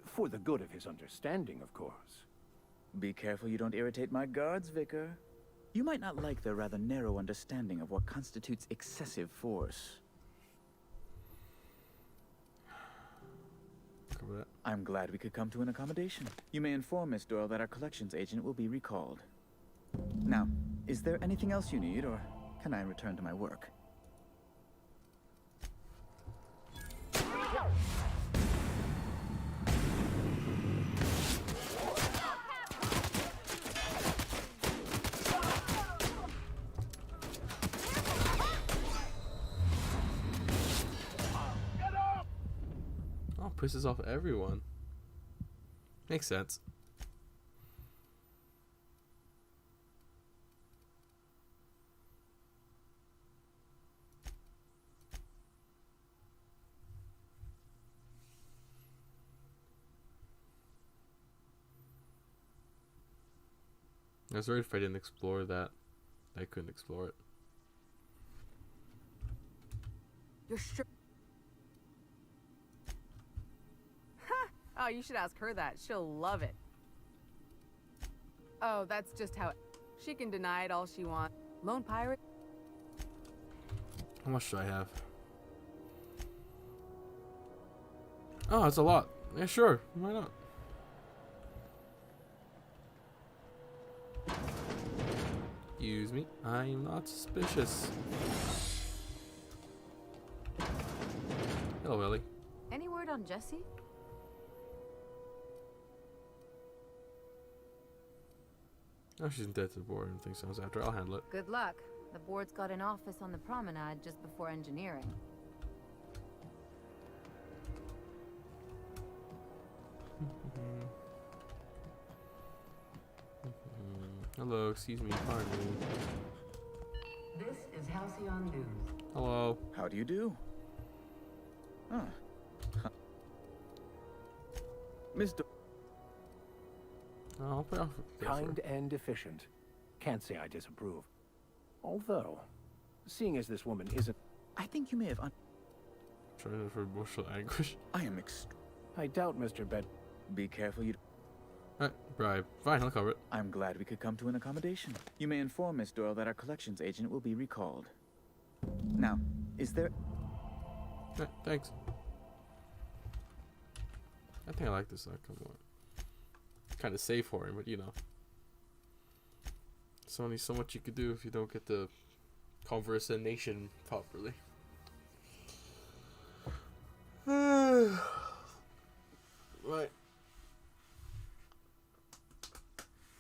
For the good of his understanding, of course. Be careful you don't irritate my guards, Vicar. You might not like their rather narrow understanding of what constitutes excessive force. I'm glad we could come to an accommodation. You may inform Miss Doyle that our collections agent will be recalled. Now, is there anything else you need, or can I return to my work? Oh, pisses off everyone. Makes sense. I was worried if I didn't explore that, I couldn't explore it. You're sure? Oh, you should ask her that. She'll love it. Oh, that's just how she can deny it all she wants. Lone pirate? How much should I have? Oh, that's a lot. Yeah, sure. Why not? Excuse me. I am not suspicious. Hello, Ellie. Any word on Jesse? Oh, she's dead to the board and thinks I was after. I'll handle it. Good luck. The board's got an office on the promenade just before engineering. Hello, excuse me, pardon me. This is Halcyon News. Hello. How do you do? Huh. Miss Do- I'll pay off. Kind and efficient. Can't say I disapprove. Although, seeing as this woman isn't... I think you may have Trying for emotional anguish. I am I doubt, Mr. Bed... Be careful you... Bribe. Fine, I'll cover it. I'm glad we could come to an accommodation. You may inform Miss Doyle that our collections agent will be recalled. Now, is there... Thanks. I think I like this outcome more. Kind of safe for him, but you know. There's only so much you could do if you don't get the conversation properly. Right.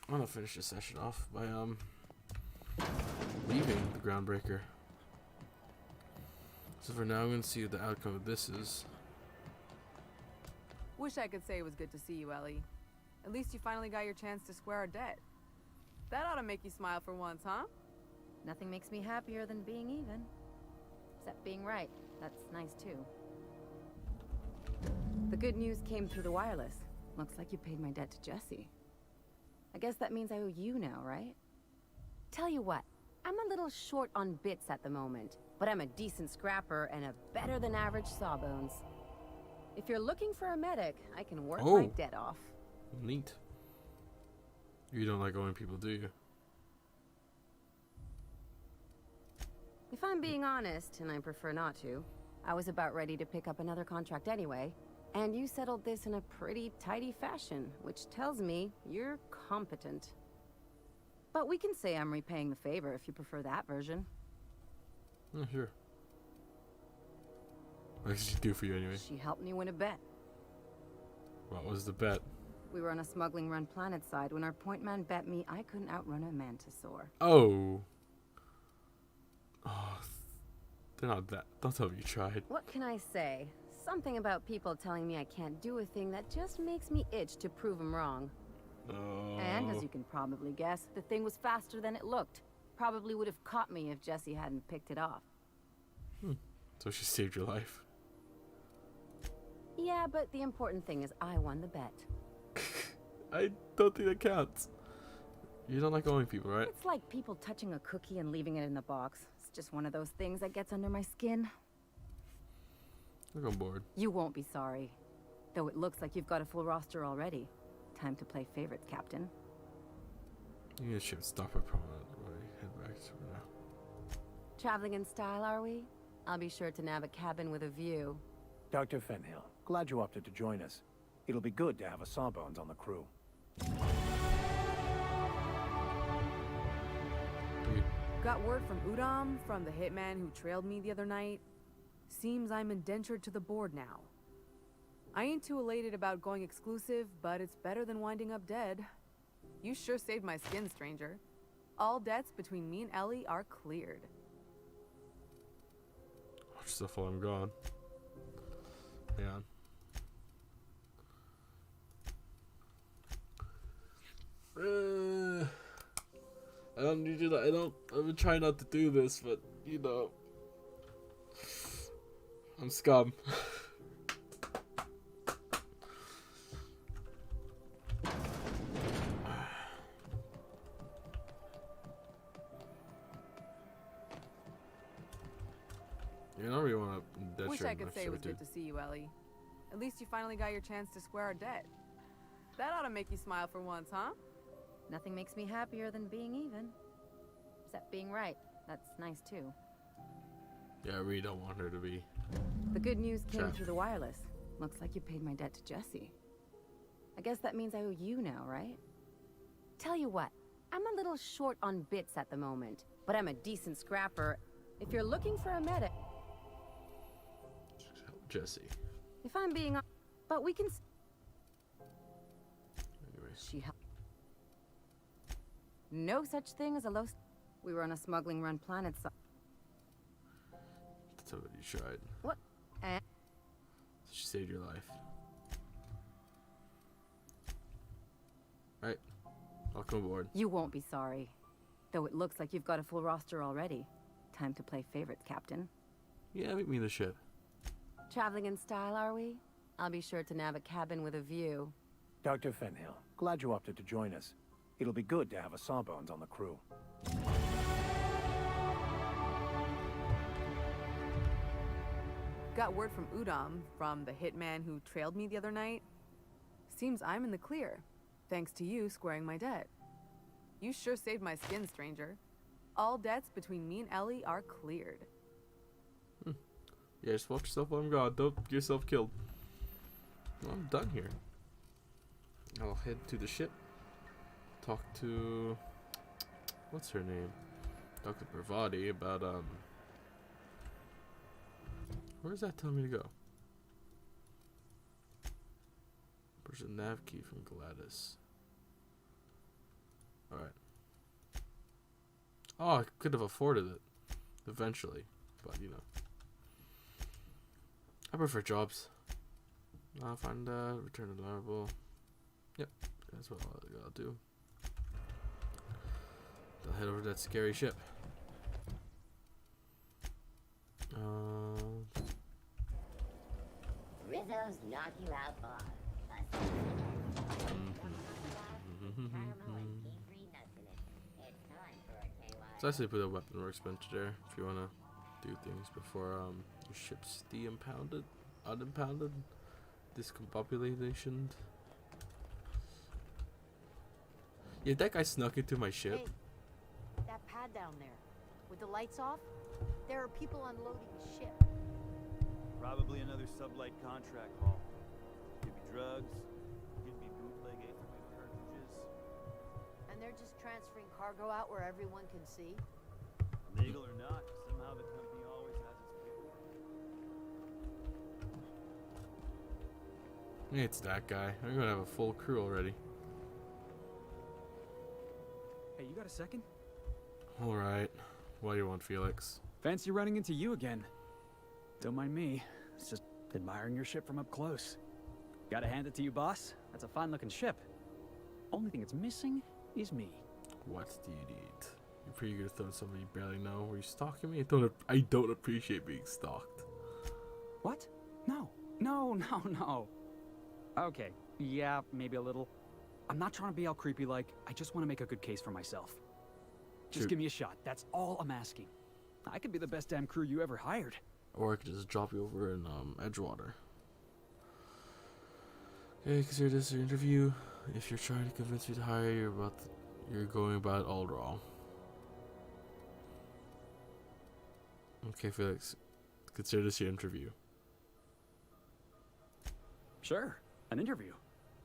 I'm gonna finish this session off by leaving the Groundbreaker. So for now, I'm gonna see what the outcome of this is. Wish I could say it was good to see you, Ellie. At least you finally got your chance to square our debt. That ought to make you smile for once, huh? Nothing makes me happier than being even. Except being right. That's nice too. The good news came through the wireless. Looks like you paid my debt to Jesse. I guess that means I owe you now, right? Tell you what, I'm a little short on bits at the moment, but I'm a decent scrapper and a better than average sawbones. If you're looking for a medic, I can work my debt off. Neat. You don't like owing people, do you? If I'm being honest, and I prefer not to, I was about ready to pick up another contract anyway, and you settled this in a pretty tidy fashion, which tells me you're competent. But we can say I'm repaying the favor if you prefer that version. Yeah, sure. What did she do for you anyway? She helped me win a bet. What was the bet? We were on a smuggling run planet side when our point man bet me I couldn't outrun a mantisaur. Oh. Oh. They're not that. Don't tell me you tried. What can I say? Something about people telling me I can't do a thing that just makes me itch to prove them wrong. Oh. And as you can probably guess, the thing was faster than it looked. Probably would have caught me if Jesse hadn't picked it off. So she saved your life. Yeah, but the important thing is I won the bet. I don't think that counts. You don't like owing people, right? It's like people touching a cookie and leaving it in the box. It's just one of those things that gets under my skin. Look on board. You won't be sorry. Though it looks like you've got a full roster already. Time to play favorites, Captain. You should stop at promenade. Head back to now. Traveling in style, are we? I'll be sure to nab a cabin with a view. Dr. Fenhill, glad you opted to join us. It'll be good to have a Sawbones on the crew. Got word from Udom, from the hitman who trailed me the other night. Seems I'm indentured to the board now. I ain't too elated about going exclusive, but it's better than winding up dead. You sure saved my skin, stranger. All debts between me and Ellie are cleared. Watch yourself while I'm gone. Hang on. I don't need you to, I've been trying not to do this, but, you know. I'm scum. You don't really want to. Wish I could say it was good to see you, Ellie. At least you finally got your chance to square our debt. That ought to make you smile for once, huh? Nothing makes me happier than being even. Except being right. That's nice too. Yeah, I really don't want her to be. The good news came through the wireless. Looks like you paid my debt to Jesse. I guess that means I owe you now, right? Tell you what, I'm a little short on bits at the moment, but I'm a decent scrapper. If you're looking for a medic... Jesse. If I'm being... But we can... Anyway. She helped. No such thing as a low... We were on a smuggling run planet, so... That's what you tried. What? She saved your life. Right. Welcome aboard. You won't be sorry. Though it looks like you've got a full roster already. Time to play favorites, Captain. Yeah, meet me in the ship. Traveling in style, are we? I'll be sure to nab a cabin with a view. Dr. Fenhill, glad you opted to join us. It'll be good to have a Sawbones on the crew. Got word from Udom, from the hitman who trailed me the other night. Seems I'm in the clear, thanks to you squaring my debt. You sure saved my skin, stranger. All debts between me and Ellie are cleared. Yeah, just watch yourself while I'm gone. Don't get yourself killed. Well, I'm done here. I'll head to the ship. Talk to... What's her name? Dr. Bravati about, where does that tell me to go? Where's the nav key from Gladys? Alright. Oh, I could have afforded it. Eventually. But, you know. I prefer jobs. I'll find return to Laravel. Yep, that's what I'll do. I'll head over to that scary ship. Rizzo's knock you out bar. So I say put a weapon workbench there if you wanna do things before your ship's de-impounded, unimpounded, discombobulated. Yeah, that guy snuck into my ship. Hey, that pad down there, with the lights off, there are people unloading the ship. Probably another sublight contract haul. Could be drugs, could be bootleg 808 cartridges. And they're just transferring cargo out where everyone can see? Legal or not, somehow the company always has its paperwork. It's that guy. I'm gonna have a full crew already. Hey, you got a second? Alright. What do you want, Felix? Fancy running into you again. Don't mind me. It's just admiring your ship from up close. Gotta hand it to you, boss. That's a fine-looking ship. Only thing it's missing is me. What do you need? You're pretty good at throwing somebody you barely know. Were you stalking me? I don't appreciate being stalked. What? No. No. Okay, yeah, maybe a little. I'm not trying to be all creepy like. I just want to make a good case for myself. Just give me a shot. That's all I'm asking. I could be the best damn crew you ever hired. Or I could just drop you over in Edgewater. Okay, consider this your interview. If you're trying to convince me to hire you, You're going about it all wrong. Okay, Felix. Consider this your interview. Sure, an interview.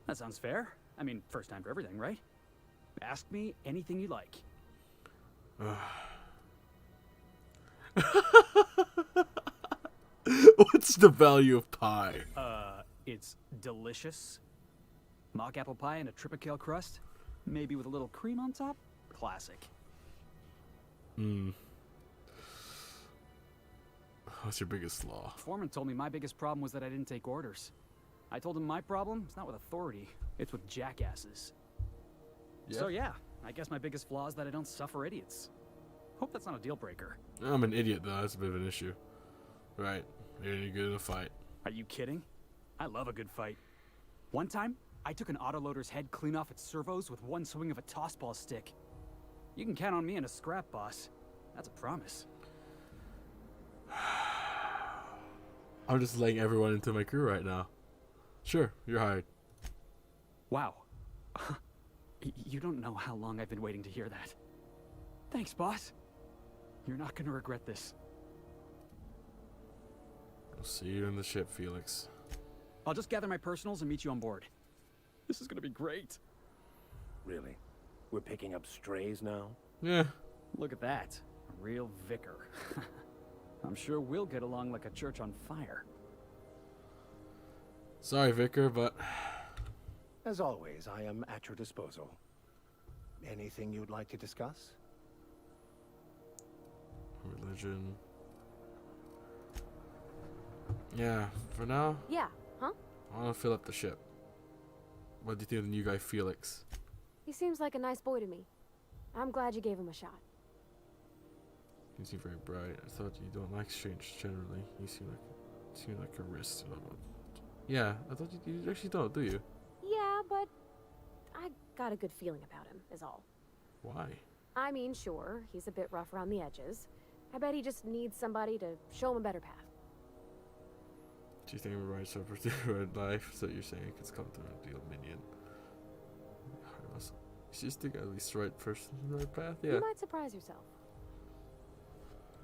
That sounds fair. I mean, first time for everything, right? Ask me anything you like. What's the value of pie? It's delicious. Mock apple pie and a tripicale crust. Maybe with a little cream on top. Classic. What's your biggest flaw? Foreman told me my biggest problem was that I didn't take orders. I told him my problem is not with authority, it's with jackasses. Yeah. So yeah, I guess my biggest flaw is that I don't suffer idiots. Hope that's not a deal breaker. I'm an idiot though, that's a bit of an issue. Right, you're any good in a fight. Are you kidding? I love a good fight. One time, I took an autoloader's head clean off its servos with one swing of a tossball stick. You can count on me in a scrap, boss. That's a promise. I'm just letting everyone into my crew right now. Sure, you're hired. Wow. You don't know how long I've been waiting to hear that. Thanks, boss. You're not gonna regret this. I'll see you in the ship, Felix. I'll just gather my personals and meet you on board. This is gonna be great. Really? We're picking up strays now? Yeah. Look at that. A real vicar. I'm sure we'll get along like a church on fire. Sorry, Vicar, but... As always, I am at your disposal. Anything you'd like to discuss? Religion... Yeah, for now... Yeah, huh? I want to fill up the ship. What do you think of the new guy, Felix? He seems like a nice boy to me. I'm glad you gave him a shot. You seem very bright. I thought you don't like strange generally. You seem like a risk. Yeah, I thought you actually don't, do you? Yeah, but I got a good feeling about him, is all. Why? I mean, sure, he's a bit rough around the edges. I bet he just needs somebody to show him a better path. Do you think we're right so for the right life? So you're saying it could come through a deal minion? You just think at least the right person in the right path? Yeah. You might surprise yourself.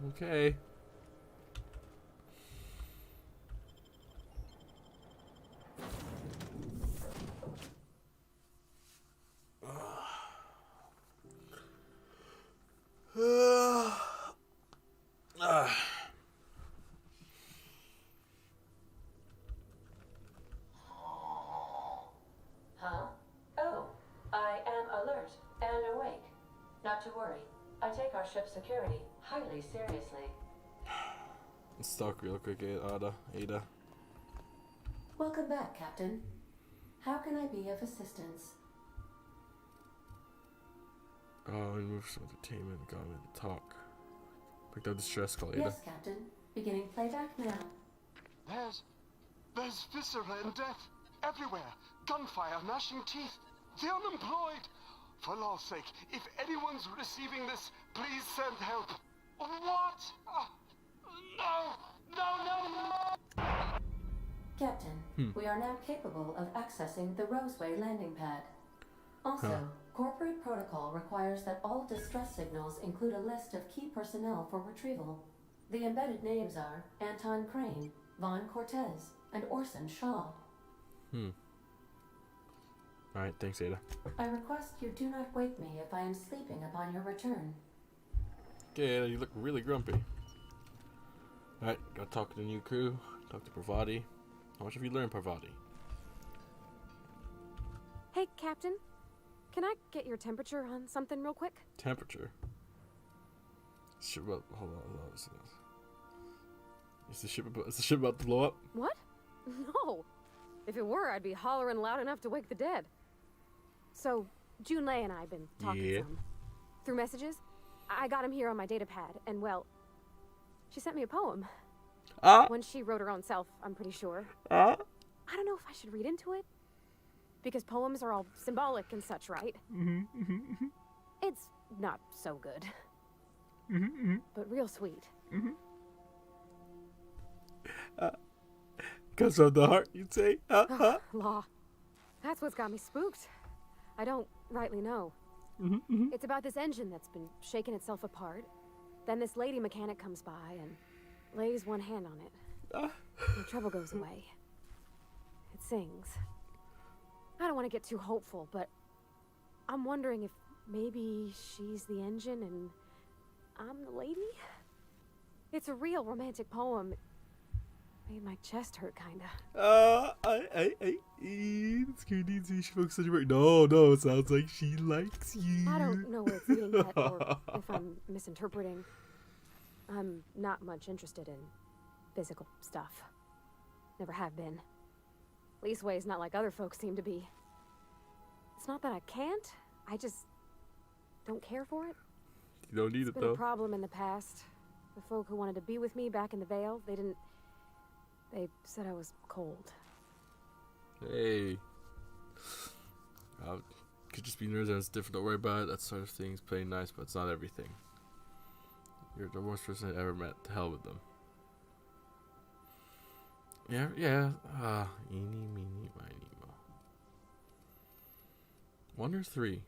Okay. Huh? Oh, I am alert and awake. Not to worry. I take our ship's security highly seriously. Let's talk real quick, Ada. Welcome back, Captain. How can I be of assistance? Oh, we moved some entertainment, got him to talk. Picked up the stress call, Ada. Yes, Captain. Beginning playback now. There's viscera and death everywhere. Gunfire, gnashing teeth. The unemployed. For law's sake, if anyone's receiving this, please send help. What? No! Captain, we are now capable of accessing the Roseway landing pad. Also, corporate protocol requires that all distress signals include a list of key personnel for retrieval. The embedded names are Anton Crane, Vaughn Cortez, and Orson Shaw. Alright, thanks, Ada. I request you do not wake me if I am sleeping upon your return. Okay, Ada, you look really grumpy. Alright, gotta talk to the new crew. Talk to Parvati. How much have you learned, Parvati? Hey, Captain. Can I get your temperature on something real quick? Temperature? Ship about, hold on. Is the ship about to blow up? What? No. If it were, I'd be hollering loud enough to wake the dead. So, Junlei and I have been talking some. Through messages. I got him here on my data pad, and well, she sent me a poem. One she wrote her own self, I'm pretty sure. I don't know if I should read into it. Because poems are all symbolic and such, right? It's not so good. But real sweet. Comes from the heart, you'd say? Law. That's what's got me spooked. I don't rightly know. It's about this engine that's been shaking itself apart. Then this lady mechanic comes by and lays one hand on it. The trouble goes away. It sings. I don't want to get too hopeful, but I'm wondering if maybe she's the engine and I'm the lady? It's a real romantic poem. Made my chest hurt, kinda. It's Canadian. She looks such a break. No, it sounds like she likes you. I don't know where it's leading yet, or if I'm misinterpreting. I'm not much interested in physical stuff. Never have been. Leastways, not like other folks seem to be. It's not that I can't. I just don't care for it. You don't need It's it been though. a problem in the past. The folk who wanted to be with me back in the Vale, they said I was cold. Hey. Could just be nerds and it's different. Don't worry about it. That sort of thing's playing nice, but it's not everything. You're the worst person I ever met. To hell with them. Yeah. Eeny, meeny, miny, mo. 1 or 3?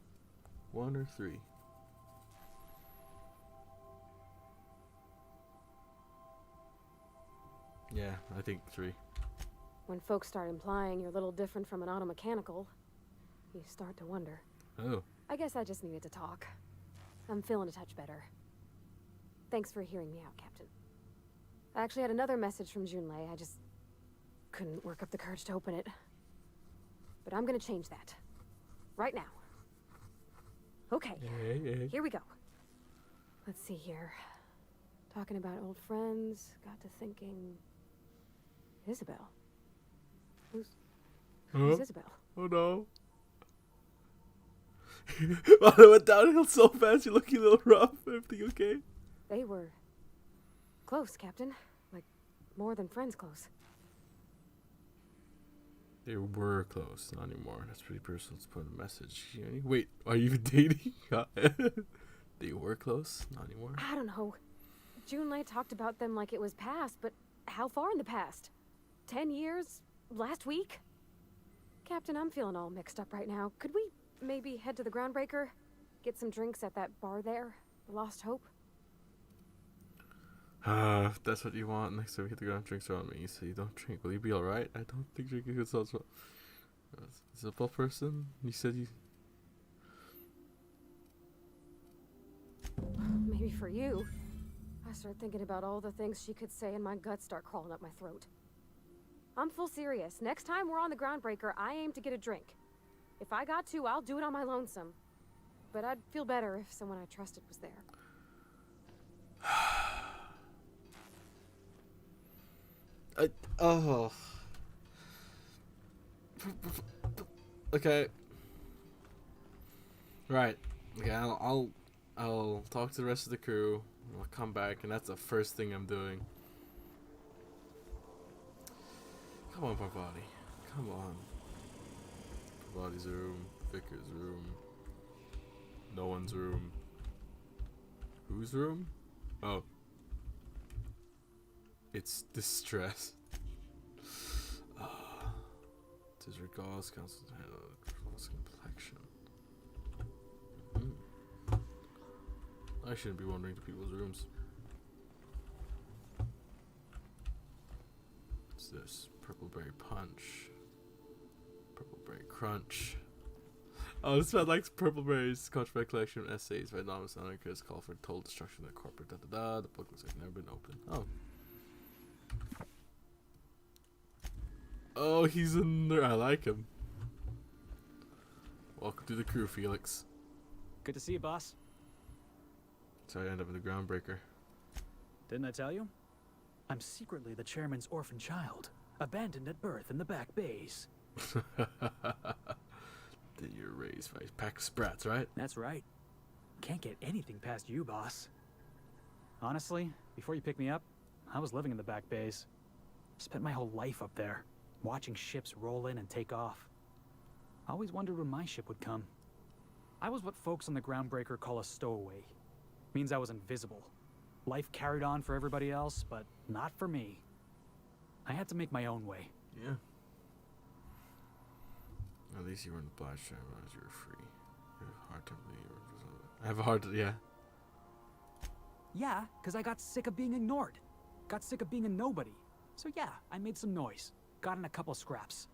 1 or 3? Yeah, I think 3. When folks start implying you're a little different from an automechanical, you start to wonder. Oh. I guess I just needed to talk. I'm feeling a touch better. Thanks for hearing me out, Captain. I actually had another message from Junlei. I just couldn't work up the courage to open it. But I'm gonna change that. Right now. Okay. Here we go. Let's see here. Talking about old friends, got to thinking... Isabel. Who's Isabel? Oh no. Wow, it went downhill so fast. You're looking a little rough. Everything okay? They were close, Captain. Like, more than friends close. They were close, not anymore. That's pretty personal to put in a message. Wait, are you even dating? They were close, not anymore. I don't know. Junlei talked about them like it was past, but how far in the past? 10 years? Last week? Captain, I'm feeling all mixed up right now. Could we maybe head to the Groundbreaker? Get some drinks at that bar there? The Lost Hope? If that's what you want, next time we hit the ground, drinks are on me. You say you don't drink. Will you be alright? I don't think drinking is also... Is a bull person? You said you... Maybe for you. I start thinking about all the things she could say and my guts start crawling up my throat. I'm full serious. Next time we're on the Groundbreaker, I aim to get a drink. If I got to, I'll do it on my lonesome. But I'd feel better if someone I trusted was there. Okay. Right. Okay, I'll talk to the rest of the crew. I'll come back, and that's the first thing I'm doing. Come on, Parvati. Come on. Parvati's room. Vickers' room. No one's room. Whose room? Oh. It's distress. Tis regards, counsel to handle close complexion. I shouldn't be wandering to people's rooms. What's this? Purpleberry punch. Purpleberry crunch. Oh, this man likes Purpleberry's Contraband collection of essays by anonymous anarchists call for total destruction of the corporate da-da-da. The book looks like it's never been opened. Oh. Oh, he's in there. I like him. Welcome to the crew, Felix. Good to see you, boss. So I end up in the Groundbreaker. Didn't I tell you? I'm secretly the chairman's orphan child, abandoned at birth in the back bays. Then you're raised by a pack of sprats, right? That's right. Can't get anything past you, boss. Honestly, before you picked me up, I was living in the back bays. Spent my whole life up there, watching ships roll in and take off. I always wondered when my ship would come. I was what folks on the Groundbreaker call a stowaway. Means I was invisible. Life carried on for everybody else, but not for me. I had to make my own way. Yeah. At least you weren't obliged to realize you were free. hard to believe. I have a hard to, yeah. Yeah, because I got sick of being ignored. Got sick of being a nobody. So yeah, I made some noise. Got in a couple scraps.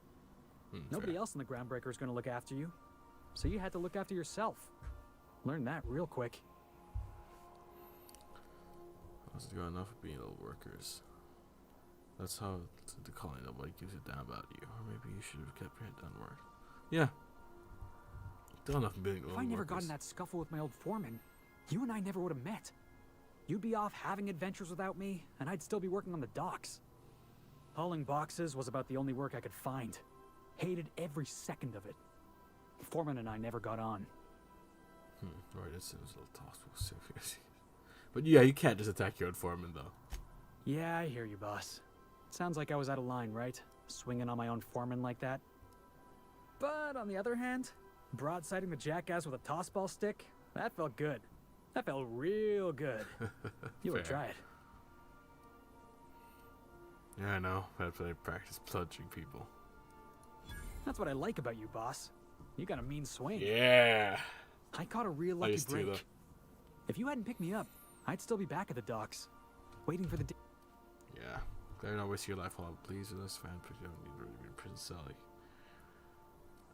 Nobody else in the Groundbreaker is going to look after you. So you had to look after yourself. Learned that real quick. I was got enough of being little workers. That's how the calling nobody gives a damn about you. Or maybe you should have kept your head down work. Yeah. Done enough of being little If I never workers. got in that scuffle with my old foreman, you and I never would have met. You'd be off having adventures without me, and I'd still be working on the docks. Hauling boxes was about the only work I could find. Hated every second of it. Foreman and I never got on. Right, that sounds a little tossful. But yeah, you can't just attack your own foreman, though. Yeah, I hear you, boss. Sounds like I was out of line, right? Swinging on my own foreman like that. But on the other hand, broadsiding the jackass with a tossball stick, that felt good. That felt real good. You would try it. Yeah, I know. That's when I practice plunging people. That's what I like about you, boss. You got a mean swing. Yeah. I caught a real lucky break. If you hadn't picked me up, I'd still be back at the docks, waiting for the day. Yeah. Glad you're not wasting your life while I'm pleased with this fan, but you don't need to really be Princess Sally.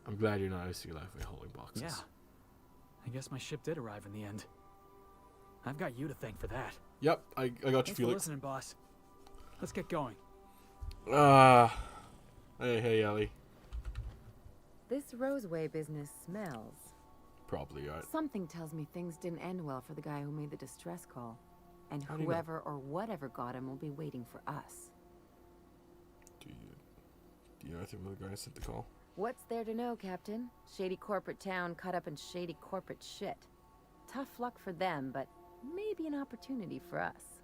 I'm glad you're not wasting your life by holding boxes. Yeah. I guess my ship did arrive in the end. I've got you to thank for that. Yep, I got you, Thanks for Felix. listening, boss. Let's get going. Hey, Ellie. This Roseway business smells. Probably, right? Something tells me things didn't end well for the guy who made the distress call. And How do you know? whoever or whatever got him will be waiting for us. Do you know anything about the guy who sent the call? What's there to know, Captain? Shady corporate town caught up in shady corporate shit. Tough luck for them, but maybe an opportunity for us.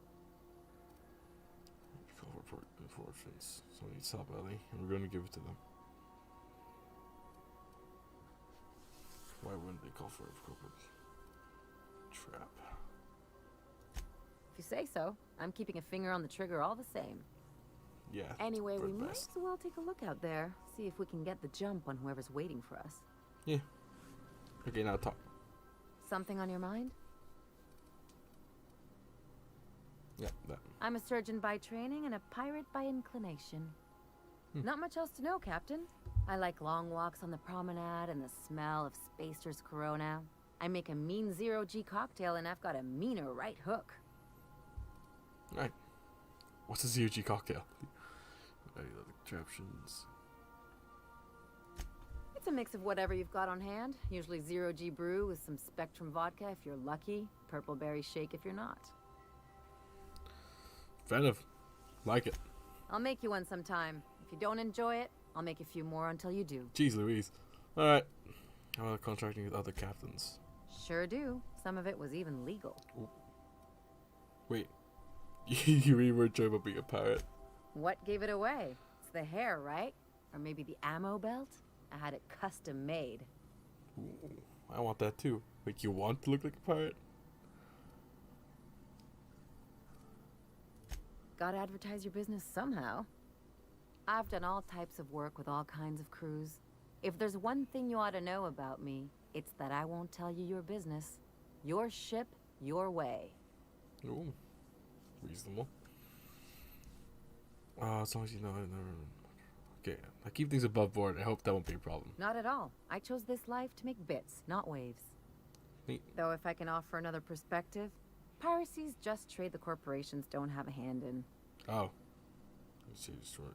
Call report enforcements. Someone needs help, Ellie, and we're going to give it to them. Why wouldn't they call for a corporate trap? If you say so, I'm keeping a finger on the trigger all the same. Yeah. Anyway, for we the might best. as well take a look out there, see if we can get the jump on whoever's waiting for us. Yeah. Okay, now talk. Something on your mind? Yeah, that. I'm a surgeon by training and a pirate by inclination. Not much else to know, Captain. I like long walks on the promenade and the smell of Spacer's Corona. I make a mean zero-G cocktail and I've got a meaner right hook. Right. What's a ZOG cocktail? Any other contraptions? It's a mix of whatever you've got on hand. Usually zero-G brew with some Spectrum vodka if you're lucky. Purple berry shake if you're not. Fan of. Like it. I'll make you one sometime. If you don't enjoy it, I'll make a few more until you do. Jeez Louise. Alright. How about contracting with other captains? Sure do. Some of it was even legal. Ooh. Wait. You really were joking about being a pirate? What gave it away? It's the hair, right? Or maybe the ammo belt? I had it custom made. Ooh, I want that too. Wait, you want to look like a pirate? Gotta advertise your business somehow. I've done all types of work with all kinds of crews. If there's one thing you ought to know about me, it's that I won't tell you your business. Your ship, your way. Ooh. Reasonable. As long as you know it. Okay, I keep things above board. I hope that won't be a problem. Not at all. I chose this life to make bits, not waves. Neat. Though if I can offer another perspective, piracy's just trade the corporations don't have a hand in. Oh. Let's see, just right.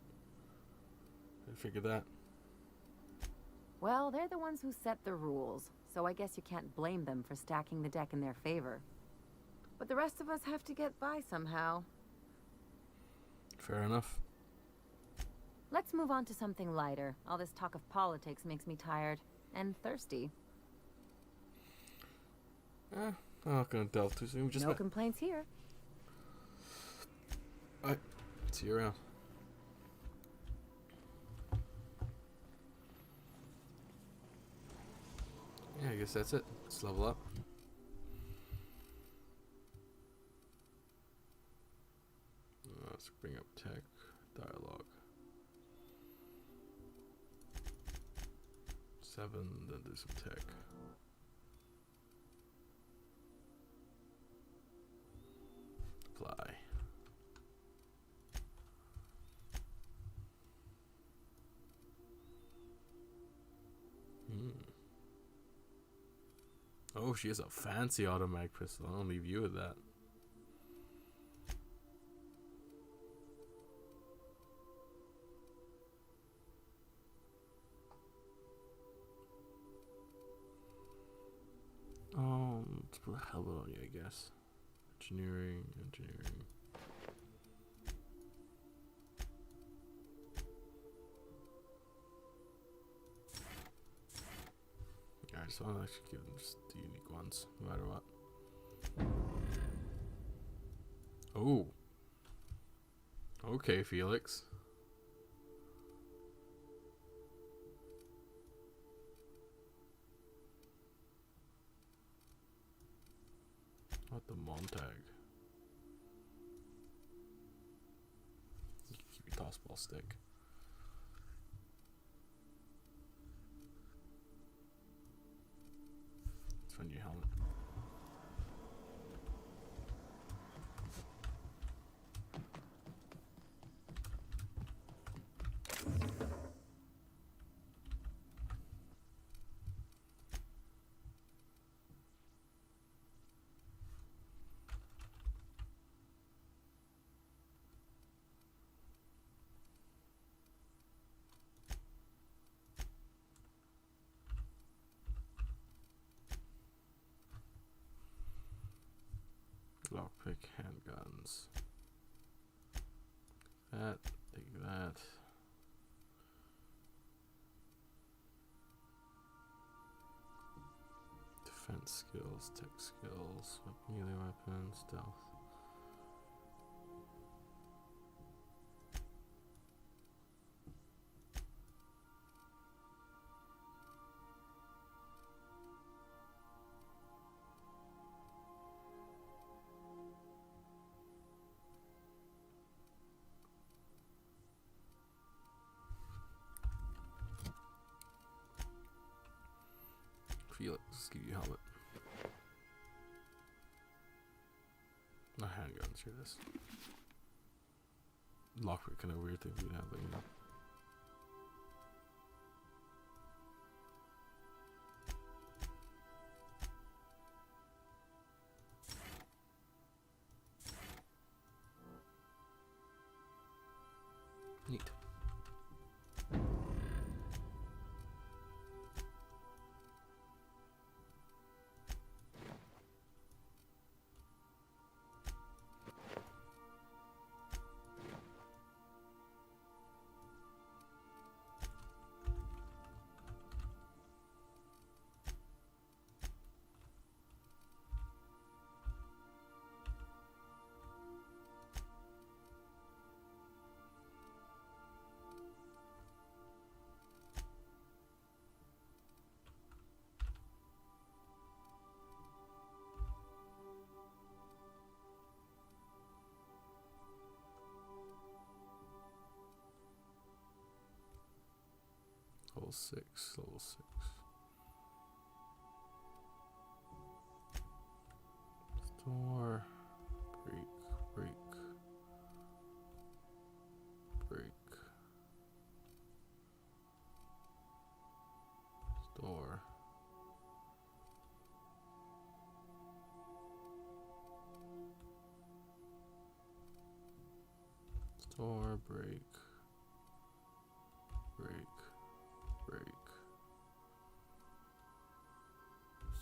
I figured that. Well, they're the ones who set the rules, so I guess you can't blame them for stacking the deck in their favor. But the rest of us have to get by somehow. Fair enough. Let's move on to something lighter. All this talk of politics makes me tired and thirsty. I'm not gonna delve too soon. We just No met. complaints here. Alright, see you around. Yeah, I guess that's it. Let's level up. Let's bring up tech, dialogue. 7, then do some tech. Oh, she has a fancy automatic pistol. I'll leave you with that. Let's put a helmet on you, I guess. Engineering. Alright, so I'll actually give them just the unique ones, no matter what. Oh. Okay, Felix. What the Montag? You can keep your toss ball stick. Let's find your helmet. Lockpick, handguns. That, take that. Defense skills, tech skills, melee weapons, stealth. Felix, let's give you a helmet. Not handguns, here it is. Lockpick, kind of weird thing we'd have, but you know. Neat. Level 6, level 6. Store, break. Store. Store, break.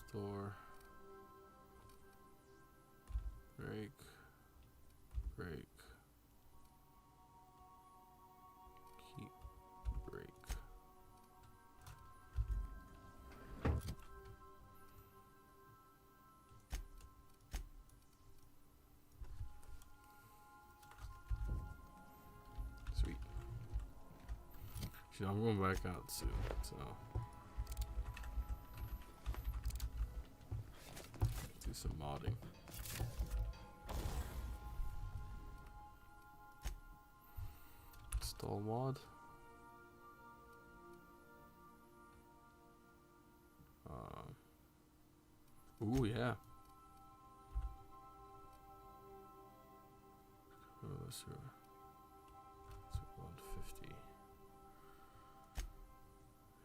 Store, break, keep, break. Sweet. Actually, I'm going back out soon, so do some modding. Install mod. Ooh, yeah. Oh, let's 150.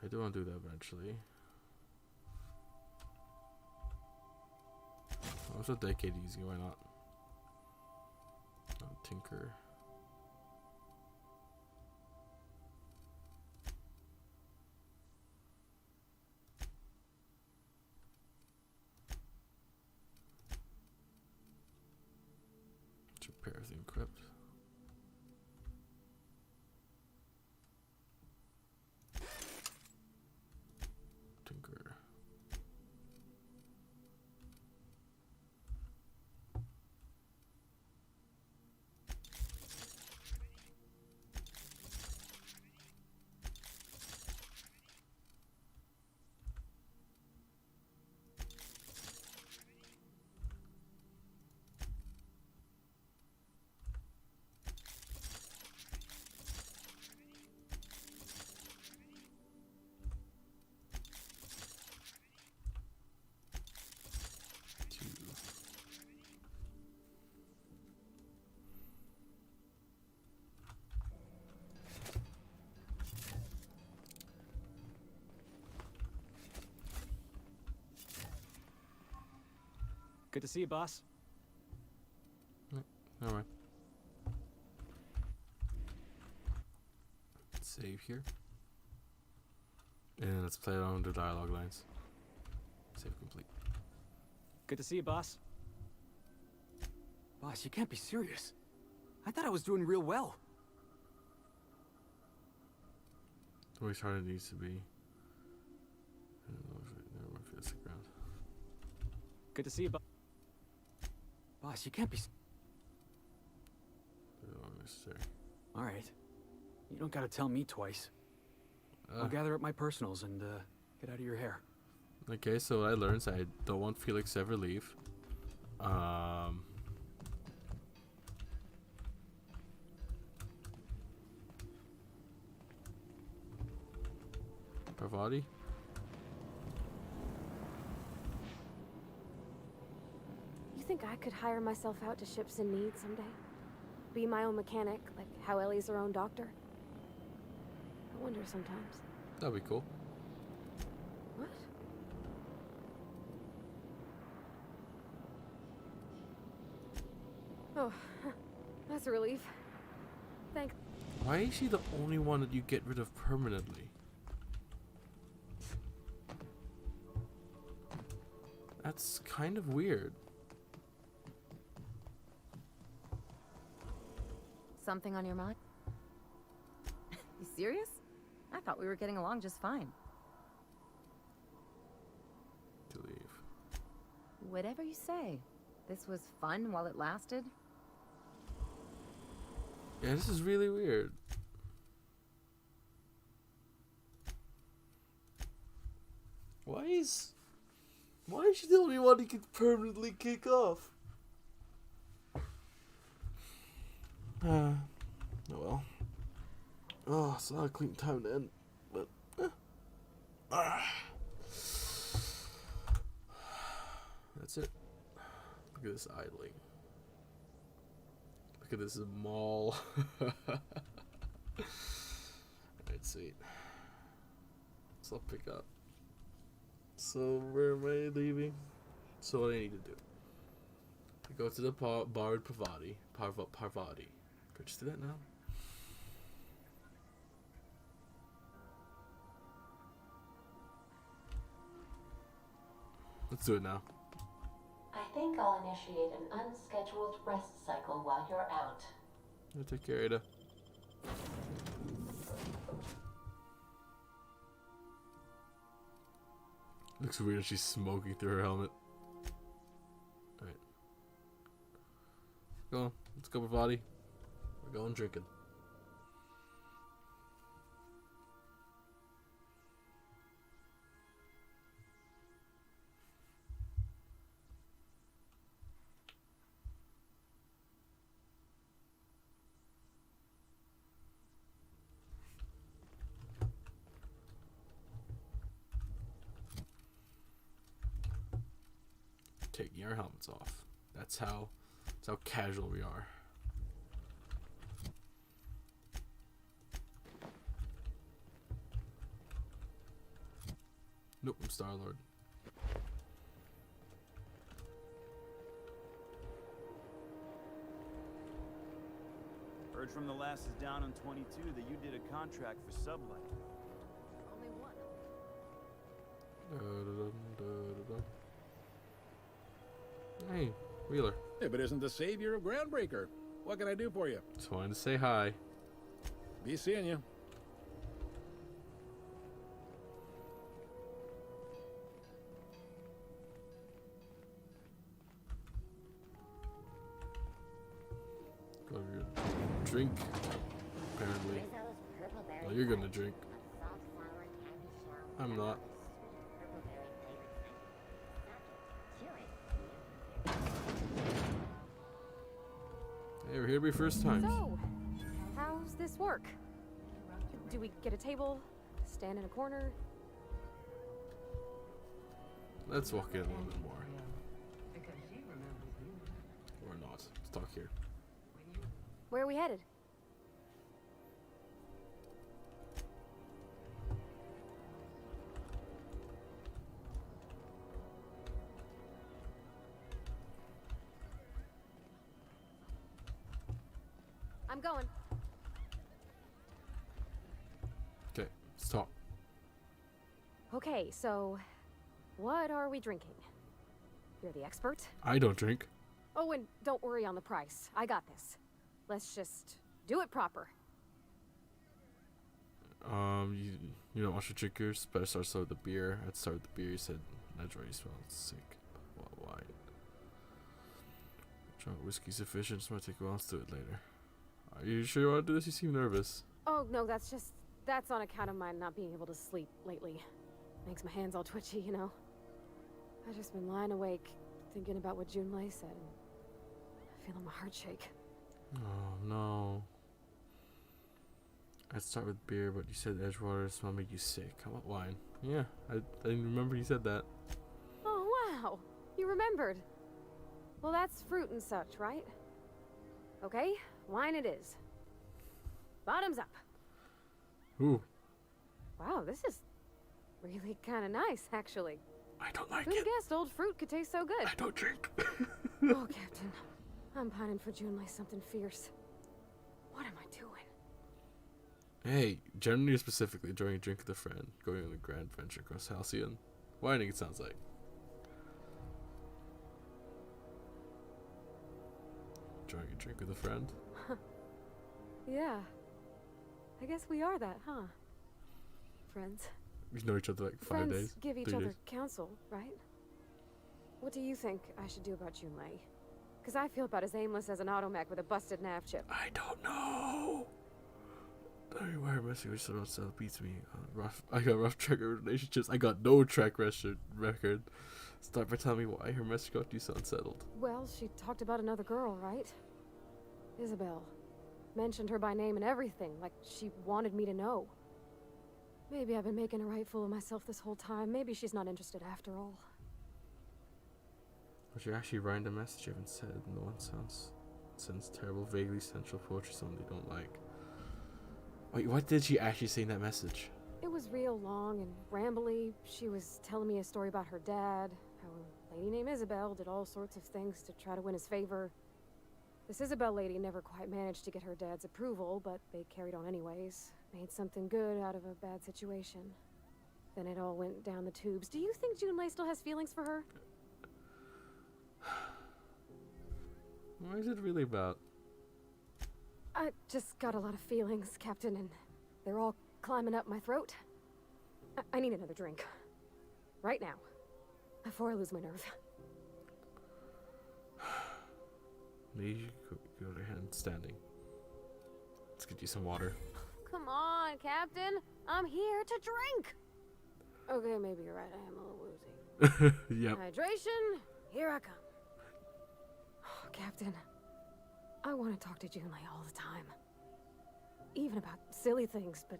I do want to do that eventually. Also decade easy, why not? Tinker. Let's repair everything equipped. Tinker. Good to see you, boss. All right. Save here. And let's play around the dialogue lines. Save complete. Good to see you, boss. Boss, you can't be serious. I thought I was doing real well. Always hard it needs to be. Never mind, that's the ground. Good to see you, boss. Boss, you can't be. All right. You don't gotta tell me twice. I'll gather up my personals and get out of your hair. Okay, so what I learned is I don't want Felix to ever leave. Parvati? You think I could hire myself out to ships in need someday? Be my own mechanic, like how Ellie's her own doctor? I wonder sometimes. That'd be cool. What? Oh, that's a relief. Thanks. Why is she the only one that you get rid of permanently? That's kind of weird. Something on your mind? You serious? I thought we were getting along just fine. To leave. Whatever you say. This was fun while it lasted. Yeah, this is really weird. Why is she the only one you can permanently kick off? Oh well. Oh, it's not a clean time to end, but that's it. Look at this idling. Look at this mall. Alright, sweet. So I'll pick up. So where am I leaving? So what I need to do? I go to the bar with Parvati. Parvati. Could I just do that now? Let's do it now. I think I'll initiate an unscheduled rest cycle while you're out. I'll take care, Ada. Looks weird, she's smoking through her helmet. Alright. Go on, let's go, Parvati. We're going drinking. Taking our helmets off. That's how casual we are. Nope, I'm Star-Lord. Heard from the lasses down on 22 that you did a contract for Sublight. Only one. Hey, Wheeler. If it isn't the savior of Groundbreaker, what can I do for you? Just wanted to say hi. Be seeing you. Go over your drink. Apparently. Well, you're gonna drink. I'm not. Hey, we're here to be first time. So, how's this work? Do we get a table? Stand in a corner? Let's walk in a little bit more. Or not. Let's talk here. Where are we headed? I'm going. Okay, let's talk. Okay, so what are we drinking? You're the expert. I don't drink. Oh, and don't worry on the price. I got this. Let's just do it proper. You don't want your drinkers. Better start with the beer. I'd start with the beer. You said Nedra, you smell sick. What wine? Try whiskey sufficient. Just might take a while. Let's do it later. Are you sure you want to do this? You seem nervous. Oh, no, that's on account of my not being able to sleep lately. Makes my hands all twitchy, you know. I've just been lying awake, thinking about what Junlei said, and feeling my heart shake. Oh, no. I'd start with beer, but you said Edgewater smell made you sick. How about wine? Yeah, I remember you said that. Oh, wow. You remembered. Well, that's fruit and such, right? Okay, wine it is. Bottoms up. Ooh. Wow, this is really kind of nice, actually. I don't like Who'd it. have guessed old fruit could taste so good? I don't drink. Oh, Captain. I'm pining for Junlei something fierce. What am I doing? Hey, generally specifically, enjoying a drink with a friend, going on a grand venture across Halcyon. Whining, it sounds like. Enjoying a drink with a friend? Yeah. I guess we are that, huh? Friends. We know each other like 5 Friends days. give each 3 other days. counsel, right? What do you think I should do about Junlei? Because I feel about as aimless as an automech with a busted nav chip. I don't know. Don't you worry, Mercy, which someone else beats me. I got rough track of relationships. I got no track record. Start by telling me why her message got you so unsettled. Well, she talked about another girl, right? Isabel. Mentioned her by name and everything, like she wanted me to know. Maybe I've been making a right fool of myself this whole time. Maybe she's not interested after all. But you're actually writing a message you haven't said. No one sends terrible, vaguely sensual poetry someone they don't like. Wait, what did she actually say in that message? It was real long and rambly. She was telling me a story about her dad, how a lady named Isabel did all sorts of things to try to win his favor. This Isabel lady never quite managed to get her dad's approval, but they carried on anyways. Made something good out of a bad situation. Then it all went down the tubes. Do you think Junlei still has feelings for her? What is it really about? I just got a lot of feelings, Captain, and they're all climbing up my throat. I need another drink. Right now. Before I lose my nerve. Maybe you go to handstanding. Let's get you some water. Come on, Captain. I'm here to drink. Okay, maybe you're right. I am a little woozy. Yep. Hydration, here I come. Oh, Captain, I want to talk to Junlei all the time. Even about silly things, but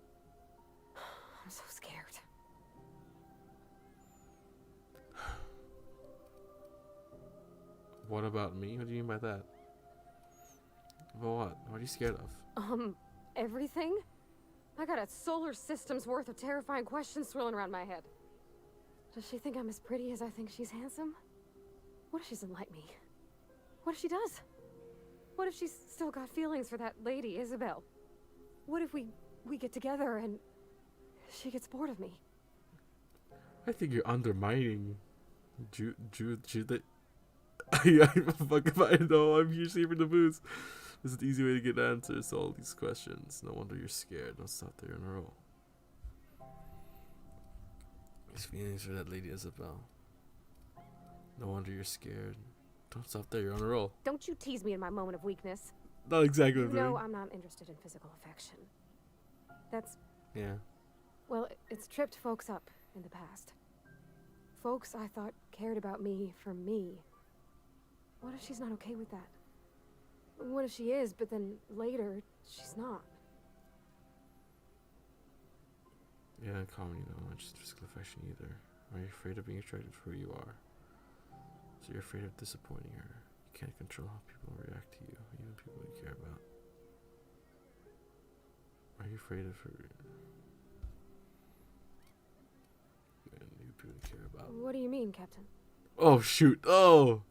I'm so scared. What about me? What do you mean by that? Well, what? What are you scared of? Everything? I got a solar system's worth of terrifying questions swirling around my head. Does she think I'm as pretty as I think she's handsome? What if she doesn't like me? What if she does? What if she's still got feelings for that lady, Isabel? What if we get together and she gets bored of me? I think you're undermining Jude. I fuck if I know. I'm here saving the booze. This is the easy way to get answers to all these questions. No wonder you're scared. Don't stop there in a row. His feelings for that lady Isabel. No wonder you're scared. Don't stop there. You're on a roll. Don't you tease me in my moment of weakness. Not exactly. You know I'm not interested in physical affection. That's... Yeah. Well, it's tripped folks up in the past. Folks I thought cared about me for me. What if she's not okay with that? What if she is, but then later, she's not? Yeah, comedy, no, not just physical affection either. Are you afraid of being attracted to who you are? So you're afraid of disappointing her. You can't control how people react to you, even people you care about. Are you afraid of her? And you people you care about. What do you mean, Captain? Oh, shoot. Oh!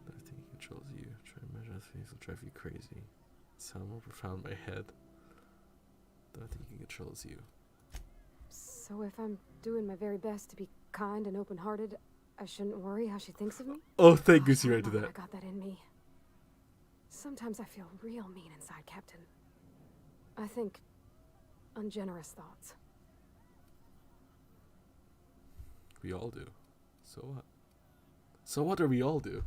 Everything controls you. Try to measure things will drive you crazy. Sound more profound in my head. Nothing controls you. So if I'm doing my very best to be kind and open-hearted, I shouldn't worry how she thinks of me? Oh, thank you, you right to that. I got that in me. Sometimes I feel real mean inside, Captain. I think ungenerous thoughts. We all do. So what? So what do we all do?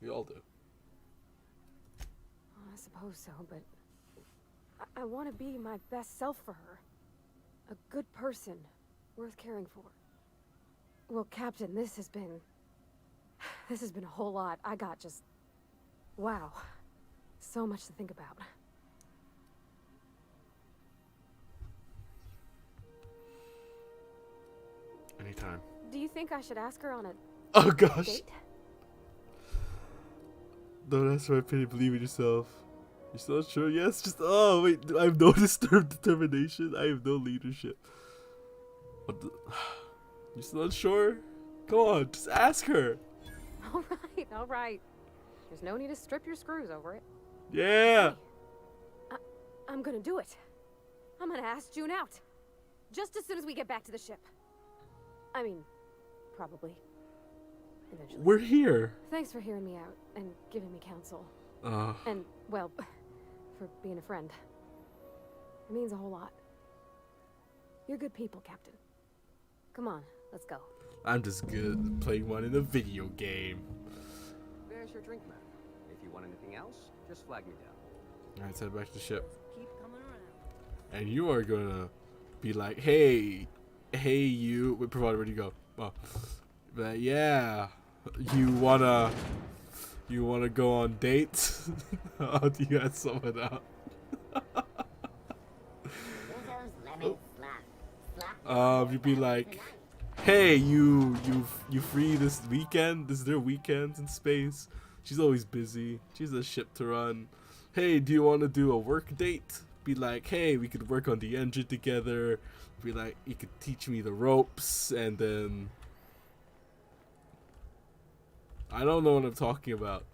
We all do. Well, I suppose so, but I want to be my best self for her. A good person, worth caring for. Well, Captain, this has been a whole lot. I got just... Wow. So much to think about. Anytime. Do you think I should ask her on a Oh gosh. date? No, that's right, Penny. Believe in yourself. You're still not sure? Yes, just... Oh, wait. I have no determination. I have no leadership. What the... You're still not sure? Come on, just ask her. All right. There's no need to strip your screws over it. Yeah. Hey, I'm gonna do it. I'm gonna ask June out. Just as soon as we get back to the ship. I mean, probably. Eventually. We're here. Thanks for hearing me out and giving me counsel. Uh. And, well, for being a friend. It means a whole lot. You're good people, Captain. Come on, let's go. I'm just good at playing one in a video game. There's your drink, man. If you want anything else, just flag me down. Alright, let's head back to the ship. Keep coming around. And you are gonna be like, hey you. Wait, provider, where'd you go? Oh. But yeah, you wanna go on dates? Oh, do you got someone out? You'd be like, hey, you free this weekend? This is their weekends in space. She's always busy. She has a ship to run. Hey, do you want to do a work date? Be like, hey, we could work on the engine together. Be like, you could teach me the ropes, and then I don't know what I'm talking about.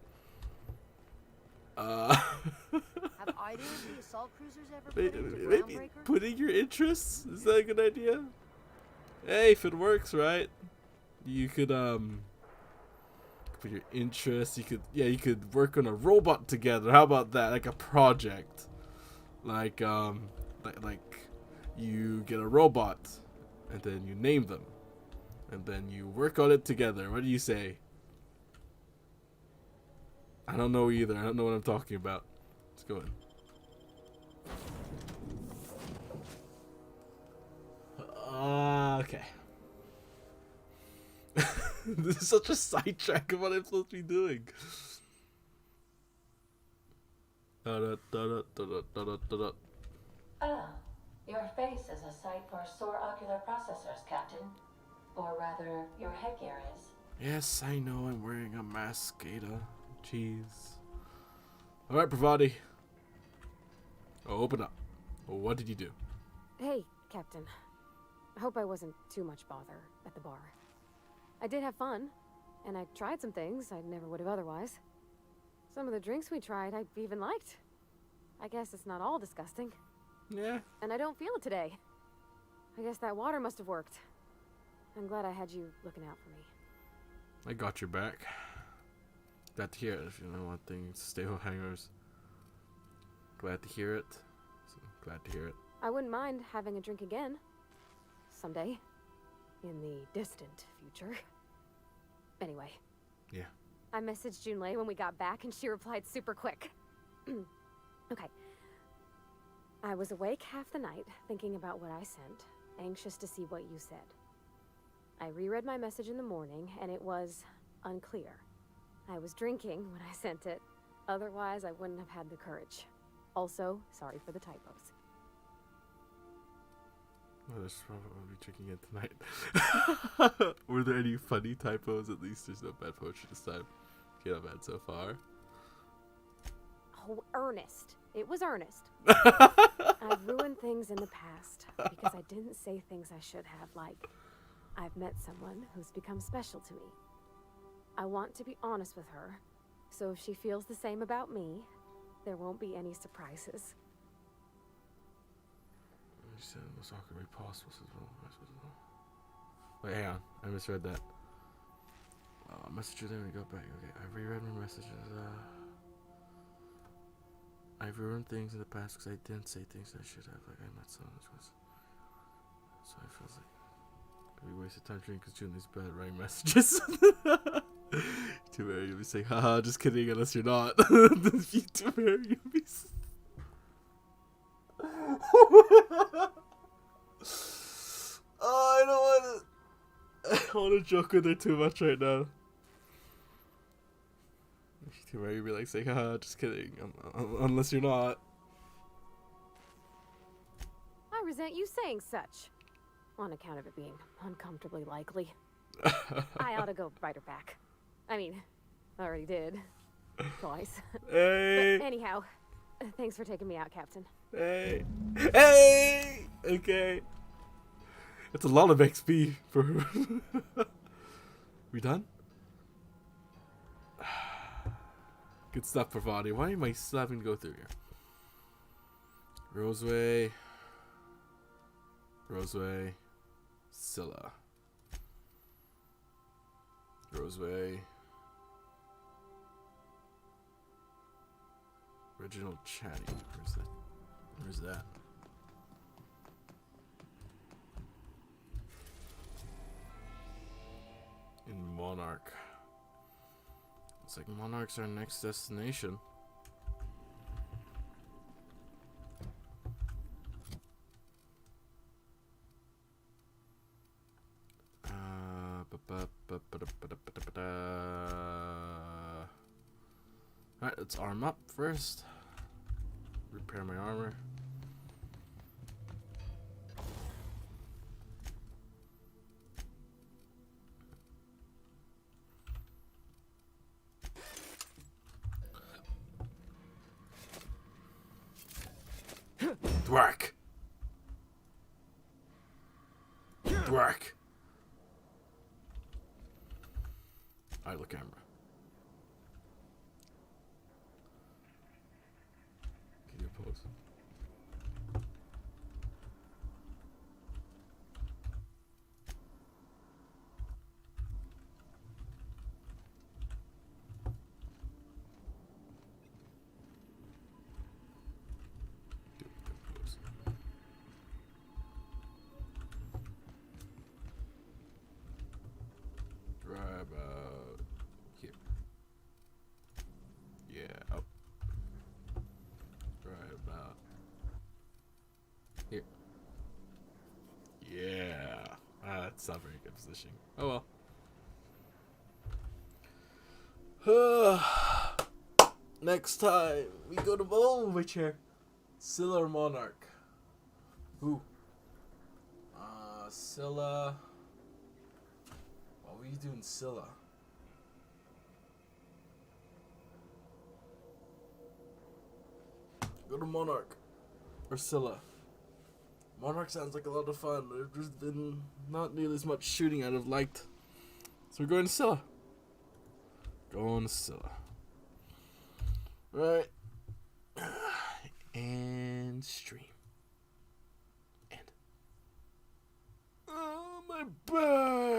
Have either of the assault cruisers ever put into Maybe Groundbreaker? putting your interests, is that a good idea? Hey, if it works, right? You could put your interests. You could work on a robot together. How about that? Like a project. Like you get a robot, and then you name them, and then you work on it together. What do you say? I don't know either. I don't know what I'm talking about. Let's go in. Okay. This is such a sidetrack of what I'm supposed to be doing. Oh, your face is a sight for sore ocular processors, Captain. Or rather, your headgear is. Yes, I know I'm wearing a mask, Ada. Jeez. Alright, Pravati. Oh, open up. What did you do? Hey, Captain. I hope I wasn't too much bother at the bar. I did have fun, and I tried some things I never would have otherwise. Some of the drinks we tried, I even liked. I guess it's not all disgusting. Yeah. And I don't feel it today. I guess that water must have worked. I'm glad I had you looking out for me. I got your back. Glad to hear it. If you know one thing, stay with hangers. Glad to hear it. Glad to hear it. I wouldn't mind having a drink again. Someday. In the distant future. Anyway. Yeah. I messaged Junlei when we got back and she replied super quick. Okay. I was awake half the night, thinking about what I sent, anxious to see what you said. I reread my message in the morning, and it was unclear. I was drinking when I sent it. Otherwise, I wouldn't have had the courage. Also, sorry for the typos. Well, there's probably drinking it tonight. Were there any funny typos? At least there's no bad poetry this time. You know, bad so far. Oh, Ernest. It was Ernest. I've ruined things in the past because I didn't say things I should have, like, I've met someone who's become special to me. I want to be honest with her, so if she feels the same about me, there won't be any surprises. You said it was awkwardly possible. Wait, hang on. I misread that. Message you then we go back. Okay, I reread my messages. I've ruined things in the past because I didn't say things I should have. Like I met someone which was. So I feel like we wasted time drinking because Junlei's bad at writing messages. Too bad you'll be saying, haha, just kidding, unless you're not. Too bad you'll be. Oh, I don't want to joke with her too much right now. Too bad you'll be like saying, haha, just kidding, unless you're not. I resent you saying such. On account of it being uncomfortably likely. I ought to go write her back. I mean, I already did. Twice. Hey! But anyhow, thanks for taking me out, Captain. Hey! Hey! Okay. It's a lot of XP for her. We done? Good stuff, Parvati. Why am I still having to go through here? Roseway. Roseway. Scylla. Roseway. Reginald Chatty. Where's that? Where's that? In Monarch. Looks like Monarch's our next destination. Alright, let's arm up first. Repair my armor. Thwack! Thwack! Idle camera. Can you pose? Right about here. Yeah, up. Right about here. Yeah. That's not very good positioning. Oh well. Next time we go to which chair? Scylla or Monarch? Who? Scylla. What are you doing, Scylla? Go to Monarch or Scylla. Monarch sounds like a lot of fun. There's been not nearly as much shooting I'd have liked. So we're going to Scylla. Going to Scylla. Right. And stream. And. Oh, my back!